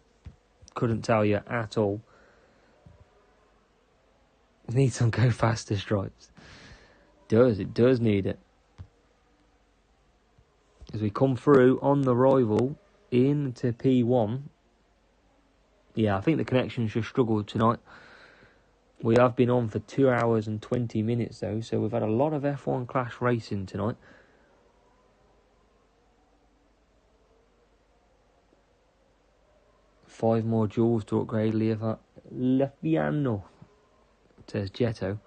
Couldn't tell you at all. Need some go faster stripes. It does need it. As we come through on the rival into P1. Yeah, I think the connection's just struggled tonight. We have been on for 2 hours and 20 minutes though, so we've had a lot of F1 Clash racing tonight. Five more jewels to upgrade Lefiano, says Jetto.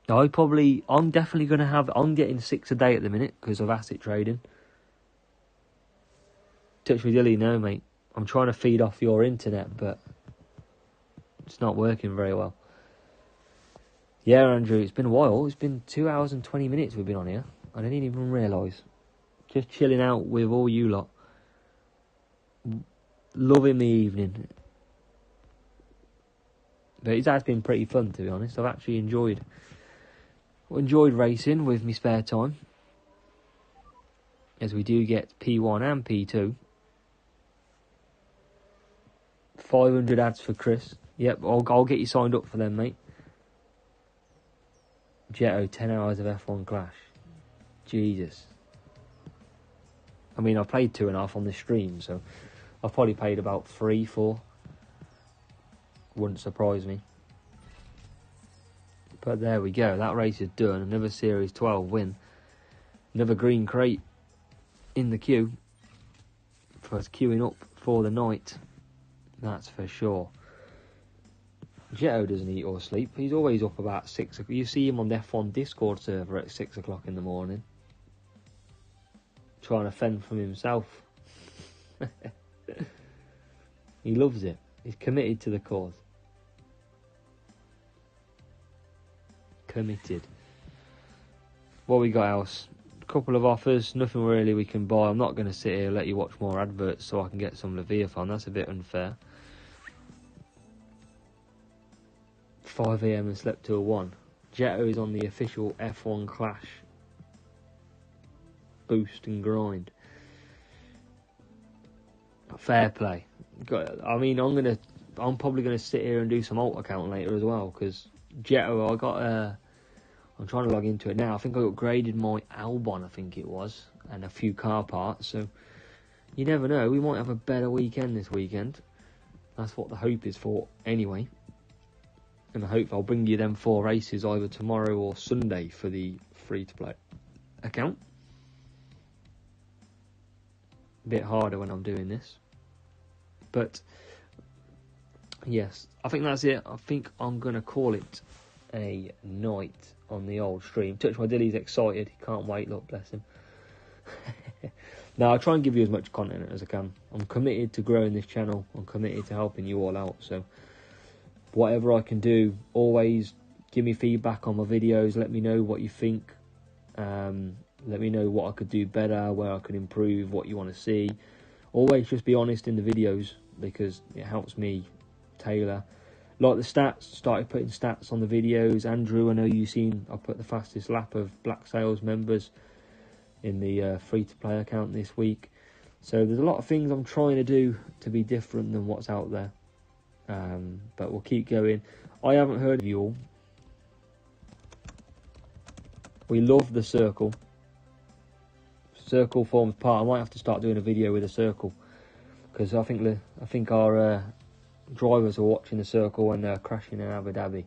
I'm definitely going to have... I'm getting 6 a day at the minute because of asset trading. Touch me dilly, no mate. I'm trying to feed off your internet, but it's not working very well. Yeah, Andrew, it's been a while. It's been 2 hours and 20 minutes we've been on here. I didn't even realise. Just chilling out with all you lot. Loving the evening. But it has been pretty fun, to be honest. I've actually enjoyed racing with my spare time. As we do get P1 and P2. 500 ads for Chris. Yep, I'll get you signed up for them, mate. Jetto, 10 hours of F1 Clash. Jesus. I mean, I've played 2.5 on this stream, so I've probably played about 3, 4. Wouldn't surprise me. But there we go. That race is done. Another Series 12 win. Another green crate in the queue. For us queuing up for the night. That's for sure. Jetto doesn't eat or sleep. He's always up about 6 o'clock. You see him on the F1 Discord server at 6 o'clock in the morning. Trying to fend from himself. He loves it. He's committed to the cause. Committed. What we got else? A couple of offers. Nothing really we can buy. I'm not going to sit here and let you watch more adverts so I can get some Leviathan. That's a bit unfair. 5 AM and slept till 1. Jetto is on the official F1 Clash boost and grind. Fair play. I mean, I'm probably gonna sit here and do some alt account later as well because Jetto, I'm trying to log into it now. I think I upgraded my Albon, I think it was, and a few car parts. So you never know. We might have a better weekend this weekend. That's what the hope is for, anyway. And I hope I'll bring you them 4 races either tomorrow or Sunday for the free-to-play account. A bit harder when I'm doing this. But, yes, I think that's it. I think I'm going to call it a night on the old stream. Touch my Dilly's excited. He can't wait. Look, bless him. Now, I'll try and give you as much content as I can. I'm committed to growing this channel. I'm committed to helping you all out. So, whatever I can do, always give me feedback on my videos. Let me know what you think. Let me know what I could do better, where I could improve, what you want to see. Always just be honest in the videos, because it helps me tailor. Like the stats, started putting stats on the videos. Andrew, I know you've seen I put the fastest lap of Black Sales members in the free-to-play account this week. So there's a lot of things I'm trying to do to be different than what's out there. But we'll keep going. I haven't heard of you all. We love the circle. Circle forms part. I might have to start doing a video with a circle, because I think our drivers are watching the circle and they're crashing in Abu Dhabi.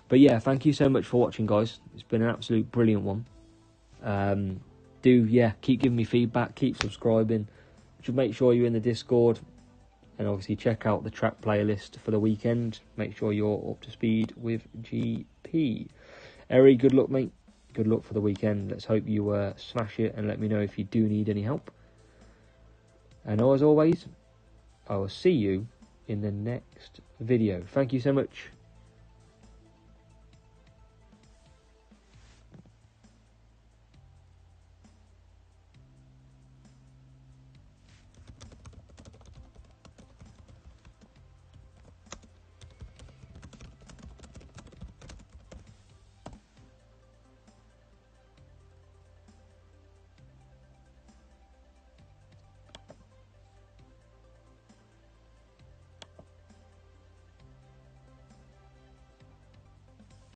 But yeah, thank you so much for watching, guys. It's been an absolute brilliant one. Keep giving me feedback, keep subscribing. Should make sure you're in the Discord, and obviously check out the track playlist for the weekend. Make sure you're up to speed with GP. Eri, good luck, mate. Good luck for the weekend. Let's hope you smash it, and let me know if you do need any help. And as always, I will see you in the next video. Thank you so much.